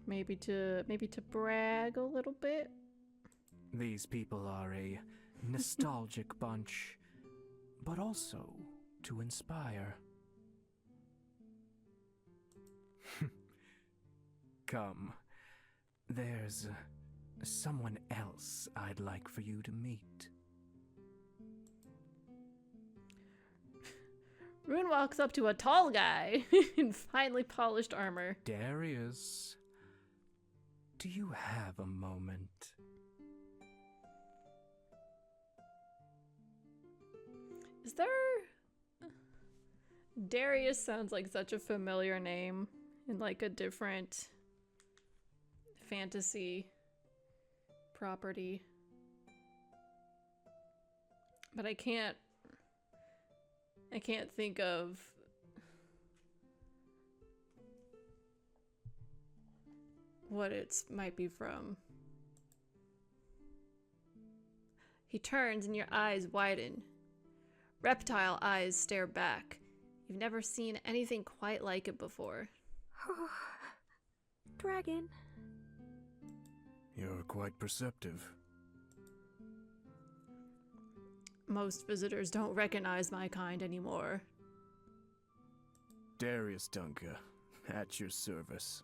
[SPEAKER 1] Maybe to brag a little bit.
[SPEAKER 16] These people are a nostalgic bunch, but also to inspire. Come, there's someone else I'd like for you to meet.
[SPEAKER 1] Rune walks up to a tall guy in finely polished armor.
[SPEAKER 16] Darius, do you have a moment?
[SPEAKER 1] Is there... Darius sounds like such a familiar name in like a different fantasy property. But I can't think of what it might be from. He turns and your eyes widen. Reptile eyes stare back. You've never seen anything quite like it before.
[SPEAKER 12] Dragon.
[SPEAKER 16] You're quite perceptive.
[SPEAKER 1] Most visitors don't recognize my kind anymore.
[SPEAKER 16] Darius Dunca, at your service.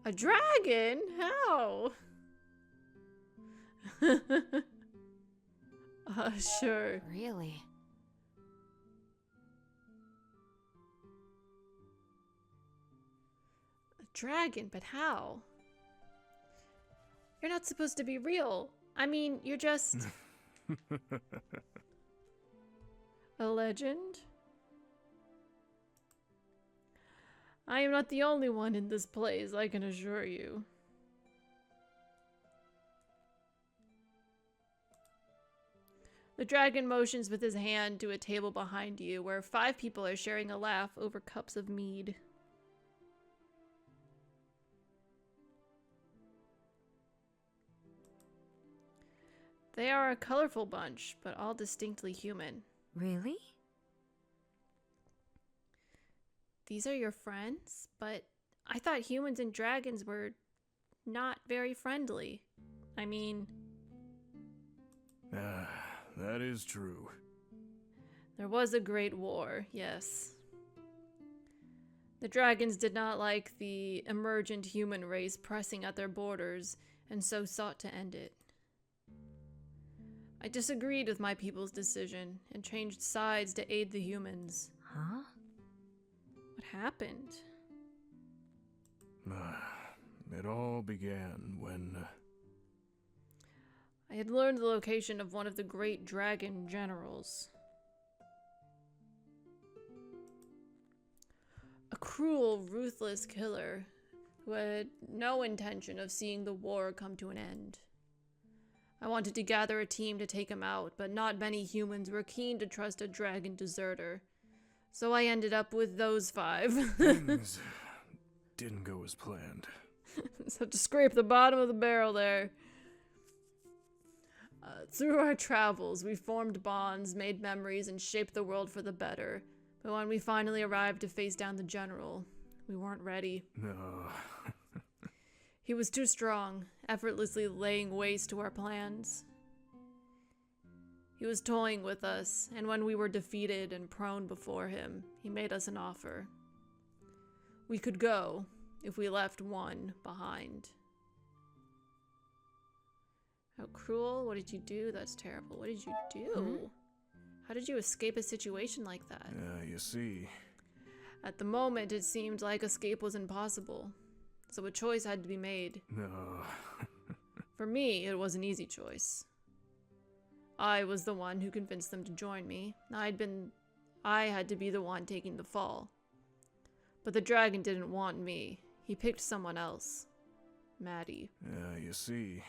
[SPEAKER 1] A dragon? How? Sure.
[SPEAKER 6] Really?
[SPEAKER 1] A dragon, but how? You're not supposed to be real. I mean, you're just... a legend? I am not the only one in this place, I can assure you. The dragon motions with his hand to a table behind you, where 5 people are sharing a laugh over cups of mead. They are a colorful bunch, but all distinctly human.
[SPEAKER 12] Really?
[SPEAKER 1] These are your friends? But I thought humans and dragons were not very friendly. I mean...
[SPEAKER 16] That is true.
[SPEAKER 1] There was a great war, yes. The dragons did not like the emergent human race pressing at their borders, and so sought to end it. I disagreed with my people's decision, and changed sides to aid the humans.
[SPEAKER 12] Huh?
[SPEAKER 1] What happened?
[SPEAKER 16] It all began when...
[SPEAKER 1] I had learned the location of one of the great dragon generals. A cruel, ruthless killer who had no intention of seeing the war come to an end. I wanted to gather a team to take him out, but not many humans were keen to trust a dragon deserter. So I ended up with those 5.
[SPEAKER 16] Things didn't go as planned.
[SPEAKER 1] Just have to scrape the bottom of the barrel there. Through our travels, we formed bonds, made memories, and shaped the world for the better. But when we finally arrived to face down the general, we weren't ready.
[SPEAKER 16] No.
[SPEAKER 1] He was too strong, effortlessly laying waste to our plans. He was toying with us, and when we were defeated and prone before him, he made us an offer. We could go, if we left one behind. How cruel. What did you do? That's terrible. What did you do? How did you escape a situation like that?
[SPEAKER 16] You see...
[SPEAKER 1] At the moment, it seemed like escape was impossible. So a choice had to be made.
[SPEAKER 16] No.
[SPEAKER 1] For me, it was an easy choice. I was the one who convinced them to join me. I had to be the one taking the fall. But the dragon didn't want me. He picked someone else. Maddie.
[SPEAKER 16] You see...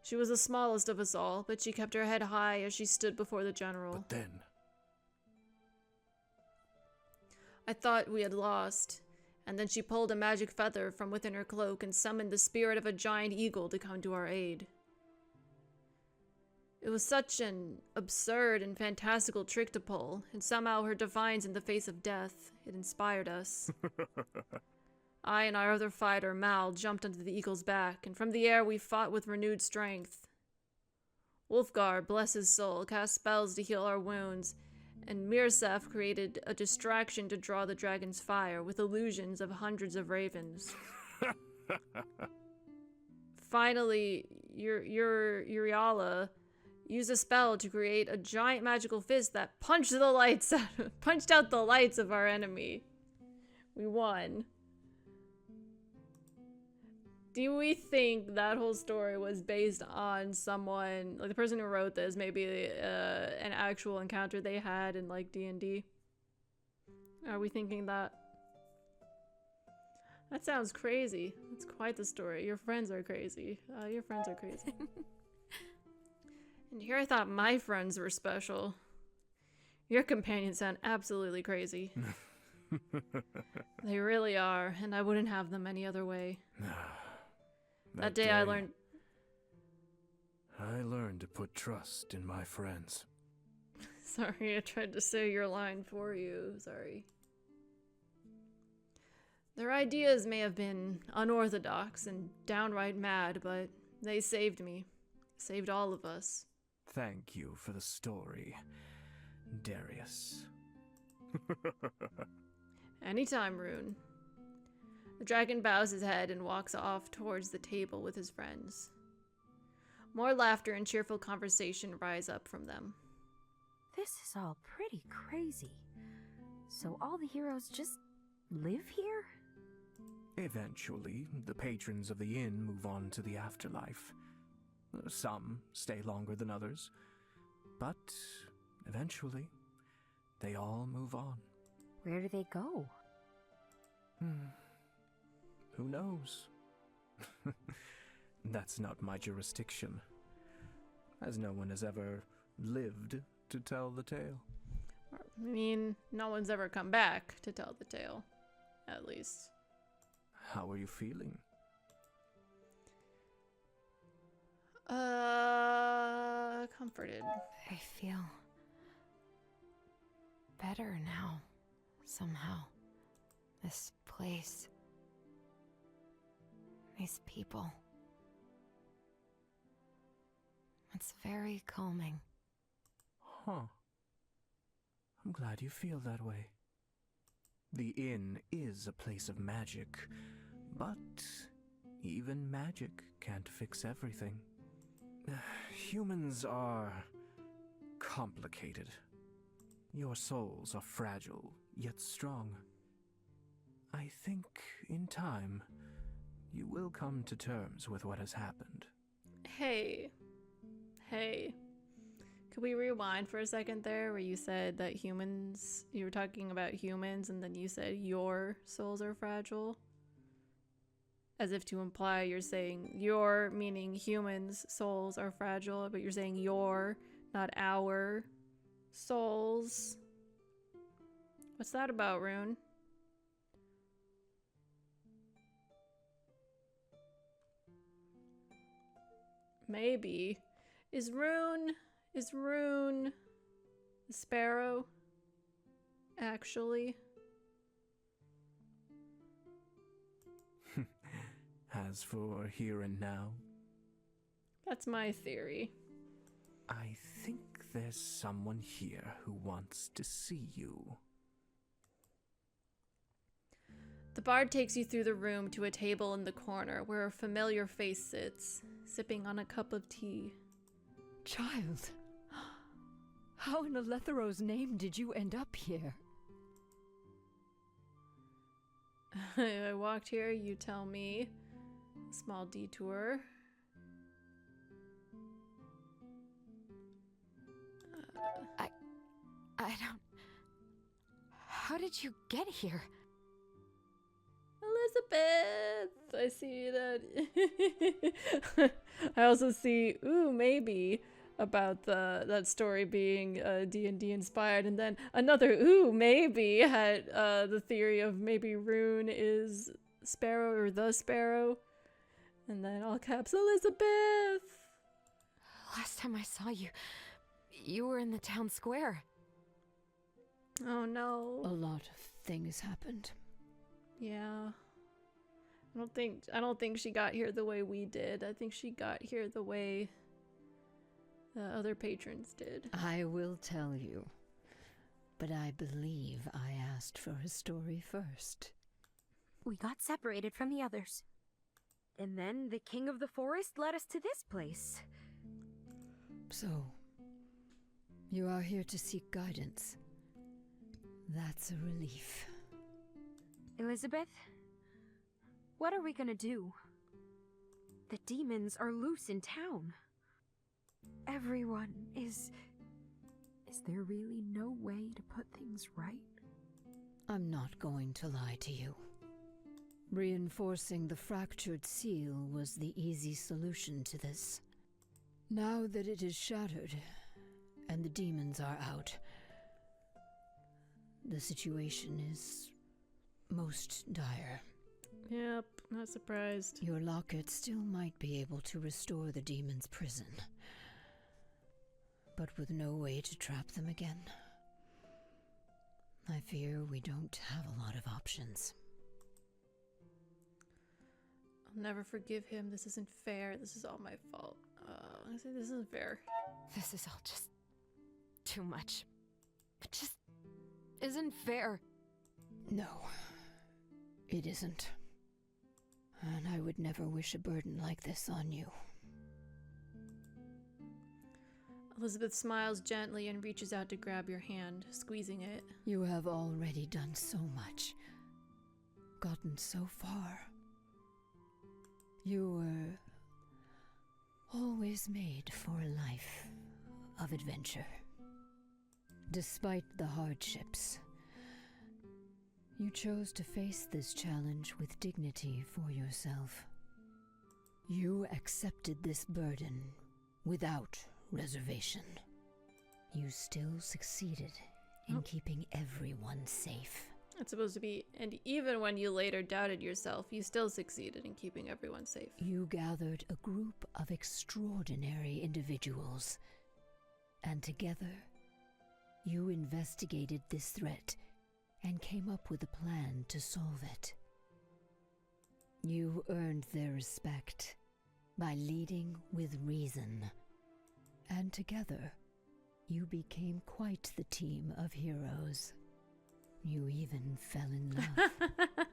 [SPEAKER 1] She was the smallest of us all, but she kept her head high as she stood before the general.
[SPEAKER 16] But then...
[SPEAKER 1] I thought we had lost, and then she pulled a magic feather from within her cloak and summoned the spirit of a giant eagle to come to our aid. It was such an absurd and fantastical trick to pull, and somehow her defiance in the face of death, it inspired us. I and our other fighter, Mal, jumped onto the eagle's back, and from the air we fought with renewed strength. Wolfgar, bless his soul, cast spells to heal our wounds, and Mirsef created a distraction to draw the dragon's fire with illusions of hundreds of ravens. Finally, Uriala used a spell to create a giant magical fist that punched out the lights of our enemy. We won. Do we think that whole story was based on someone, like the person who wrote this, maybe an actual encounter they had in like D&D? Are we thinking that? That sounds crazy. It's quite the story. Your friends are crazy. Your friends are crazy. And here I thought my friends were special. Your companions sound absolutely crazy. They really are, and I wouldn't have them any other way. That day I learned
[SPEAKER 16] to put trust in my friends.
[SPEAKER 1] Sorry, I tried to say your line for you. Sorry. Their ideas may have been unorthodox and downright mad, but they saved me. Saved all of us.
[SPEAKER 16] Thank you for the story, Darius.
[SPEAKER 1] Anytime, Rune. The dragon bows his head and walks off towards the table with his friends. More laughter and cheerful conversation rise up from them.
[SPEAKER 12] This is all pretty crazy. So all the heroes just live here?
[SPEAKER 16] Eventually, the patrons of the inn move on to the afterlife. Some stay longer than others, but eventually, they all move on.
[SPEAKER 12] Where do they go?
[SPEAKER 16] Who knows? That's not my jurisdiction, as no one has ever lived to tell the tale.
[SPEAKER 1] I mean, no one's ever come back to tell the tale, at least.
[SPEAKER 16] How are you feeling?
[SPEAKER 1] Comforted.
[SPEAKER 6] I feel better now, somehow. This place. These people. It's very calming.
[SPEAKER 16] Huh. I'm glad you feel that way. The inn is a place of magic, but even magic can't fix everything. Humans are complicated. Your souls are fragile, yet strong. I think in time, you will come to terms with what has happened.
[SPEAKER 1] Hey. Could we rewind for a second there where you said that humans, you were talking about humans and then you said your souls are fragile? As if to imply you're saying your, meaning humans' souls are fragile, but you're saying your, not our souls. What's that about, Rune? Maybe. Is Rune the sparrow? Actually?
[SPEAKER 16] As for here and now,
[SPEAKER 1] That's my theory.
[SPEAKER 16] I think there's someone here who wants to see you.
[SPEAKER 1] The bard takes you through the room to a table in the corner where a familiar face sits, sipping on a cup of tea.
[SPEAKER 11] Child, how in Alethero's name did you end up here?
[SPEAKER 1] I walked here, you tell me. Small detour.
[SPEAKER 6] I don't... How did you get here?
[SPEAKER 1] Elizabeth! I see that. I also see, maybe, about that story being D&D inspired, and then another, maybe, had the theory of maybe Rune is Sparrow or the Sparrow. And then all caps, Elizabeth!
[SPEAKER 6] Last time I saw you, you were in the town square.
[SPEAKER 1] Oh no.
[SPEAKER 11] A lot of things happened.
[SPEAKER 1] Yeah. I don't think she got here the way we did. I think she got here the way the other patrons did.
[SPEAKER 11] I will tell you, but I believe I asked for a story first.
[SPEAKER 12] We got separated from the others. And then the king of the forest led us to this place.
[SPEAKER 11] So, you are here to seek guidance. That's a relief.
[SPEAKER 12] Elizabeth, what are we gonna do? The demons are loose in town. Everyone is... Is there really no way to put things right?
[SPEAKER 11] I'm not going to lie to you. Reinforcing the fractured seal was the easy solution to this. Now that it is shattered, and the demons are out, the situation is most dire.
[SPEAKER 1] Yep, not surprised.
[SPEAKER 11] Your locket still might be able to restore the demon's prison, but with no way to trap them again. I fear we don't have a lot of options.
[SPEAKER 1] I'll never forgive him. This isn't fair. This is all my fault. I say this isn't fair.
[SPEAKER 6] This is all just too much. It just isn't fair.
[SPEAKER 11] No, it isn't. And I would never wish a burden like this on you.
[SPEAKER 1] Elizabeth smiles gently and reaches out to grab your hand, squeezing it.
[SPEAKER 11] You have already done so much. Gotten so far. You were always made for a life of adventure. Despite the hardships, you chose to face this challenge with dignity for yourself. You accepted this burden without reservation. You still succeeded in keeping everyone safe.
[SPEAKER 1] It's supposed to be, and even when you later doubted yourself, you still succeeded in keeping everyone safe.
[SPEAKER 11] You gathered a group of extraordinary individuals, and together, you investigated this threat and came up with a plan to solve it. You earned their respect by leading with reason, and together, you became quite the team of heroes. You even fell in love.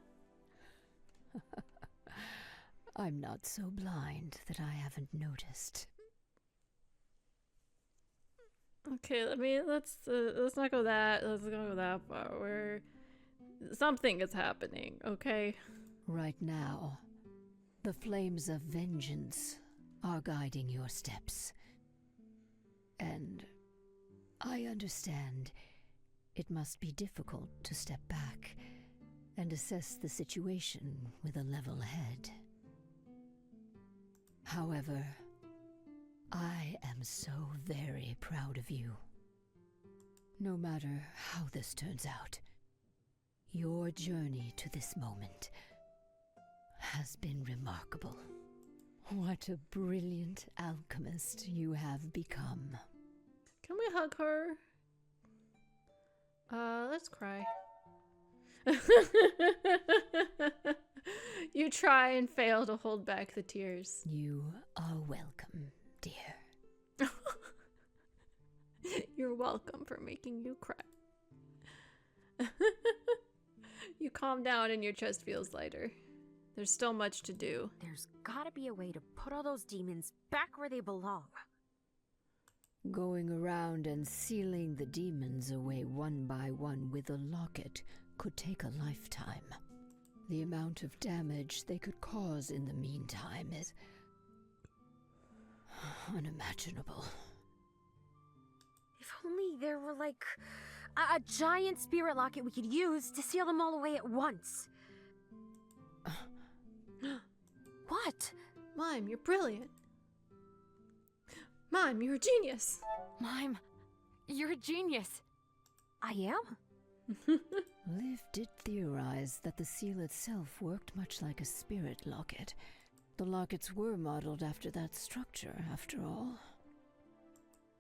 [SPEAKER 11] I'm not so blind that I haven't noticed.
[SPEAKER 1] Okay, let's not go that. Let's not go that far. Where something is happening. Okay.
[SPEAKER 11] Right now, the flames of vengeance are guiding your steps, and I understand it must be difficult to step back and assess the situation with a level head. However, I am so very proud of you. No matter how this turns out, your journey to this moment has been remarkable. What a brilliant alchemist you have become.
[SPEAKER 1] Can we hug her? Let's cry. You try and fail to hold back the tears.
[SPEAKER 11] You are welcome, dear.
[SPEAKER 1] You're welcome for making you cry. You calm down and your chest feels lighter. There's still much to do.
[SPEAKER 12] There's gotta be a way to put all those demons back where they belong.
[SPEAKER 11] Going around and sealing the demons away one by one with a locket could take a lifetime. The amount of damage they could cause in the meantime is unimaginable.
[SPEAKER 12] If only there were, like, a giant spirit locket we could use to seal them all away at once. What?
[SPEAKER 1] Mime, you're brilliant. Mime, you're a genius.
[SPEAKER 6] Mime, you're a genius.
[SPEAKER 12] I am?
[SPEAKER 11] Liv did theorize that the seal itself worked much like a spirit locket. The lockets were modeled after that structure, after all.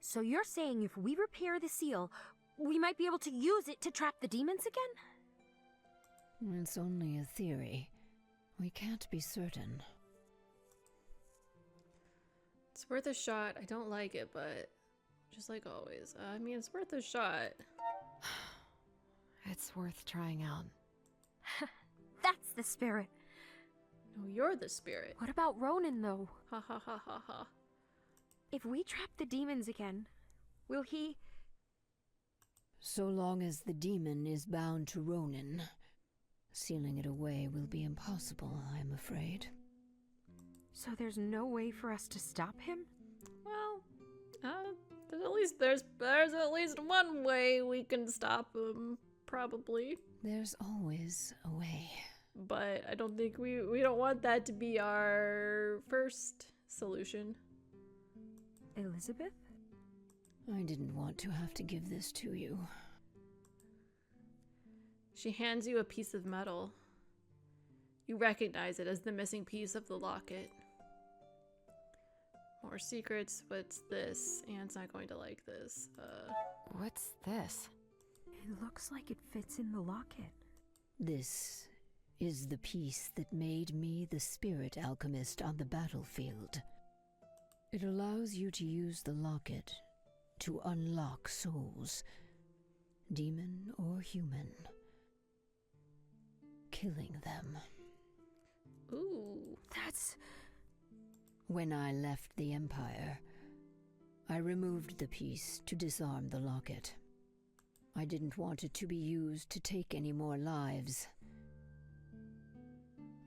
[SPEAKER 12] So you're saying if we repair the seal, we might be able to use it to trap the demons again?
[SPEAKER 11] It's only a theory. We can't be certain.
[SPEAKER 1] It's worth a shot. I don't like it, but just like always. I mean, it's worth a shot.
[SPEAKER 6] It's worth trying out.
[SPEAKER 12] That's the spirit.
[SPEAKER 1] No, you're the spirit.
[SPEAKER 12] What about Ronan, though?
[SPEAKER 1] Ha ha ha ha ha.
[SPEAKER 12] If we trap the demons again, will he...
[SPEAKER 11] So long as the demon is bound to Ronan, sealing it away will be impossible, I'm afraid.
[SPEAKER 12] So there's no way for us to stop him?
[SPEAKER 1] Well, there's at least one way we can stop him, probably.
[SPEAKER 11] There's always a way.
[SPEAKER 1] But I don't think we don't want that to be our first solution.
[SPEAKER 12] Elizabeth?
[SPEAKER 11] I didn't want to have to give this to you.
[SPEAKER 1] She hands you a piece of metal. You recognize it as the missing piece of the locket. More secrets. What's this? Anne's not going to like this.
[SPEAKER 6] What's this?
[SPEAKER 12] It looks like it fits in the locket.
[SPEAKER 11] This is the piece that made me the spirit alchemist on the battlefield. It allows you to use the locket to unlock souls, demon or human, killing them.
[SPEAKER 1] Ooh,
[SPEAKER 12] that's...
[SPEAKER 11] When I left the Empire, I removed the piece to disarm the locket. I didn't want it to be used to take any more lives.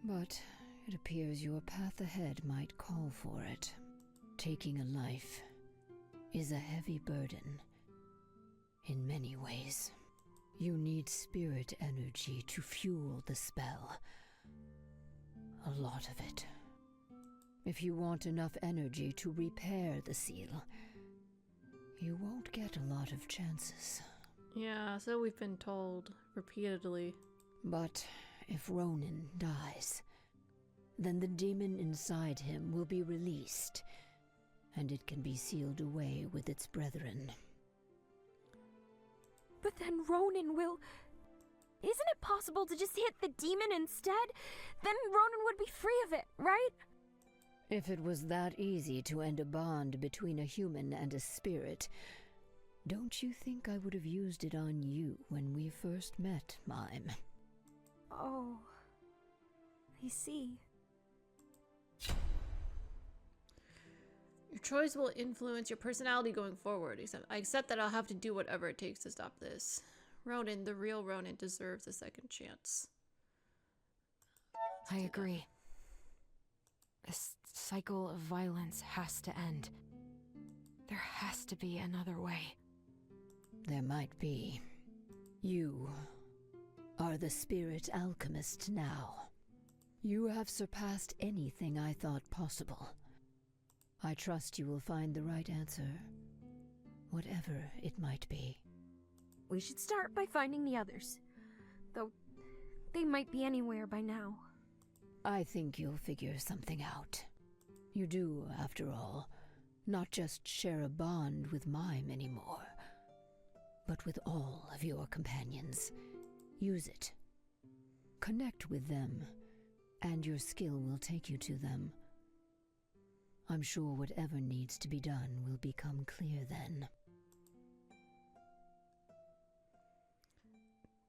[SPEAKER 11] But it appears your path ahead might call for it. Taking a life is a heavy burden in many ways. You need spirit energy to fuel the spell. A lot of it. If you want enough energy to repair the seal, you won't get a lot of chances.
[SPEAKER 1] Yeah, so we've been told repeatedly.
[SPEAKER 11] But if Ronan dies, then the demon inside him will be released, and it can be sealed away with its brethren.
[SPEAKER 12] But then Ronan will... Isn't it possible to just hit the demon instead? Then Ronan would be free of it, right?
[SPEAKER 11] If it was that easy to end a bond between a human and a spirit, don't you think I would have used it on you when we first met, Mime?
[SPEAKER 12] Oh, I see.
[SPEAKER 1] Your choice will influence your personality going forward. I accept that I'll have to do whatever it takes to stop this. Ronan, the real Ronan, deserves a second chance.
[SPEAKER 6] I agree. This cycle of violence has to end. There has to be another way.
[SPEAKER 11] There might be. You are the spirit alchemist now. You have surpassed anything I thought possible. I trust you will find the right answer, whatever it might be.
[SPEAKER 12] We should start by finding the others, though they might be anywhere by now.
[SPEAKER 11] I think you'll figure something out. You do, after all, not just share a bond with Mime anymore, but with all of your companions. Use it. Connect with them, and your skill will take you to them. I'm sure whatever needs to be done will become clear then.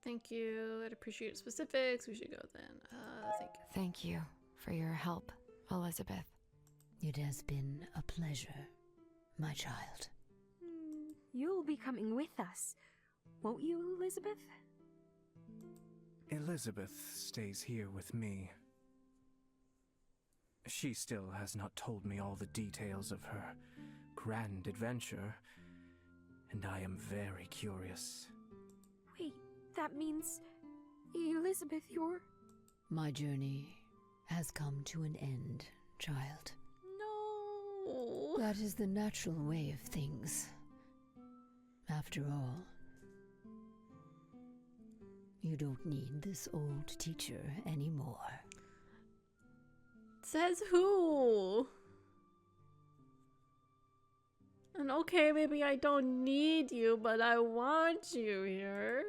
[SPEAKER 1] Thank you. I'd appreciate specifics. We should go then. Thank you.
[SPEAKER 6] Thank you for your help, Elizabeth.
[SPEAKER 11] It has been a pleasure, my child.
[SPEAKER 12] You'll be coming with us, won't you, Elizabeth?
[SPEAKER 16] Elizabeth stays here with me. She still has not told me all the details of her grand adventure, and I am very curious.
[SPEAKER 12] Wait, that means... Elizabeth, you're...
[SPEAKER 11] My journey has come to an end, child.
[SPEAKER 1] No.
[SPEAKER 11] That is the natural way of things. After all, you don't need this old teacher anymore.
[SPEAKER 1] Says who? And okay, maybe I don't need you, but I want you here.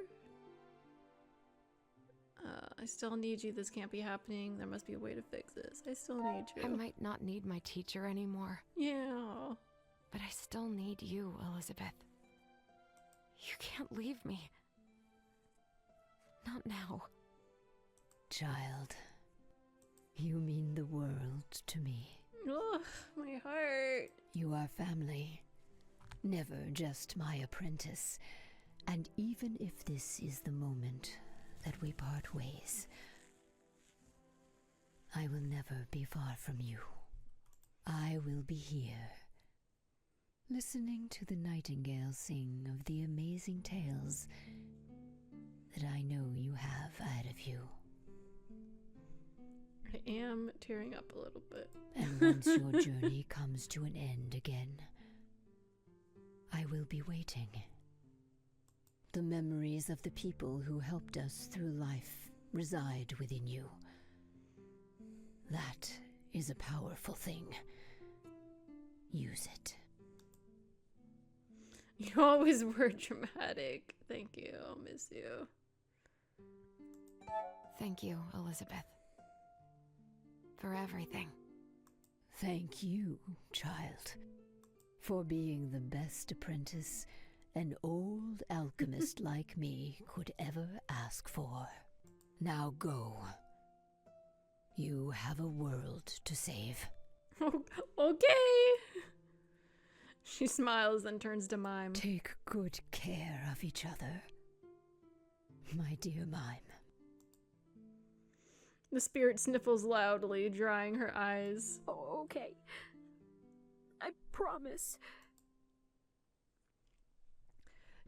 [SPEAKER 1] I still need you. This can't be happening. There must be a way to fix this. I still need you.
[SPEAKER 6] I might not need my teacher anymore.
[SPEAKER 1] Yeah.
[SPEAKER 6] But I still need you, Elizabeth. You can't leave me. Not now.
[SPEAKER 11] Child, you mean the world to me.
[SPEAKER 1] Oh, my heart.
[SPEAKER 11] You are family, never just my apprentice. And even if this is the moment that we part ways, I will never be far from you. I will be here, listening to the nightingale sing of the amazing tales that I know you have ahead of you.
[SPEAKER 1] I am tearing up a little bit.
[SPEAKER 11] And once your journey comes to an end again, I will be waiting. The memories of the people who helped us through life reside within you. That is a powerful thing. Use it.
[SPEAKER 1] You always were dramatic. Thank you. I'll miss you.
[SPEAKER 6] Thank you, Elizabeth. For everything.
[SPEAKER 11] Thank you, child, for being the best apprentice an old alchemist like me could ever ask for. Now go. You have a world to save.
[SPEAKER 1] Okay. She smiles and turns to Mime.
[SPEAKER 11] Take good care of each other, my dear Mime.
[SPEAKER 1] The spirit sniffles loudly, drying her eyes.
[SPEAKER 12] Oh, okay. I promise.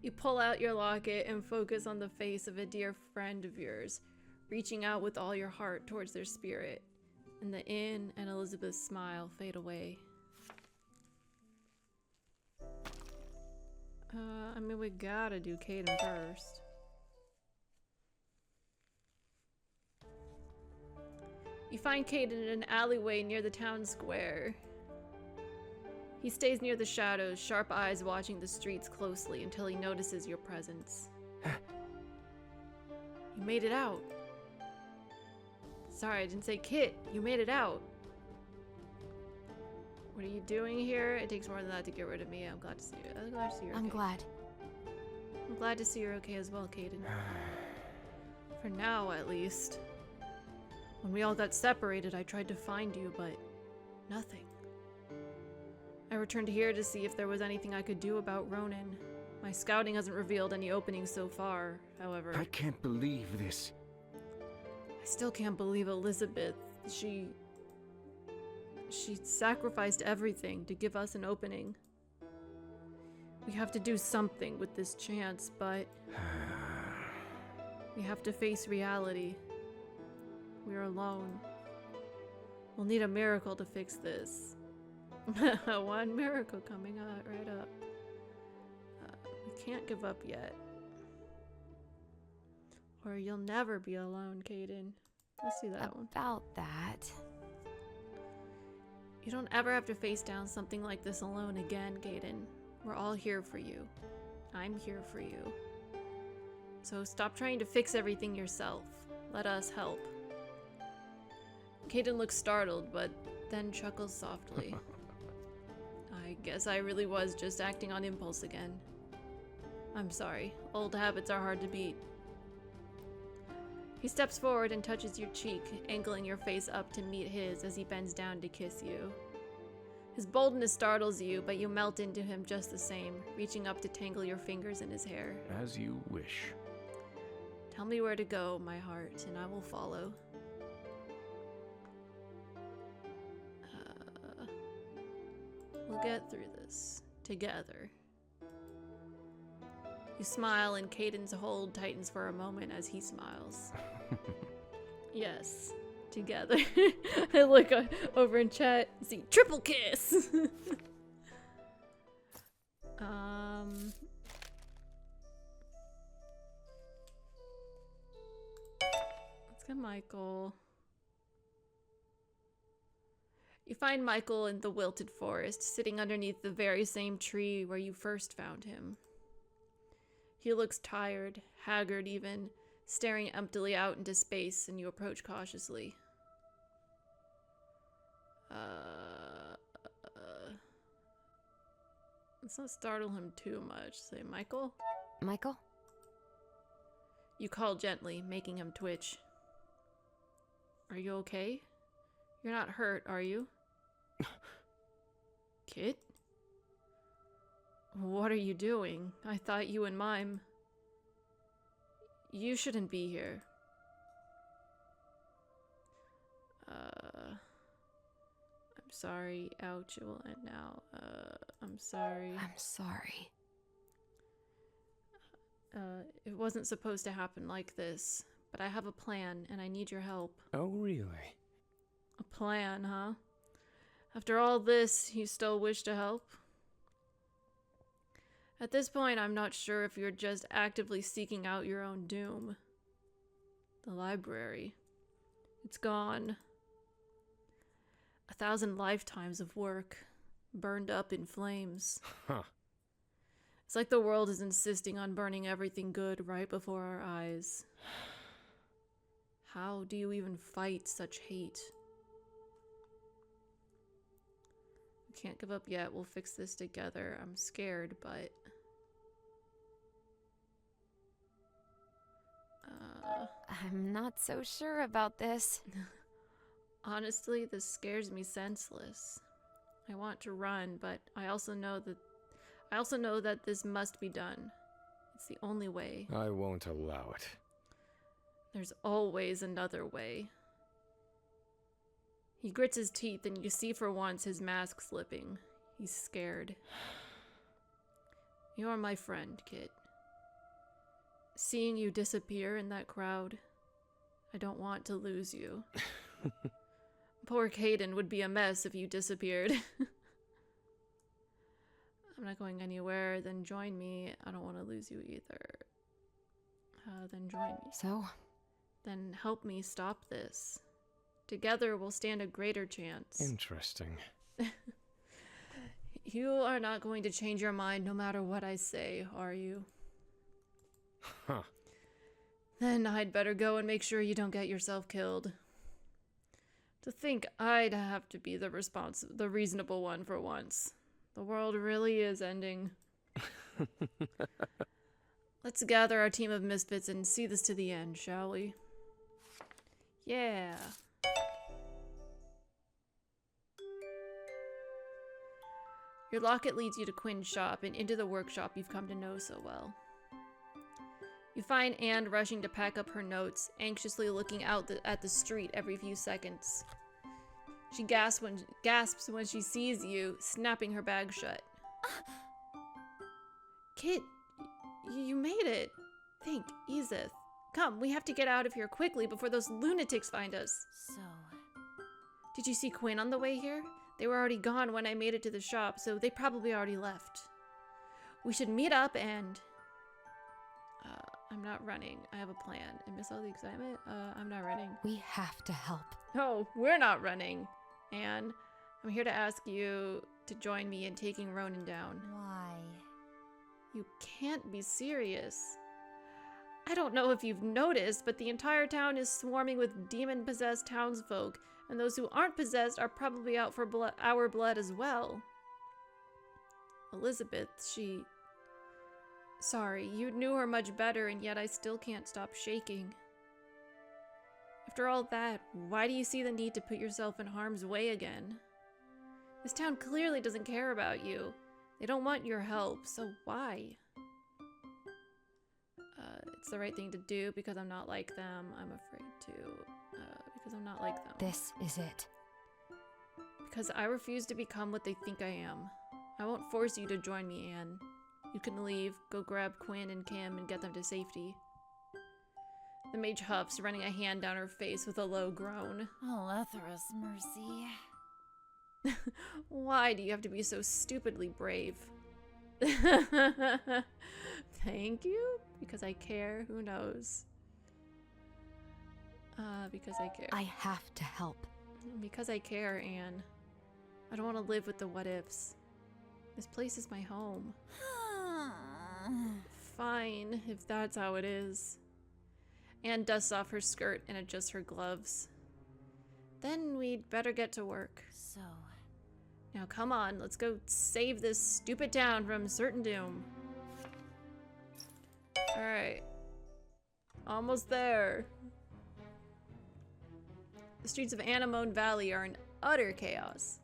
[SPEAKER 1] You pull out your locket and focus on the face of a dear friend of yours, reaching out with all your heart towards their spirit. And the inn and Elizabeth's smile fade away. I mean, we gotta do Caden first. You find Caden in an alleyway near the town square. He stays near the shadows, sharp eyes watching the streets closely until he notices your presence. You made it out. Sorry, I didn't say Kit. You made it out. What are you doing here? It takes more than that to get rid of me. I'm glad to see you. I'm glad to see you're okay.
[SPEAKER 6] I'm glad.
[SPEAKER 1] I'm glad to see you're okay as well, Caden. For now, at least. When we all got separated, I tried to find you, but nothing. I returned here to see if there was anything I could do about Ronan. My scouting hasn't revealed any openings so far, however.
[SPEAKER 3] I can't believe this.
[SPEAKER 1] I still can't believe Elizabeth. She sacrificed everything to give us an opening. We have to do something with this chance, but we have to face reality. We're alone. We'll need a miracle to fix this. One miracle coming out right up. We can't give up yet. Or you'll never be alone, Caden. Let's do that one.
[SPEAKER 6] About that.
[SPEAKER 1] You don't ever have to face down something like this alone again, Caden. We're all here for you. I'm here for you. So stop trying to fix everything yourself. Let us help. Caden looks startled, but then chuckles softly. I guess I really was just acting on impulse again. I'm sorry. Old habits are hard to beat. He steps forward and touches your cheek, angling your face up to meet his as he bends down to kiss you. His boldness startles you, but you melt into him just the same, reaching up to tangle your fingers in his hair.
[SPEAKER 3] As you wish.
[SPEAKER 1] Tell me where to go, my heart, and I will follow. We'll get through this together. You smile and Caden's hold tightens for a moment as he smiles. Yes, together. I look over in chat and see triple kiss. Let's get Michael. You find Michael in the wilted forest, sitting underneath the very same tree where you first found him. He looks tired, haggard even, staring emptily out into space, and you approach cautiously. Let's not startle him too much. Say, Michael?
[SPEAKER 6] Michael?
[SPEAKER 1] You call gently, making him twitch. Are you okay? You're not hurt, are you? Kit? What are you doing? I thought you and Mime... You shouldn't be here. I'm sorry. Ouch, it will end now. I'm sorry.
[SPEAKER 6] I'm sorry.
[SPEAKER 1] It wasn't supposed to happen like this, but I have a plan, and I need your help.
[SPEAKER 7] Oh, really?
[SPEAKER 1] A plan, huh? After all this, you still wish to help? At this point, I'm not sure if you're just actively seeking out your own doom. The library. It's gone. 1,000 lifetimes of work, burned up in flames.
[SPEAKER 7] Huh.
[SPEAKER 1] It's like the world is insisting on burning everything good right before our eyes. How do you even fight such hate? We can't give up yet. We'll fix this together. I'm scared, but...
[SPEAKER 6] I'm not so sure about this.
[SPEAKER 1] Honestly, this scares me senseless. I want to run, but I also know that this must be done. It's the only way.
[SPEAKER 7] I won't allow it.
[SPEAKER 1] There's always another way. He grits his teeth, and you see for once his mask slipping. He's scared. You're my friend, Kit. Seeing you disappear in that crowd, I don't want to lose you. Poor Caden would be a mess if you disappeared. I'm not going anywhere, then join me. I don't want to lose you either. Then join me.
[SPEAKER 6] So?
[SPEAKER 1] Then help me stop this. Together we'll stand a greater chance.
[SPEAKER 7] Interesting.
[SPEAKER 1] You are not going to change your mind no matter what I say, are you?
[SPEAKER 7] Huh.
[SPEAKER 1] Then I'd better go and make sure you don't get yourself killed. To think I'd have to be the reasonable one for once. The world really is ending. Let's gather our team of misfits and see this to the end, shall we? Yeah. Your locket leads you to Quinn's shop and into the workshop you've come to know so well. You find Anne rushing to pack up her notes, anxiously looking out at the street every few seconds. She gasps when she sees you, snapping her bag shut. Kit, you made it. Think, Edith. Come, we have to get out of here quickly before those lunatics find us.
[SPEAKER 2] So...
[SPEAKER 1] Did you see Quinn on the way here? They were already gone when I made it to the shop, so they probably already left. We should meet up and... I'm not running. I have a plan. I miss all the excitement. I'm not running.
[SPEAKER 6] We have to help.
[SPEAKER 1] No, we're not running. Anne, I'm here to ask you to join me in taking Ronan down.
[SPEAKER 2] Why?
[SPEAKER 1] You can't be serious. I don't know if you've noticed, but the entire town is swarming with demon-possessed townsfolk, and those who aren't possessed are probably out for our blood as well. Elizabeth, she... Sorry, you knew her much better, and yet I still can't stop shaking. After all that, why do you see the need to put yourself in harm's way again? This town clearly doesn't care about you. They don't want your help, so why? It's the right thing to do because I'm not like them. I'm afraid to, because I'm not like them.
[SPEAKER 6] This is it.
[SPEAKER 1] Because I refuse to become what they think I am. I won't force you to join me, Anne. You can leave, go grab Quinn and Kim and get them to safety. The mage huffs, running a hand down her face with a low groan.
[SPEAKER 2] Alethra's mercy.
[SPEAKER 1] Why do you have to be so stupidly brave? Thank you? Because I care? Who knows? Because I care.
[SPEAKER 6] I have to help.
[SPEAKER 1] Because I care, Anne. I don't want to live with the what-ifs. This place is my home. Fine, if that's how it is. Anne dusts off her skirt and adjusts her gloves. Then we'd better get to work.
[SPEAKER 2] So...
[SPEAKER 1] Now come on, let's go save this stupid town from certain doom. Alright. Almost there. The streets of Anemone Valley are in utter chaos.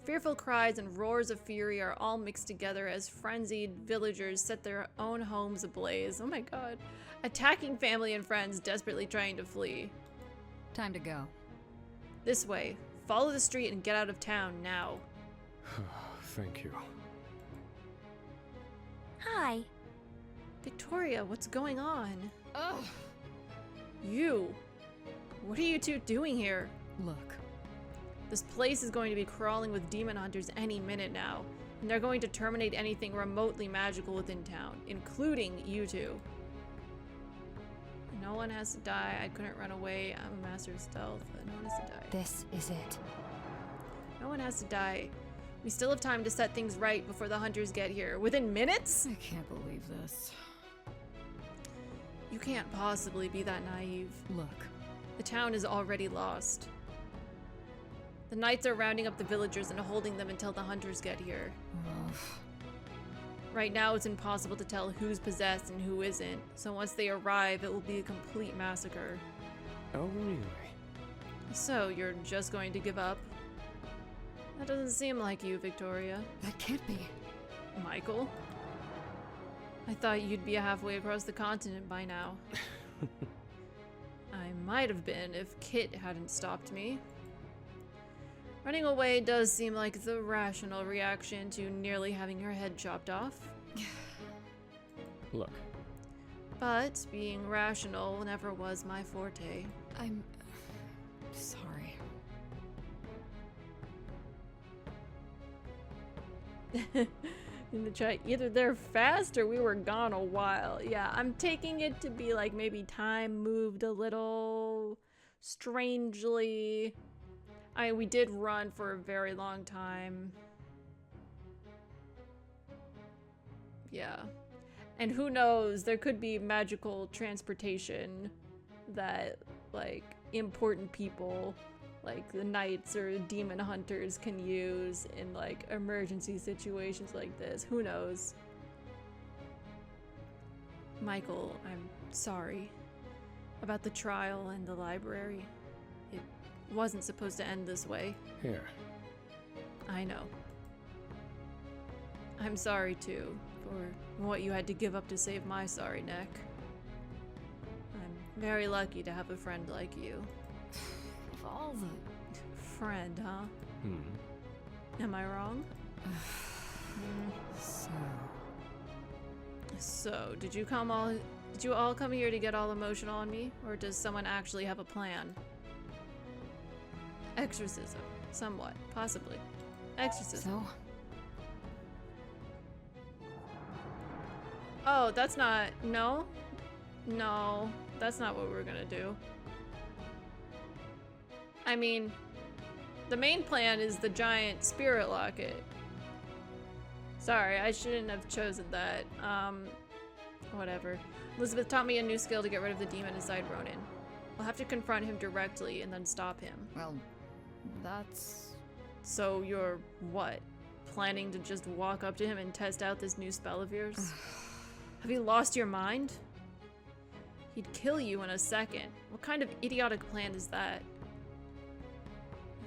[SPEAKER 1] Fearful cries and roars of fury are all mixed together as frenzied villagers set their own homes ablaze. Oh my god. Attacking family and friends desperately trying to flee.
[SPEAKER 9] Time to go.
[SPEAKER 1] This way. Follow the street and get out of town now.
[SPEAKER 7] Thank you.
[SPEAKER 10] Hi.
[SPEAKER 1] Victoria, what's going on?
[SPEAKER 9] Ugh.
[SPEAKER 1] You. What are you two doing here?
[SPEAKER 9] Look.
[SPEAKER 1] This place is going to be crawling with demon hunters any minute now, and they're going to terminate anything remotely magical within town, including you two. No one has to die. I couldn't run away. I'm a master of stealth. No one has to die.
[SPEAKER 4] This is it.
[SPEAKER 1] No one has to die. We still have time to set things right before the hunters get here. Within minutes?
[SPEAKER 9] I can't believe this.
[SPEAKER 1] You can't possibly be that naive.
[SPEAKER 9] Look.
[SPEAKER 1] The town is already lost. The knights are rounding up the villagers and holding them until the hunters get here. Right now, it's impossible to tell who's possessed and who isn't, so once they arrive, it will be a complete massacre.
[SPEAKER 7] Oh, really?
[SPEAKER 1] So, you're just going to give up? That doesn't seem like you, Victoria.
[SPEAKER 9] That can't be.
[SPEAKER 1] Michael? I thought you'd be halfway across the continent by now. I might have been if Kit hadn't stopped me. Running away does seem like the rational reaction to nearly having your head chopped off.
[SPEAKER 7] Look.
[SPEAKER 1] But being rational never was my forte.
[SPEAKER 9] I'm sorry.
[SPEAKER 1] In the chat, either they're fast or we were gone a while. Yeah, I'm taking it to be like maybe time moved a little strangely. We did run for a very long time. Yeah. And who knows, there could be magical transportation that, like, important people, like the knights or demon hunters can use in, like, emergency situations like this. Who knows? Michael, I'm sorry about the trial and the library. It wasn't supposed to end this way.
[SPEAKER 7] Here.
[SPEAKER 1] I know. I'm sorry, too, for what you had to give up to save my sorry neck. I'm very lucky to have a friend like you.
[SPEAKER 9] Of all the...
[SPEAKER 1] Friend, huh? Am I wrong? So, did you all come here to get all emotional on me? Or does someone actually have a plan? Exorcism. Somewhat. Possibly. Exorcism.
[SPEAKER 9] So?
[SPEAKER 1] Oh, that's not... No? No. That's not what we're gonna do. I mean, the main plan is the giant spirit locket. Sorry, I shouldn't have chosen that. Whatever. Elizabeth taught me a new skill to get rid of the demon inside Ronan. We'll have to confront him directly and then stop him.
[SPEAKER 9] Well, that's...
[SPEAKER 1] So you're, what? Planning to just walk up to him and test out this new spell of yours? Have you lost your mind? He'd kill you in a second. What kind of idiotic plan is that?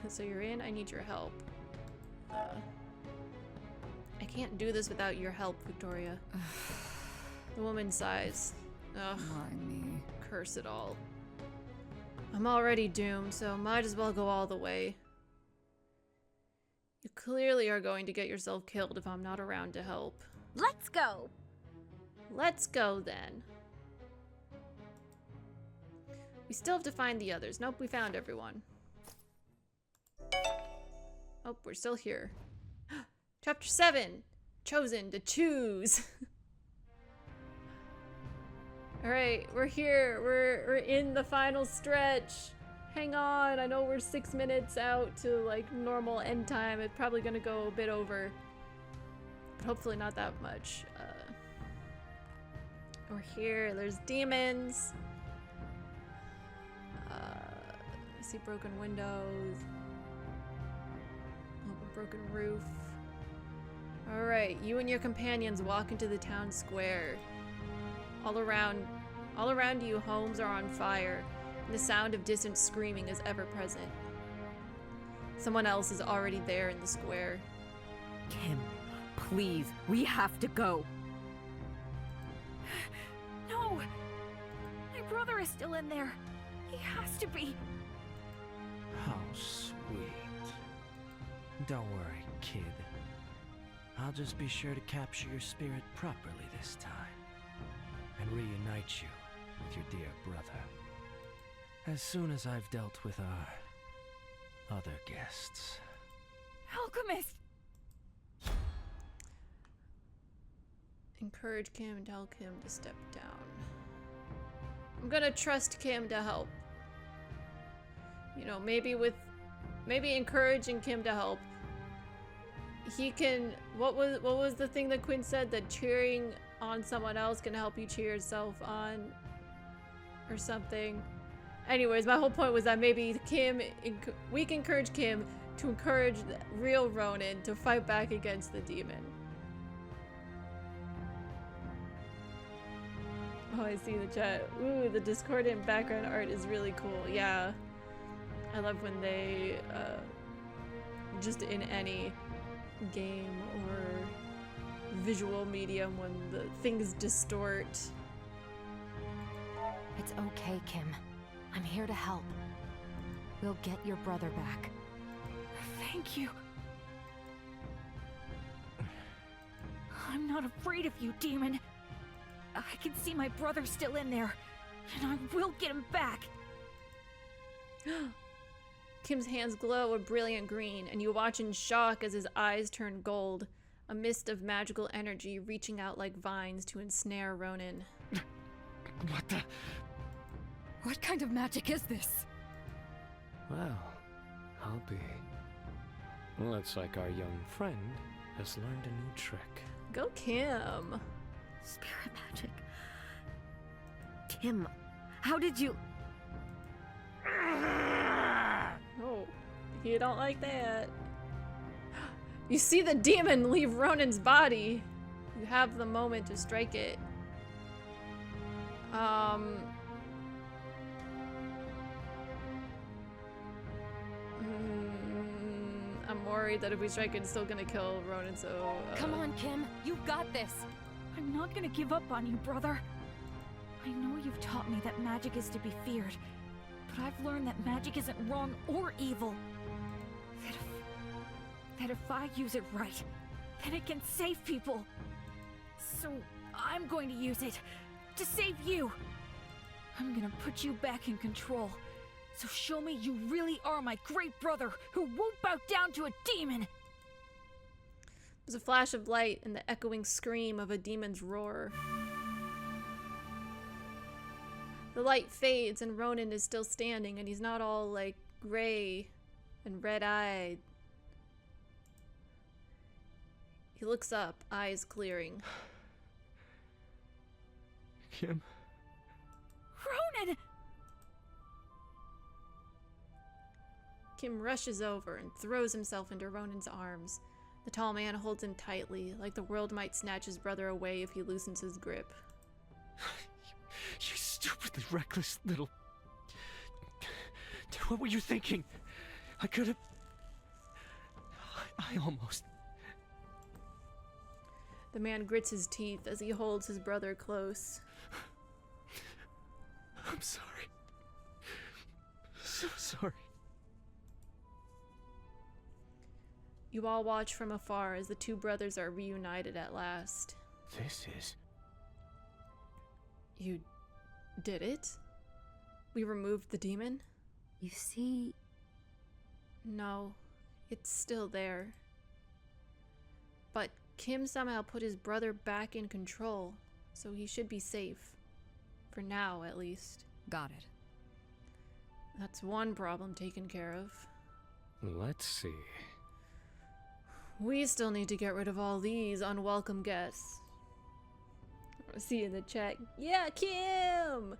[SPEAKER 1] So you're in? I need your help. I can't do this without your help, Victoria. The woman sighs. Ugh.
[SPEAKER 9] Why me?
[SPEAKER 1] Curse it all. I'm already doomed, so might as well go all the way. You clearly are going to get yourself killed if I'm not around to help.
[SPEAKER 10] Let's go!
[SPEAKER 1] Let's go, then. We still have to find the others. Nope, we found everyone. Oh, we're still here. Chapter 7. Chosen to choose. Alright, we're here. We're in the final stretch. Hang on, I know we're 6 minutes out to like normal end time. It's probably gonna go a bit over. But hopefully not that much. We're here. There's demons. see broken windows. A broken roof. Alright, you and your companions walk into the town square. All around you, homes are on fire, and the sound of distant screaming is ever present. Someone else is already there in the square.
[SPEAKER 4] Kim, please, we have to go.
[SPEAKER 8] No! My brother is still in there. He has to be.
[SPEAKER 15] How sweet. Don't worry, kid. I'll just be sure to capture your spirit properly this time, and reunite you with your dear brother, as soon as I've dealt with our other guests.
[SPEAKER 8] Alchemist!
[SPEAKER 1] Encourage Kim and tell Kim to step down. I'm gonna trust Kim to help. You know, maybe encouraging Kim to help. He can, what was the thing that Quinn said, that cheering on someone else can help you cheer yourself on or something. Anyways, my whole point was that maybe we can encourage Kim to encourage the real Ronan to fight back against the demon. Oh, I see the chat. Ooh, the discordant background art is really cool. Yeah. I love when they, just in any game or visual medium, when the things distort.
[SPEAKER 6] It's okay, Kim. I'm here to help. We'll get your brother back.
[SPEAKER 8] Thank you. I'm not afraid of you, demon. I can see my brother still in there, and I will get him back.
[SPEAKER 1] Kim's hands glow a brilliant green, and you watch in shock as his eyes turn gold, a mist of magical energy reaching out like vines to ensnare Ronan.
[SPEAKER 7] What the?
[SPEAKER 9] What kind of magic is this?
[SPEAKER 7] Well, I'll be. Looks like our young friend has learned a new trick.
[SPEAKER 1] Go Kim.
[SPEAKER 5] Spirit magic. Kim, how did you...
[SPEAKER 1] Oh, you don't like that. You see the demon leave Ronan's body. You have the moment to strike it. I'm worried that if we strike it, it's still gonna kill Ronan, so...
[SPEAKER 6] Come on, Kim. You got this.
[SPEAKER 8] I'm not gonna give up on you, brother. I know you've taught me that magic is to be feared, but I've learned that magic isn't wrong or evil. That if I use it right, then it can save people. So I'm going to use it to save you. I'm gonna put you back in control. So show me you really are my great brother who won't bow down to a demon.
[SPEAKER 1] There's a flash of light and the echoing scream of a demon's roar. The light fades and Ronan is still standing, and he's not all like gray and red-eyed. He looks up, eyes clearing.
[SPEAKER 7] Kim?
[SPEAKER 8] Ronan!
[SPEAKER 1] Kim rushes over and throws himself into Ronan's arms. The tall man holds him tightly, like the world might snatch his brother away if he loosens his grip.
[SPEAKER 7] You stupidly reckless little... What were you thinking? I could have... I almost...
[SPEAKER 1] The man grits his teeth as he holds his brother close.
[SPEAKER 7] I'm sorry. So sorry.
[SPEAKER 1] You all watch from afar as the two brothers are reunited at last.
[SPEAKER 3] This is...
[SPEAKER 1] You did it? We removed the demon?
[SPEAKER 5] You see...
[SPEAKER 1] No, it's still there. But Kim somehow put his brother back in control, so he should be safe. For now, at least.
[SPEAKER 9] Got it.
[SPEAKER 1] That's one problem taken care of.
[SPEAKER 7] Let's see.
[SPEAKER 1] We still need to get rid of all these unwelcome guests. See in the chat. Yeah, Kim!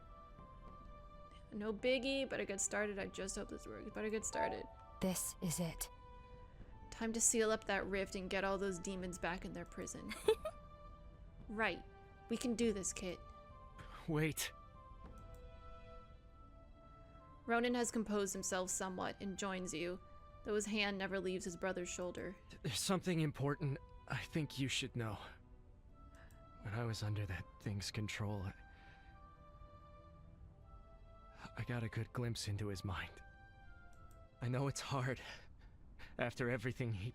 [SPEAKER 1] No biggie. Better get started. I just hope this works. Better get started.
[SPEAKER 4] This is it.
[SPEAKER 1] Time to seal up that rift and get all those demons back in their prison. Right. We can do this, Kit.
[SPEAKER 15] Wait.
[SPEAKER 1] Ronan has composed himself somewhat and joins you, though his hand never leaves his brother's shoulder.
[SPEAKER 15] There's something important I think you should know. When I was under that thing's control, I got a good glimpse into his mind. I know it's hard after everything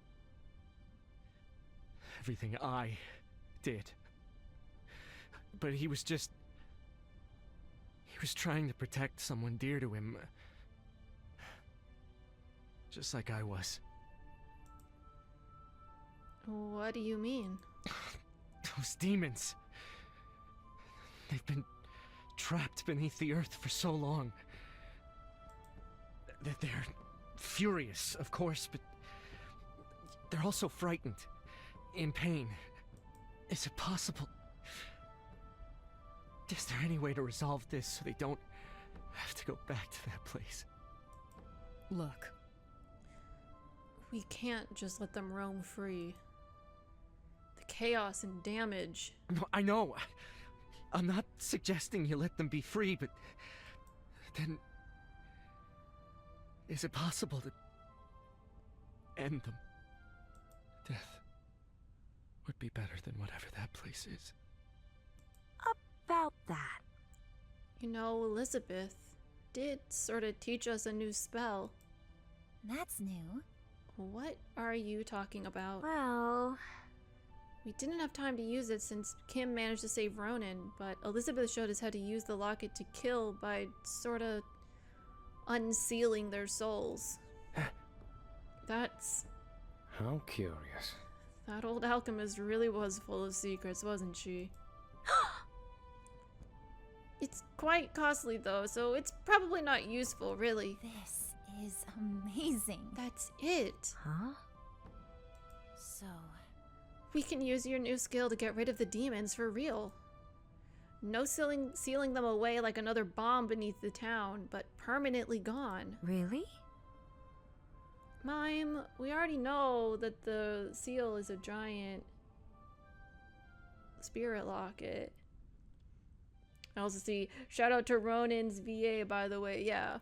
[SPEAKER 15] I did. But he was trying to protect someone dear to him. Just like I was.
[SPEAKER 1] What do you mean?
[SPEAKER 15] Those demons. They've been trapped beneath the earth for so long. They're furious, of course, but they're also frightened, in pain. Is it possible? Is there any way to resolve this so they don't have to go back to that place?
[SPEAKER 9] Look.
[SPEAKER 1] We can't just let them roam free. The chaos and damage.
[SPEAKER 15] No, I know. I'm not suggesting you let them be free, but then is it possible to end them? Death would be better than whatever that place is.
[SPEAKER 10] About that.
[SPEAKER 1] You know, Elizabeth did sort of teach us a new spell.
[SPEAKER 2] That's new.
[SPEAKER 1] What are you talking about?
[SPEAKER 10] Well,
[SPEAKER 1] we didn't have time to use it since Kim managed to save Ronan, but Elizabeth showed us how to use the locket to kill by sort of unsealing their souls. That's...
[SPEAKER 7] How curious.
[SPEAKER 1] That old alchemist really was full of secrets, wasn't she? It's quite costly though, so it's probably not useful, really.
[SPEAKER 2] This is amazing.
[SPEAKER 1] That's it.
[SPEAKER 10] Huh?
[SPEAKER 2] So...
[SPEAKER 1] we can use your new skill to get rid of the demons for real. No sealing them away like another bomb beneath the town, but permanently gone.
[SPEAKER 10] Really?
[SPEAKER 1] Mime, we already know that the seal is a giant spirit locket. I also see, shout out to Ronan's VA, by the way, yeah.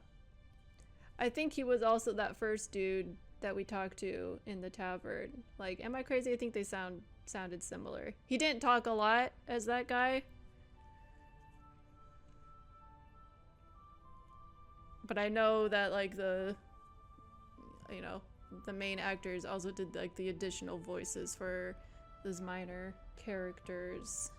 [SPEAKER 1] I think he was also that first dude that we talked to in the tavern. Like, am I crazy? I think they sounded similar. He didn't talk a lot as that guy. But I know that, like, the main actors also did, like, the additional voices for those minor characters.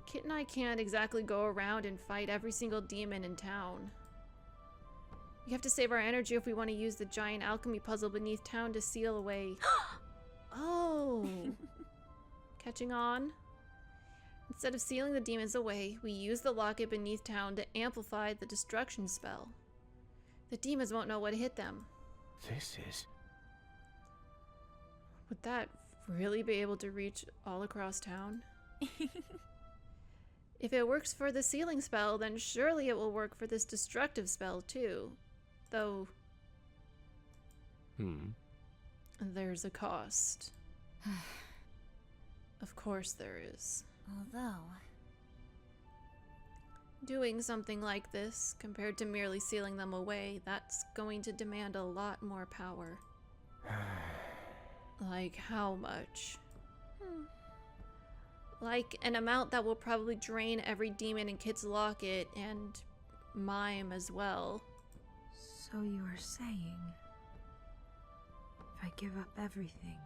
[SPEAKER 1] Kit and I can't exactly go around and fight every single demon in town. We have to save our energy if we want to use the giant alchemy puzzle beneath town to seal away. Oh! Catching on? Instead of sealing the demons away, we use the locket beneath town to amplify the destruction spell. The demons won't know what hit them.
[SPEAKER 3] This is...
[SPEAKER 1] Would that really be able to reach all across town? If it works for the sealing spell, then surely it will work for this destructive spell too. Though... there's a cost. Of course there is.
[SPEAKER 2] Although...
[SPEAKER 1] doing something like this, compared to merely sealing them away, that's going to demand a lot more power. Like how much? Like an amount that will probably drain every demon in Kit's locket and Mime as well.
[SPEAKER 12] So you are saying, if I give up everything,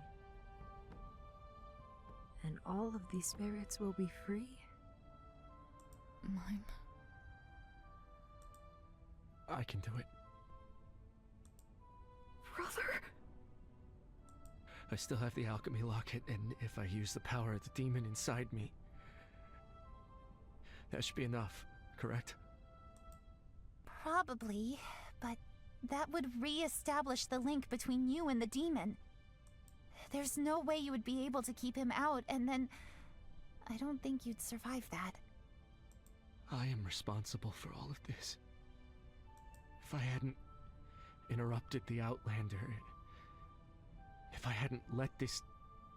[SPEAKER 12] and all of these spirits will be free?
[SPEAKER 9] Mime.
[SPEAKER 15] I can do it.
[SPEAKER 8] Brother?
[SPEAKER 15] I still have the alchemy locket, and if I use the power of the demon inside me, that should be enough, correct?
[SPEAKER 2] Probably, but that would re-establish the link between you and the demon. There's no way you would be able to keep him out, and then I don't think you'd survive that.
[SPEAKER 15] I am responsible for all of this. If I hadn't interrupted the Outlander, if I hadn't let this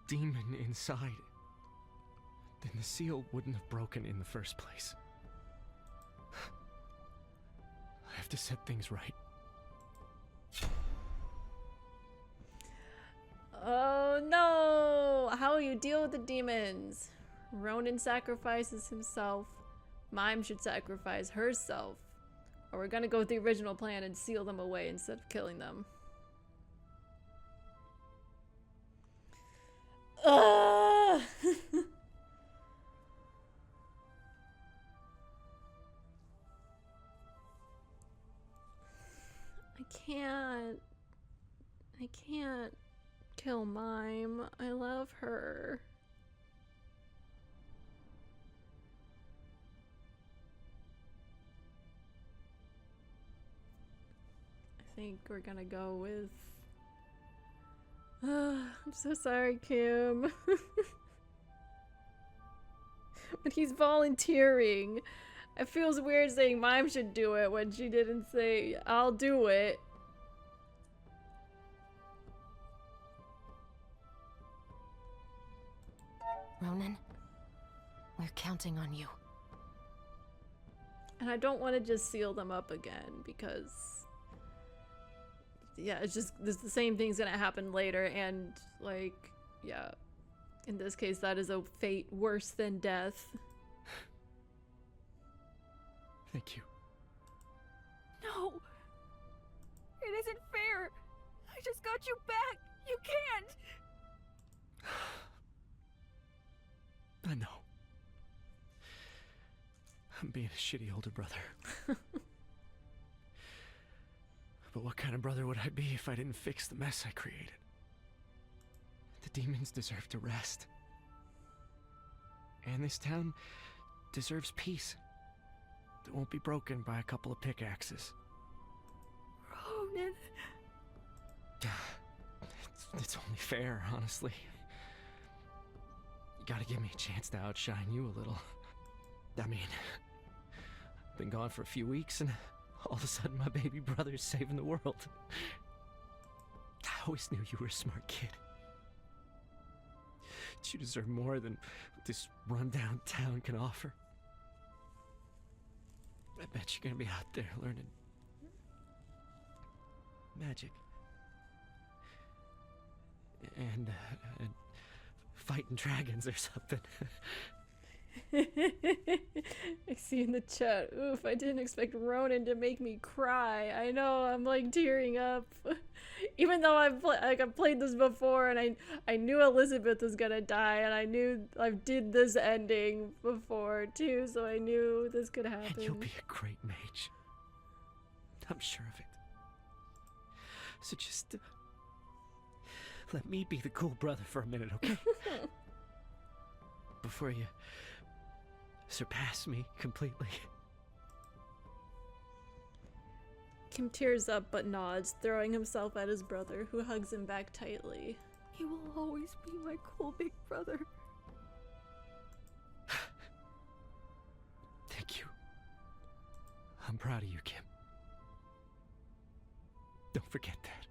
[SPEAKER 15] demon inside, then the seal wouldn't have broken in the first place. I have to set things right.
[SPEAKER 1] Oh no! How will you deal with the demons? Ronan sacrifices himself. Mime should sacrifice herself. Or we're gonna go with the original plan and seal them away instead of killing them. Ugh! I can't kill Mime. I love her. I think we're gonna go with... I'm so sorry, Kim. But he's volunteering. It feels weird saying Mime should do it when she didn't say, I'll do it.
[SPEAKER 6] Ronan, we're counting on you.
[SPEAKER 1] And I don't want to just seal them up again because... yeah, it's just, the same thing's gonna happen later, and, like, yeah. In this case, that is a fate worse than death.
[SPEAKER 15] Thank you.
[SPEAKER 8] No! It isn't fair! I just got you back! You can't!
[SPEAKER 15] I know. I'm being a shitty older brother. But what kind of brother would I be if I didn't fix the mess I created? The demons deserve to rest. And this town deserves peace that won't be broken by a couple of pickaxes.
[SPEAKER 8] Ronan...
[SPEAKER 15] It's only fair, honestly. You gotta give me a chance to outshine you a little. I mean, I've been gone for a few weeks and all of a sudden my baby brother's saving the world. I always knew you were a smart kid. But you deserve more than what this rundown town can offer. I bet you're gonna be out there learning magic. And fighting dragons or something.
[SPEAKER 1] I see in the chat, oof, I didn't expect Ronan to make me cry. I know, I'm like tearing up. Even though I've played this before and I knew Elizabeth was gonna die and I knew I did this ending before too, so I knew this could happen.
[SPEAKER 15] And you'll be a great mage. I'm sure of it. So just let me be the cool brother for a minute, okay? Before you surpass me completely.
[SPEAKER 1] Kim tears up but nods, throwing himself at his brother, who hugs him back tightly.
[SPEAKER 8] He will always be my cool big brother.
[SPEAKER 15] Thank you. I'm proud of you, Kim. Don't forget that.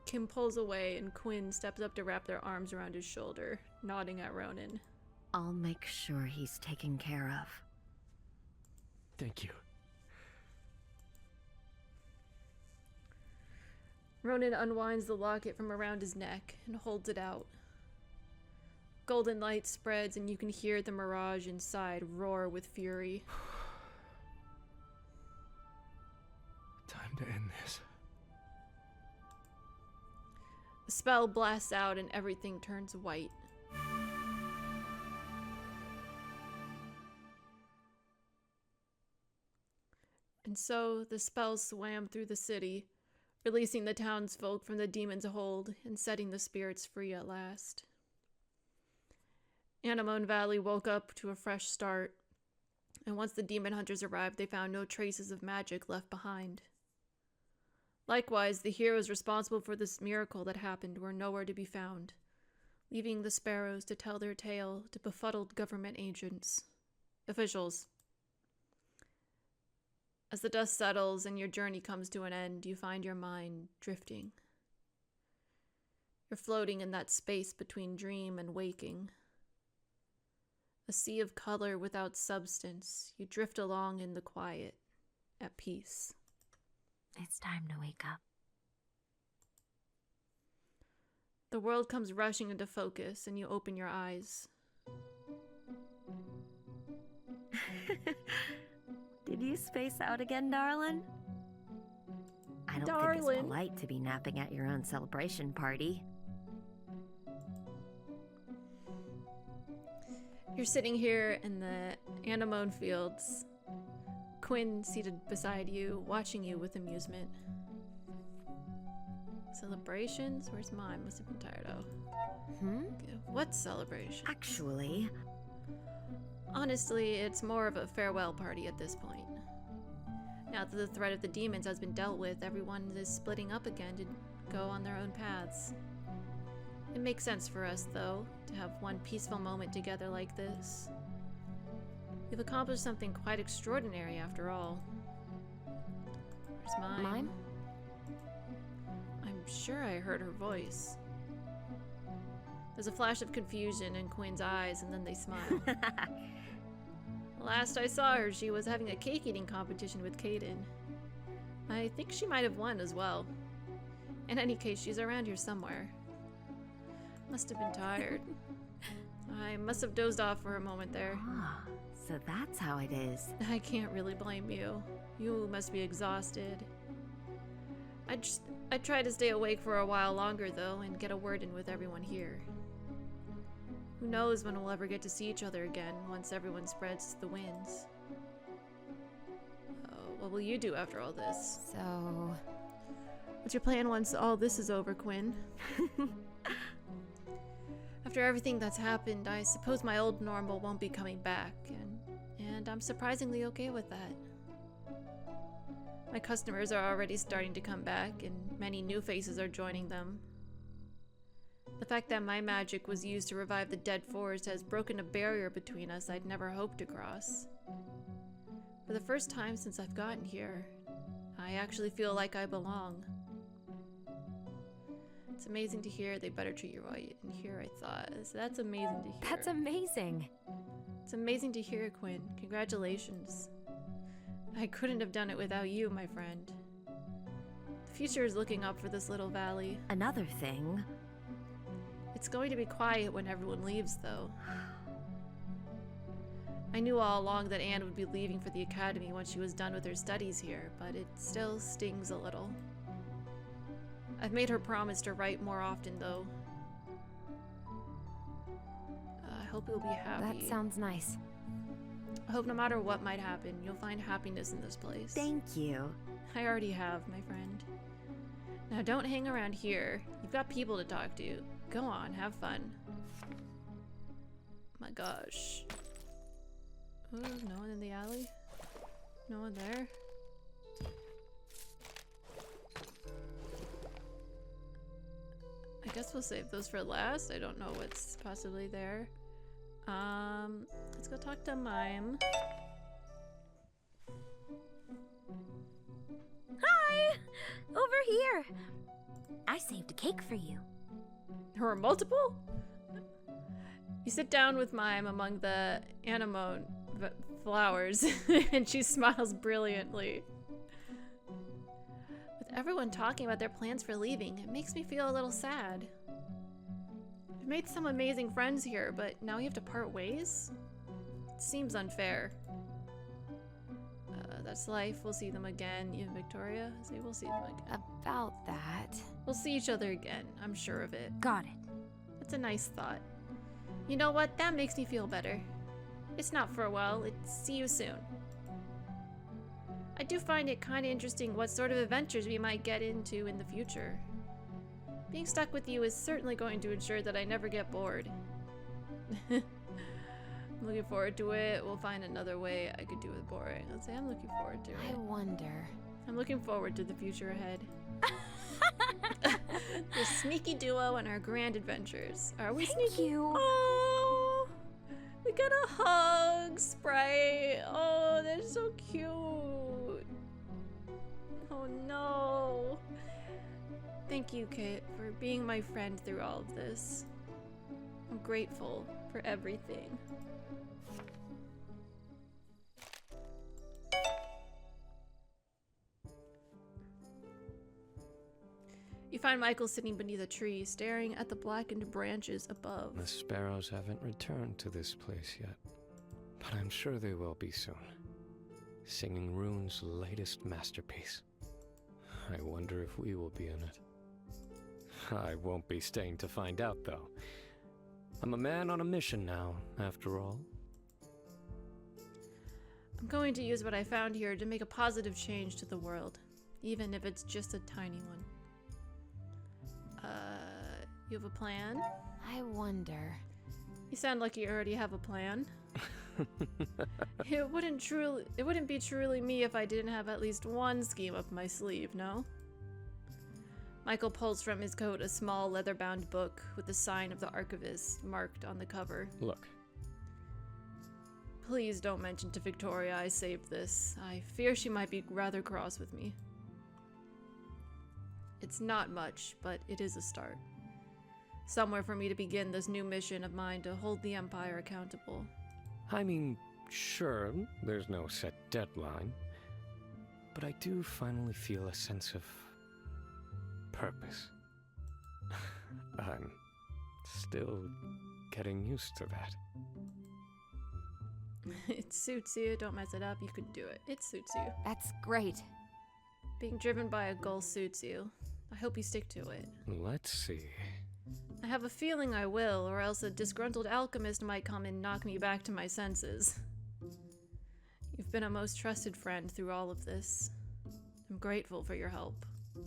[SPEAKER 1] Kim pulls away and Quinn steps up to wrap their arms around his shoulder, nodding at Ronan.
[SPEAKER 5] I'll make sure he's taken care of.
[SPEAKER 15] Thank you.
[SPEAKER 1] Ronan unwinds the locket from around his neck and holds it out. Golden light spreads and you can hear the mirage inside roar with fury.
[SPEAKER 15] Time to end this.
[SPEAKER 1] The spell blasts out and everything turns white. And so the spell swam through the city, releasing the townsfolk from the demon's hold and setting the spirits free at last. Anemone Valley woke up to a fresh start, and once the demon hunters arrived, they found no traces of magic left behind. Likewise, the heroes responsible for this miracle that happened were nowhere to be found, leaving the sparrows to tell their tale to befuddled government agents Officials. As the dust settles and your journey comes to an end, you find your mind drifting. You're floating in that space between dream and waking. A sea of color without substance, you drift along in the quiet, at peace.
[SPEAKER 10] It's time to wake up.
[SPEAKER 1] The world comes rushing into focus, and you open your eyes.
[SPEAKER 5] Did you space out again, darling? I don't think it's polite to be napping at your own celebration party.
[SPEAKER 1] You're sitting here in the anemone fields. Quinn seated beside you, watching you with amusement. Celebrations? Where's mine? Must have been tired of. What celebration?
[SPEAKER 5] Actually...
[SPEAKER 1] Honestly, it's more of a farewell party at this point. Now that the threat of the demons has been dealt with, everyone is splitting up again to go on their own paths. It makes sense for us, though, to have one peaceful moment together like this. We've accomplished something quite extraordinary, after all. Where's mine?
[SPEAKER 5] Mime?
[SPEAKER 1] I'm sure I heard her voice. There's a flash of confusion in Quinn's eyes, and then they smile. Last I saw her, she was having a cake eating competition with Kaden. I think she might have won as well. In any case, she's around here somewhere. Must have been tired. I must have dozed off for a moment there.
[SPEAKER 5] Ah, so that's how it is.
[SPEAKER 1] I can't really blame you. You must be exhausted. I'd try to stay awake for a while longer, though, and get a word in with everyone here. Who knows when we'll ever get to see each other again, once everyone spreads the winds. What will you do after all this?
[SPEAKER 6] So...
[SPEAKER 1] What's your plan once all this is over, Quinn? After everything that's happened, I suppose my old normal won't be coming back, and I'm surprisingly okay with that. My customers are already starting to come back, and many new faces are joining them. The fact that my magic was used to revive the dead forest has broken a barrier between us I'd never hoped to cross. For the first time since I've gotten here, I actually feel like I belong. It's amazing to hear they better treat you right in here, I thought. So that's amazing to hear.
[SPEAKER 6] That's amazing.
[SPEAKER 1] It's amazing to hear, Quinn. Congratulations. I couldn't have done it without you, my friend. The future is looking up for this little valley.
[SPEAKER 5] Another thing...
[SPEAKER 1] It's going to be quiet when everyone leaves, though. I knew all along that Anne would be leaving for the academy once she was done with her studies here, but it still stings a little. I've made her promise to write more often, though. I hope you'll be happy.
[SPEAKER 6] That sounds nice.
[SPEAKER 1] I hope no matter what might happen, you'll find happiness in this place.
[SPEAKER 5] Thank you.
[SPEAKER 1] I already have, my friend. Now don't hang around here. You've got people to talk to. Go on, have fun. My gosh. Oh, no one in the alley? No one there? I guess we'll save those for last. I don't know what's possibly there. Let's go talk to Mime.
[SPEAKER 10] Hi! Over here! I saved a cake for you.
[SPEAKER 1] There were multiple? You sit down with Mime among the anemone flowers, and she smiles brilliantly. With everyone talking about their plans for leaving, it makes me feel a little sad. I've made some amazing friends here, but now we have to part ways? It seems unfair. That's life. We'll see them again. You and Victoria? Say we'll see them again.
[SPEAKER 6] About that.
[SPEAKER 1] We'll see each other again. I'm sure of it.
[SPEAKER 10] Got it.
[SPEAKER 1] That's a nice thought. You know what? That makes me feel better. It's not for a while. It's see you soon. I do find it kind of interesting what sort of adventures we might get into in the future. Being stuck with you is certainly going to ensure that I never get bored. I'm looking forward to it. We'll find another way I could do it boring. Let's say I'm looking forward to it.
[SPEAKER 6] I wonder.
[SPEAKER 1] I'm looking forward to the future ahead. The sneaky duo and our grand adventures. Are we sneaky?
[SPEAKER 10] You.
[SPEAKER 1] Oh, We got a hug, Sprite. Oh, they're so cute. Oh no. Thank you, Kit, for being my friend through all of this. I'm grateful for everything. You find Michael sitting beneath a tree, staring at the blackened branches above.
[SPEAKER 7] The sparrows haven't returned to this place yet, but I'm sure they will be soon. Singing Rune's latest masterpiece. I wonder if we will be in it. I won't be staying to find out, though. I'm a man on a mission now, after all.
[SPEAKER 1] I'm going to use what I found here to make a positive change to the world, even if it's just a tiny one. You have a plan?
[SPEAKER 6] I wonder.
[SPEAKER 1] You sound like you already have a plan. It wouldn't be truly me if I didn't have at least one scheme up my sleeve, no? Michael pulls from his coat a small leather-bound book with the sign of the archivist marked on the cover.
[SPEAKER 7] Look.
[SPEAKER 1] Please don't mention to Victoria I saved this. I fear she might be rather cross with me. It's not much, but it is a start. Somewhere for me to begin this new mission of mine to hold the Empire accountable.
[SPEAKER 7] I mean, sure, there's no set deadline, but I do finally feel a sense of purpose. I'm still getting used to that.
[SPEAKER 1] It suits you. Don't mess it up. You can do it. It suits you.
[SPEAKER 6] That's great.
[SPEAKER 1] Being driven by a goal suits you. I hope you stick to it.
[SPEAKER 7] Let's see.
[SPEAKER 1] I have a feeling I will, or else a disgruntled alchemist might come and knock me back to my senses. You've been a most trusted friend through all of this. I'm grateful for your help. I'm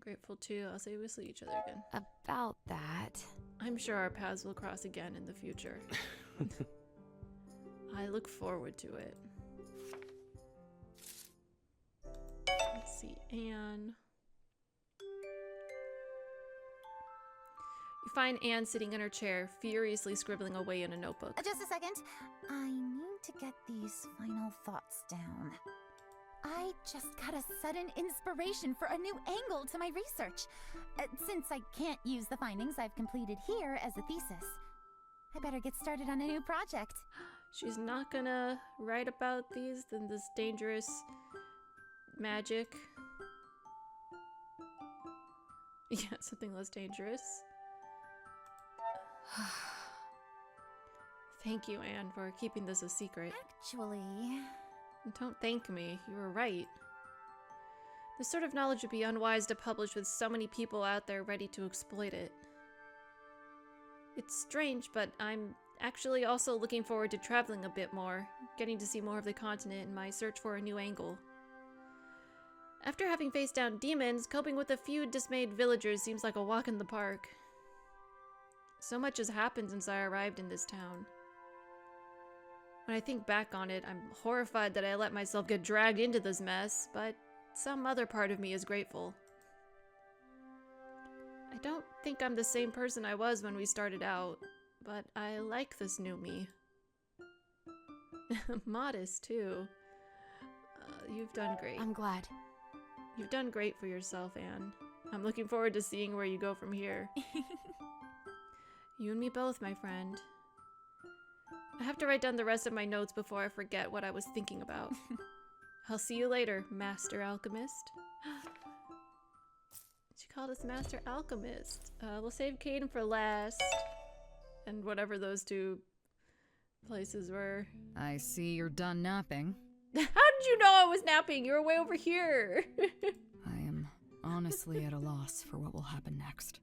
[SPEAKER 1] grateful too. I'll say we'll see each other again.
[SPEAKER 6] About that.
[SPEAKER 1] I'm sure our paths will cross again in the future. I look forward to it. Let's see, Anne. You find Anne sitting in her chair, furiously scribbling away in a notebook.
[SPEAKER 2] Just a second. I need to get these final thoughts down. I just got a sudden inspiration for a new angle to my research. Since I can't use the findings I've completed here as a thesis, I better get started on a new project.
[SPEAKER 1] She's not gonna write about these in this dangerous magic. Yeah, something less dangerous. Thank you, Anne, for keeping this a secret.
[SPEAKER 2] Actually...
[SPEAKER 1] Don't thank me. You were right. This sort of knowledge would be unwise to publish with so many people out there ready to exploit it. It's strange, but I'm actually also looking forward to traveling a bit more, getting to see more of the continent in my search for a new angle. After having faced down demons, coping with a few dismayed villagers seems like a walk in the park. So much has happened since I arrived in this town. When I think back on it, I'm horrified that I let myself get dragged into this mess, but some other part of me is grateful. I don't think I'm the same person I was when we started out, but I like this new me. Modest, too. You've done great.
[SPEAKER 6] I'm glad.
[SPEAKER 1] You've done great for yourself, Anne. I'm looking forward to seeing where you go from here. You and me both, my friend. I have to write down the rest of my notes before I forget what I was thinking about. I'll see you later, Master Alchemist. She called us Master Alchemist. We'll save Caden for last. And whatever those two places were.
[SPEAKER 9] I see you're done napping.
[SPEAKER 1] How did you know I was napping? You were way over here.
[SPEAKER 9] I am honestly at a loss for what will happen next.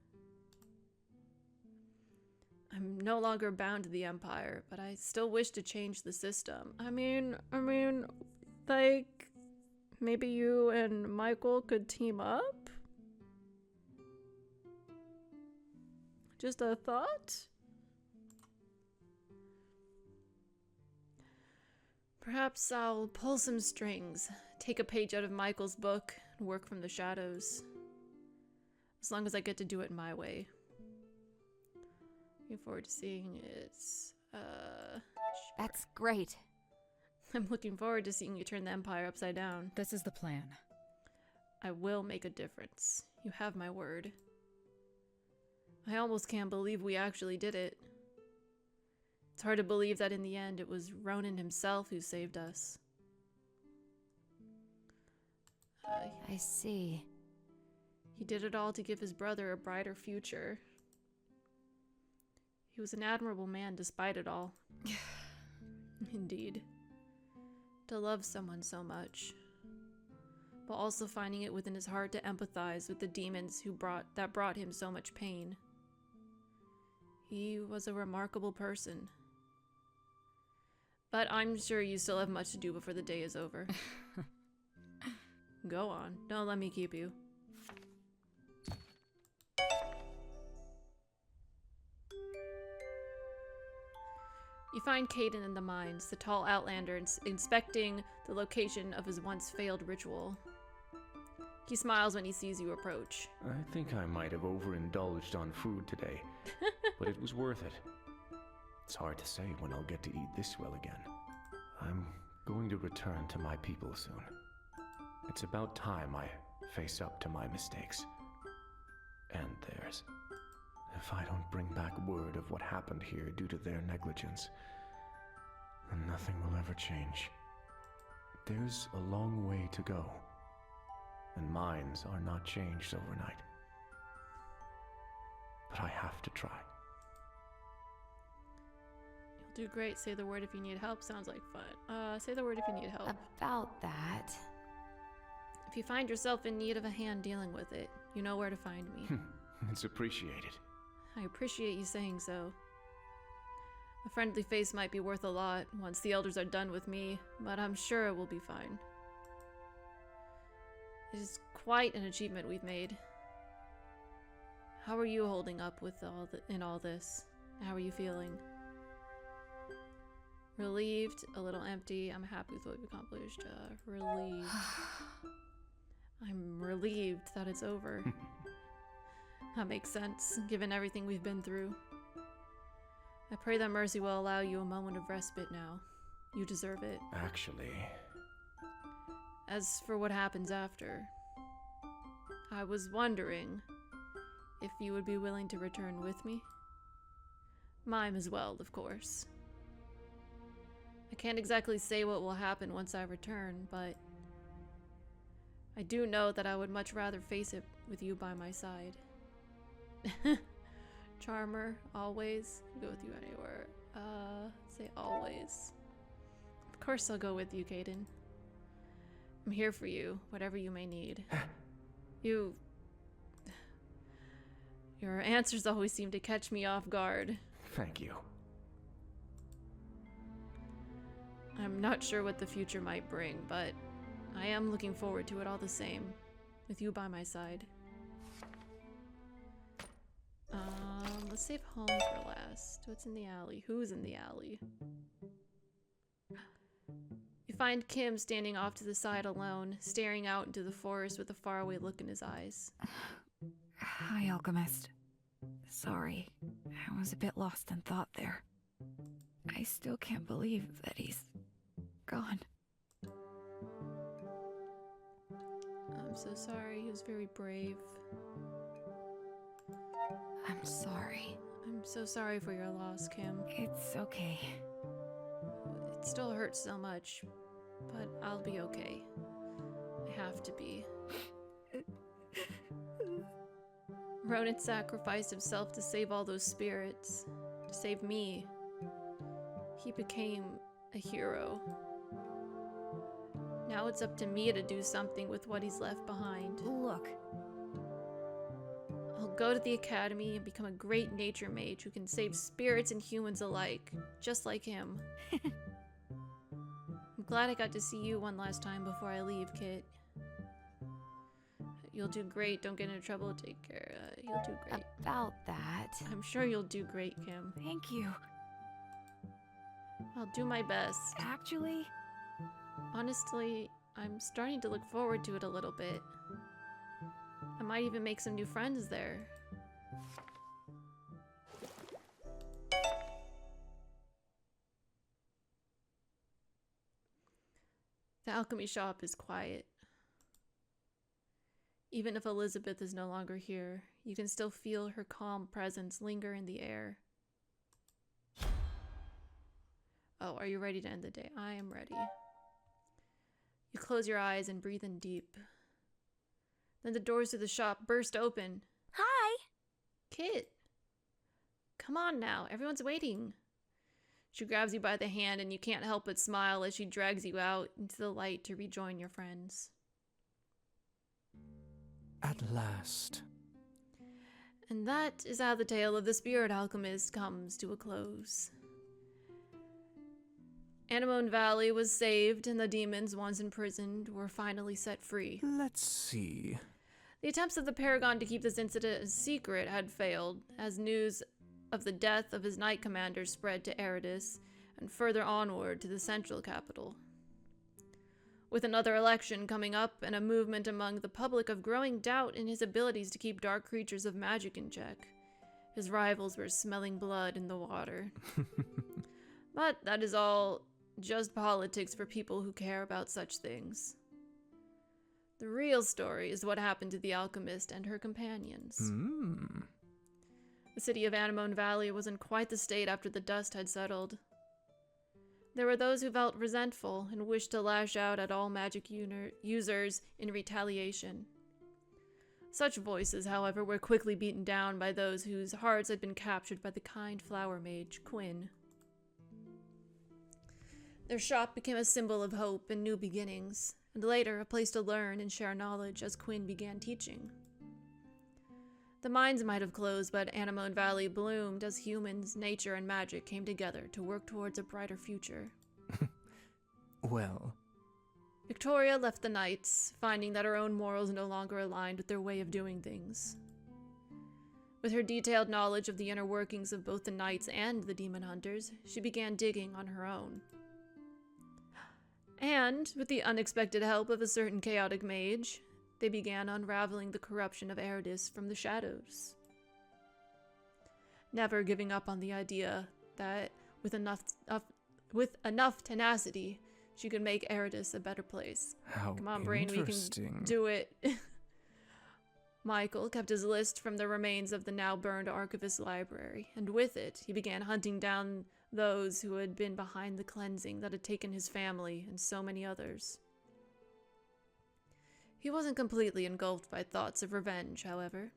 [SPEAKER 1] I'm no longer bound to the Empire, but I still wish to change the system. I mean, like, maybe you and Michael could team up? Just a thought? Perhaps I'll pull some strings, take a page out of Michael's book, and work from the shadows. As long as I get to do it my way. Looking forward to seeing it.
[SPEAKER 4] That's great.
[SPEAKER 1] I'm looking forward to seeing you turn the Empire upside down.
[SPEAKER 9] This is the plan.
[SPEAKER 1] I will make a difference. You have my word. I almost can't believe we actually did it. It's hard to believe that in the end it was Ronan himself who saved us.
[SPEAKER 4] I see.
[SPEAKER 1] He did it all to give his brother a brighter future. He was an admirable man despite it all. Indeed. To love someone so much, but also finding it within his heart to empathize with the demons that brought him so much pain. He was a remarkable person. But I'm sure you still have much to do before the day is over. Go on. Don't let me keep you. You find Caden in the mines, the tall outlander inspecting the location of his once failed ritual. He smiles when he sees you approach.
[SPEAKER 3] I think I might have overindulged on food today, but it was worth it. It's hard to say when I'll get to eat this well again. I'm going to return to my people soon. It's about time I face up to my mistakes. And theirs. If I don't bring back word of what happened here due to their negligence, then nothing will ever change. There's a long way to go, and minds are not changed overnight. But I have to try.
[SPEAKER 1] You'll do great. Say the word if you need help. Sounds like fun. Say the word if you need help.
[SPEAKER 4] About that.
[SPEAKER 1] If you find yourself in need of a hand dealing with it, you know where to find me.
[SPEAKER 3] It's appreciated.
[SPEAKER 1] I appreciate you saying so. A friendly face might be worth a lot once the elders are done with me, but I'm sure it will be fine. It is quite an achievement we've made. How are you holding up with all this? How are you feeling? Relieved, a little empty. I'm happy with what we've accomplished. Relieved. I'm relieved that it's over. That makes sense, given everything we've been through. I pray that mercy will allow you a moment of respite now. You deserve it.
[SPEAKER 3] Actually...
[SPEAKER 1] As for what happens after, I was wondering if you would be willing to return with me. Mime as well, of course. I can't exactly say what will happen once I return, but I do know that I would much rather face it with you by my side. Charmer, always. Go with you anywhere. Say always. Of course I'll go with you, Caden. I'm here for you, whatever you may need. Your answers always seem to catch me off guard.
[SPEAKER 3] Thank you.
[SPEAKER 1] I'm not sure what the future might bring, but I am looking forward to it all the same, with you by my side. Let's save home for last. What's in the alley? Who's in the alley? You find Kim standing off to the side alone, staring out into the forest with a faraway look in his eyes.
[SPEAKER 4] Hi, Alchemist. Sorry, I was a bit lost in thought there. I still can't believe that he's gone.
[SPEAKER 1] I'm so sorry. He was very brave.
[SPEAKER 4] I'm sorry.
[SPEAKER 1] I'm so sorry for your loss, Kim.
[SPEAKER 4] It's okay.
[SPEAKER 1] It still hurts so much, but I'll be okay. I have to be. Ronan sacrificed himself to save all those spirits, to save me. He became a hero. Now it's up to me to do something with what he's left behind.
[SPEAKER 4] Look.
[SPEAKER 1] I'll go to the academy and become a great nature mage who can save spirits and humans alike, just like him. I'm glad I got to see you one last time before I leave, Kit. You'll do great. Don't get into trouble. Take care. You'll do great.
[SPEAKER 4] About that.
[SPEAKER 1] I'm sure you'll do great, Kim.
[SPEAKER 4] Thank you.
[SPEAKER 1] I'll do my best.
[SPEAKER 4] Actually,
[SPEAKER 1] honestly, I'm starting to look forward to it a little bit. I might even make some new friends there. The alchemy shop is quiet. Even if Elizabeth is no longer here, you can still feel her calm presence linger in the air. Oh, are you ready to end the day? I am ready. You close your eyes and breathe in deep. Then the doors to the shop burst open.
[SPEAKER 10] Hi!
[SPEAKER 1] Kit! Come on now, everyone's waiting. She grabs you by the hand and you can't help but smile as she drags you out into the light to rejoin your friends.
[SPEAKER 16] At last.
[SPEAKER 1] And that is how the tale of the spirit alchemist comes to a close. Anemone Valley was saved, and the demons, once imprisoned, were finally set free.
[SPEAKER 16] Let's see.
[SPEAKER 1] The attempts of the Paragon to keep this incident a secret had failed, as news of the death of his knight commander spread to Eridus, and further onward to the central capital. With another election coming up, and a movement among the public of growing doubt in his abilities to keep dark creatures of magic in check, his rivals were smelling blood in the water. But that is all just politics for people who care about such things. The real story is what happened to the alchemist and her companions. The city of Anemone Valley was in quite the state after the dust had settled. There were those who felt resentful and wished to lash out at all magic users in retaliation. Such voices, however, were quickly beaten down by those whose hearts had been captured by the kind flower mage, Quinn. Their shop became a symbol of hope and new beginnings, and later a place to learn and share knowledge as Quinn began teaching. The mines might have closed, but Anemone Valley bloomed as humans, nature, and magic came together to work towards a brighter future.
[SPEAKER 16] Well.
[SPEAKER 1] Victoria left the Knights, finding that her own morals no longer aligned with their way of doing things. With her detailed knowledge of the inner workings of both the Knights and the Demon Hunters, she began digging on her own. And, with the unexpected help of a certain chaotic mage, they began unraveling the corruption of Eridus from the shadows. Never giving up on the idea that, with enough tenacity, she could make Eridus a better place. Come on, brain, we can do it. Michael kept his list from the remains of the now-burned Archivist Library, and with it, he began hunting down those who had been behind the cleansing that had taken his family and so many others. He wasn't completely engulfed by thoughts of revenge, however.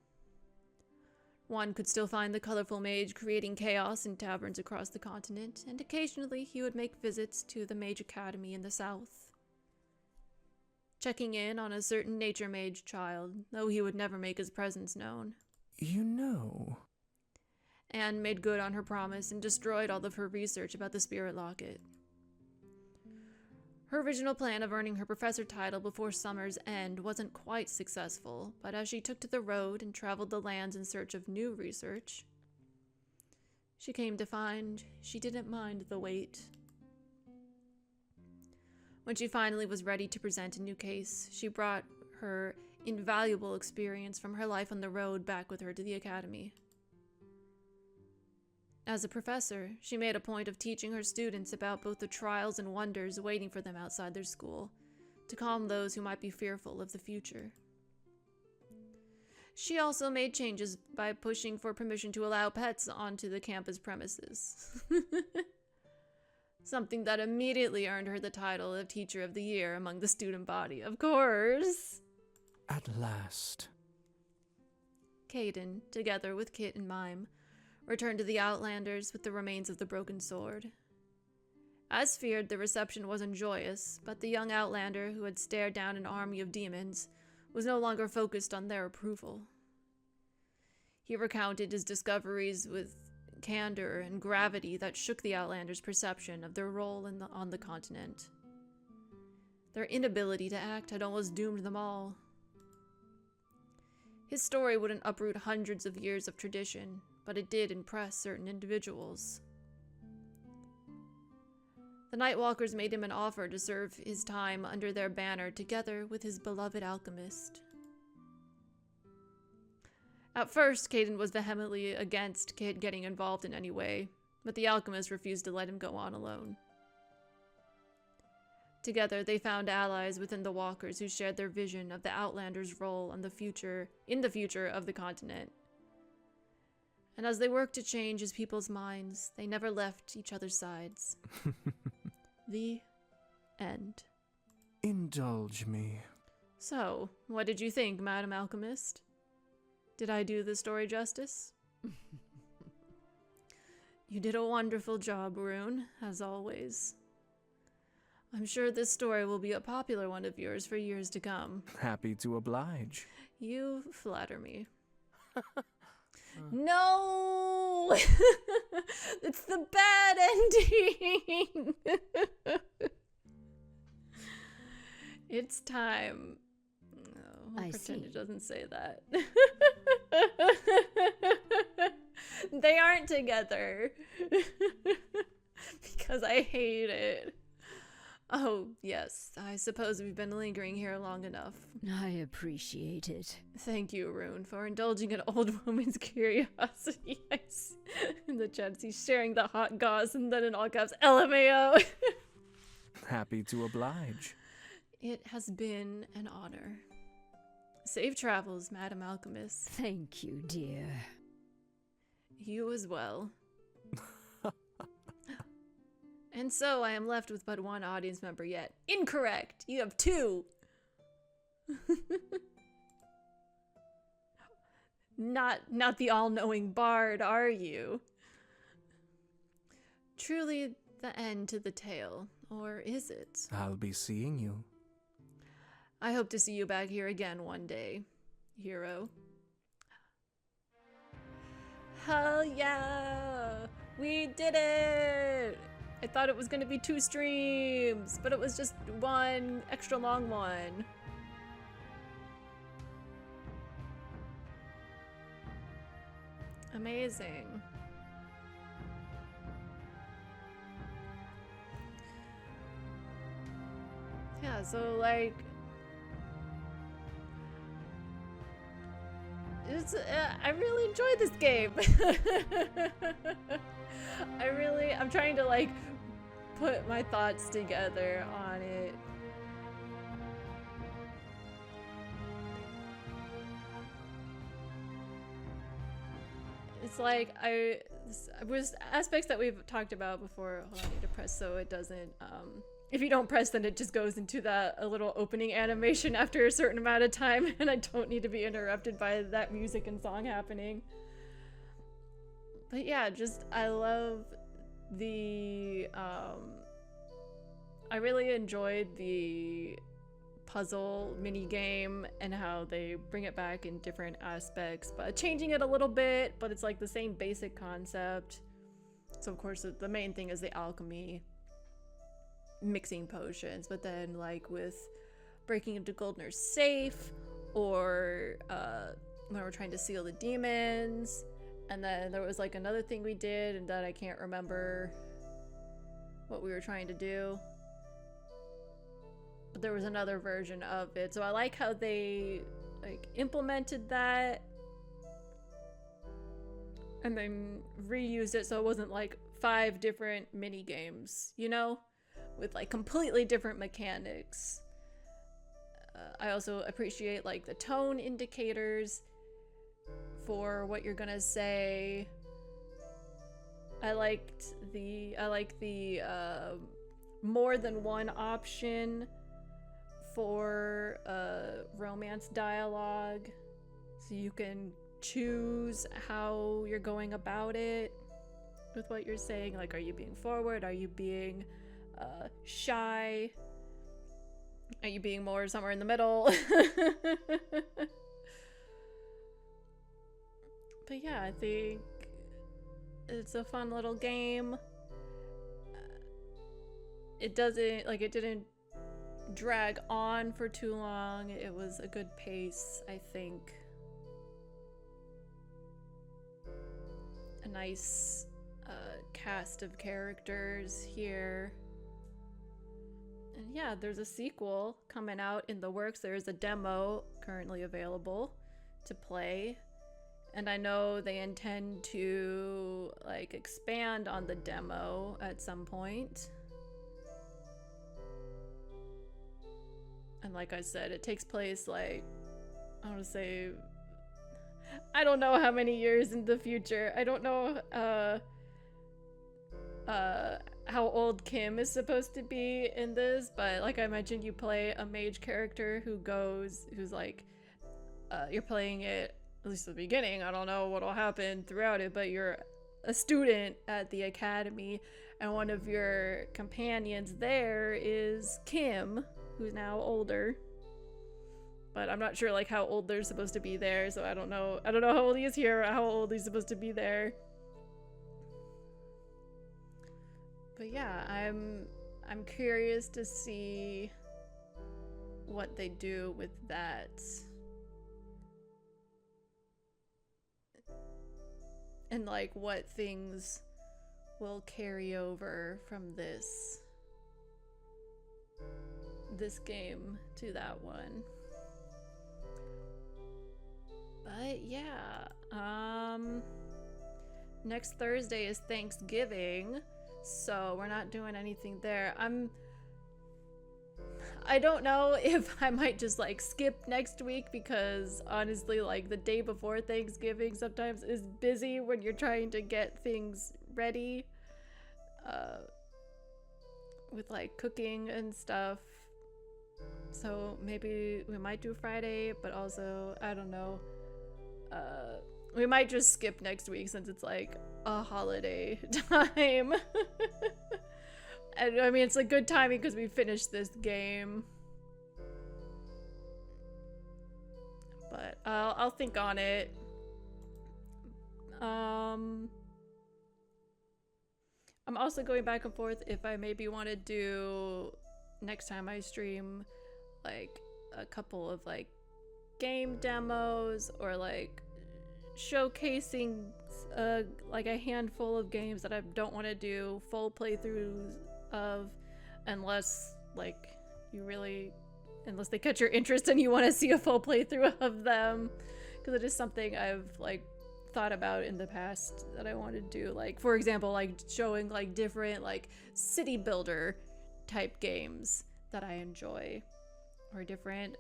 [SPEAKER 1] One could still find the colorful mage creating chaos in taverns across the continent, and occasionally he would make visits to the Mage Academy in the south, checking in on a certain nature mage child, though he would never make his presence known.
[SPEAKER 16] You know...
[SPEAKER 1] Anne made good on her promise and destroyed all of her research about the spirit locket. Her original plan of earning her professor title before summer's end wasn't quite successful, but as she took to the road and traveled the lands in search of new research, she came to find she didn't mind the wait. When she finally was ready to present a new case, she brought her invaluable experience from her life on the road back with her to the academy. As a professor, she made a point of teaching her students about both the trials and wonders waiting for them outside their school, to calm those who might be fearful of the future. She also made changes by pushing for permission to allow pets onto the campus premises. Something that immediately earned her the title of Teacher of the Year among the student body, of course.
[SPEAKER 16] At last.
[SPEAKER 1] Caden, together with Kit and Mime, returned to the Outlanders with the remains of the broken sword. As feared, the reception wasn't joyous, but the young Outlander who had stared down an army of demons was no longer focused on their approval. He recounted his discoveries with candor and gravity that shook the Outlanders' perception of their role on the continent. Their inability to act had almost doomed them all. His story wouldn't uproot hundreds of years of tradition, but it did impress certain individuals. The Nightwalkers made him an offer to serve his time under their banner together with his beloved alchemist. At first, Caden was vehemently against Kit getting involved in any way, but the alchemist refused to let him go on alone. Together, they found allies within the Walkers who shared their vision of the Outlanders' role in the future of the continent. And as they worked to change his people's minds, they never left each other's sides. The end.
[SPEAKER 16] Indulge me.
[SPEAKER 1] So, what did you think, Madam Alchemist? Did I do the story justice? You did a wonderful job, Rune, as always. I'm sure this story will be a popular one of yours for years to come.
[SPEAKER 16] Happy to oblige.
[SPEAKER 1] You flatter me. No! It's the bad ending! It's time. No, I'll pretend it doesn't say that. They aren't together. Because I hate it. Oh, yes. I suppose we've been lingering here long enough.
[SPEAKER 11] I appreciate it.
[SPEAKER 1] Thank you, Rune, for indulging an old woman's curiosity. In the chat, he's sharing the hot gauze and then in all caps, LMAO.
[SPEAKER 16] Happy to oblige.
[SPEAKER 1] It has been an honor. Safe travels, Madam Alchemist.
[SPEAKER 11] Thank you, dear.
[SPEAKER 1] You as well. And so I am left with but one audience member yet. Incorrect! You have two! Not the all-knowing bard, are you? Truly the end to the tale, or is it?
[SPEAKER 16] I'll be seeing you.
[SPEAKER 1] I hope to see you back here again one day, hero. Hell yeah! We did it! I thought it was going to be 2 streams, but it was just one extra long one. Amazing. Yeah, so like it's I really enjoyed this game. I'm trying to like put my thoughts together on it. It's like was aspects that we've talked about before. Hold on, I need to press so it doesn't if you don't press, then it just goes into a little opening animation after a certain amount of time, and I don't need to be interrupted by that music and song happening. But yeah, just I love the I really enjoyed the puzzle mini game and how they bring it back in different aspects, but changing it a little bit, but it's like the same basic concept. So of course the main thing is the alchemy, mixing potions, but then like with breaking into Goldner's safe, or when we're trying to seal the demons. And then there was like another thing we did and that I can't remember what we were trying to do. But there was another version of it. So I like how they like implemented that and then reused it so it wasn't like 5 different mini games, you know, with like completely different mechanics. I also appreciate like the tone indicators for what you're gonna say. I like the more than one option for romance dialogue, so you can choose how you're going about it with what you're saying. Like, are you being forward? Are you being shy? Are you being more somewhere in the middle? But yeah, I think it's a fun little game. It didn't drag on for too long. It was a good pace, I think. A nice cast of characters here. And yeah, there's a sequel coming out in the works. There is a demo currently available to play. And I know they intend to like expand on the demo at some point. And like I said, it takes place like, I want to say, I don't know how many years in the future. I don't know how old Kim is supposed to be in this, but like I mentioned, you play a mage character who's like, you're playing it, at least at the beginning. I don't know what'll happen throughout it, but you're a student at the academy, and one of your companions there is Kim, who's now older. But I'm not sure like how old they're supposed to be there, so I don't know how old he is here or how old he's supposed to be there. But yeah, I'm curious to see what they do with that. And like what things will carry over from this game to that one. But yeah, next Thursday is Thanksgiving, so we're not doing anything there. I don't know if I might just like skip next week, because honestly, like the day before Thanksgiving sometimes is busy when you're trying to get things ready, with like cooking and stuff. So maybe we might do Friday, but also, I don't know. We might just skip next week since it's like a holiday time. And I mean, it's a good timing because we finished this game. But I'll think on it. I'm also going back and forth if I maybe want to do next time I stream like a couple of like game demos or like showcasing like a handful of games that I don't want to do full playthroughs of, unless they catch your interest and you want to see a full playthrough of them, because it is something I've like thought about in the past that I want to do. Like for example, like showing like different like city builder type games that I enjoy, or different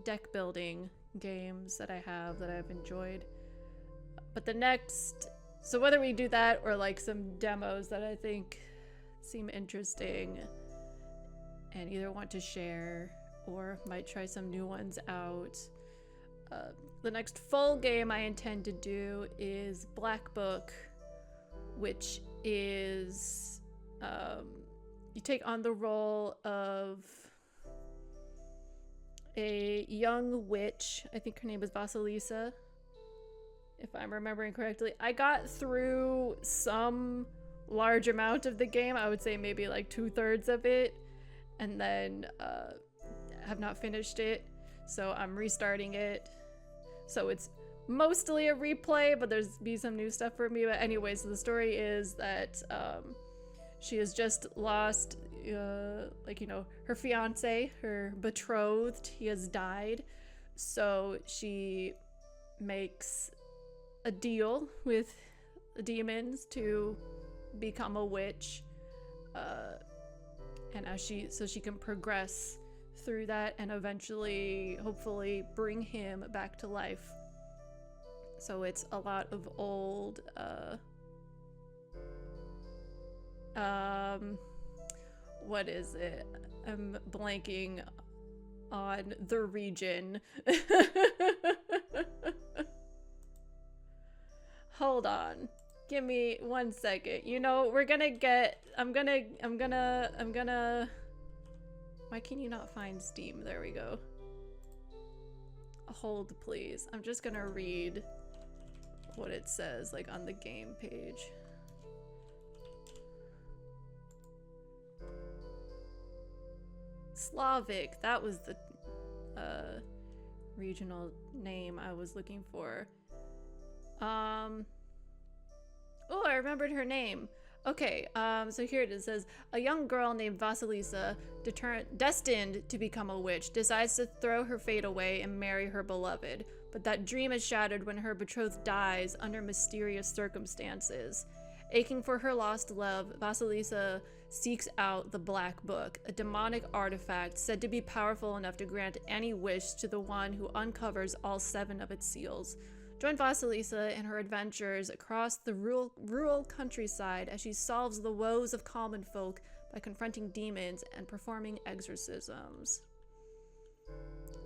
[SPEAKER 1] deck building games that I've enjoyed. But so whether we do that or like some demos that I think seem interesting and either want to share or might try some new ones out. The next full game I intend to do is Black Book, which is you take on the role of a young witch. I think her name is Vasilisa, if I'm remembering correctly. I got through some large amount of the game, I would say maybe like 2/3 of it, and then have not finished it, so I'm restarting it. So it's mostly a replay, but there's some new stuff for me. But anyway, so the story is that she has just lost her fiance, her betrothed. He has died, so she makes a deal with the demons to become a witch, and so she can progress through that and eventually hopefully bring him back to life. So it's a lot of old what is it? I'm blanking on the region. Hold on. Give me 1 second. You know, I'm gonna why can you not find Steam? There we go. Hold, please. I'm just gonna read what it says, like, on the game page. Slavic, that was the regional name I was looking for. Oh, I remembered her name. Okay, so here it is. It says, a young girl named Vasilisa, destined to become a witch, decides to throw her fate away and marry her beloved. But that dream is shattered when her betrothed dies under mysterious circumstances. Aching for her lost love, Vasilisa seeks out the Black Book, a demonic artifact said to be powerful enough to grant any wish to the one who uncovers all 7 of its seals. Join Vasilisa in her adventures across the rural countryside as she solves the woes of common folk by confronting demons and performing exorcisms.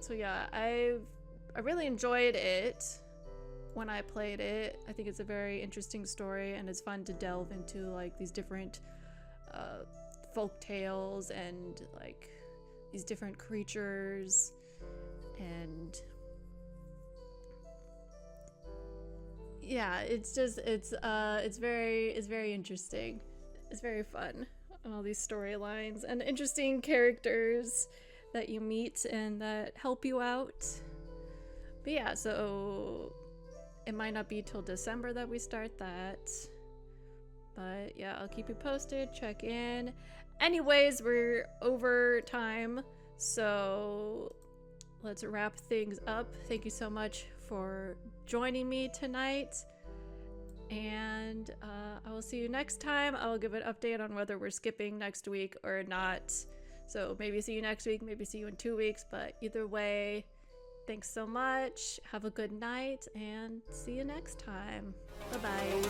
[SPEAKER 1] So yeah, I really enjoyed it when I played it. I think it's a very interesting story, and it's fun to delve into like these different folk tales and like these different creatures, and yeah, it's very interesting. It's very fun, and all these storylines and interesting characters that you meet and that help you out. But yeah, so it might not be till December that we start that, but yeah, I'll keep you posted. Check in. Anyways, we're over time, so let's wrap things up. Thank you so much for joining me tonight, and I will see you next time. I will give an update on whether we're skipping next week or not. So maybe see you next week, maybe see you in 2 weeks, but either way, thanks so much. Have a good night, and see you next time. Bye-bye.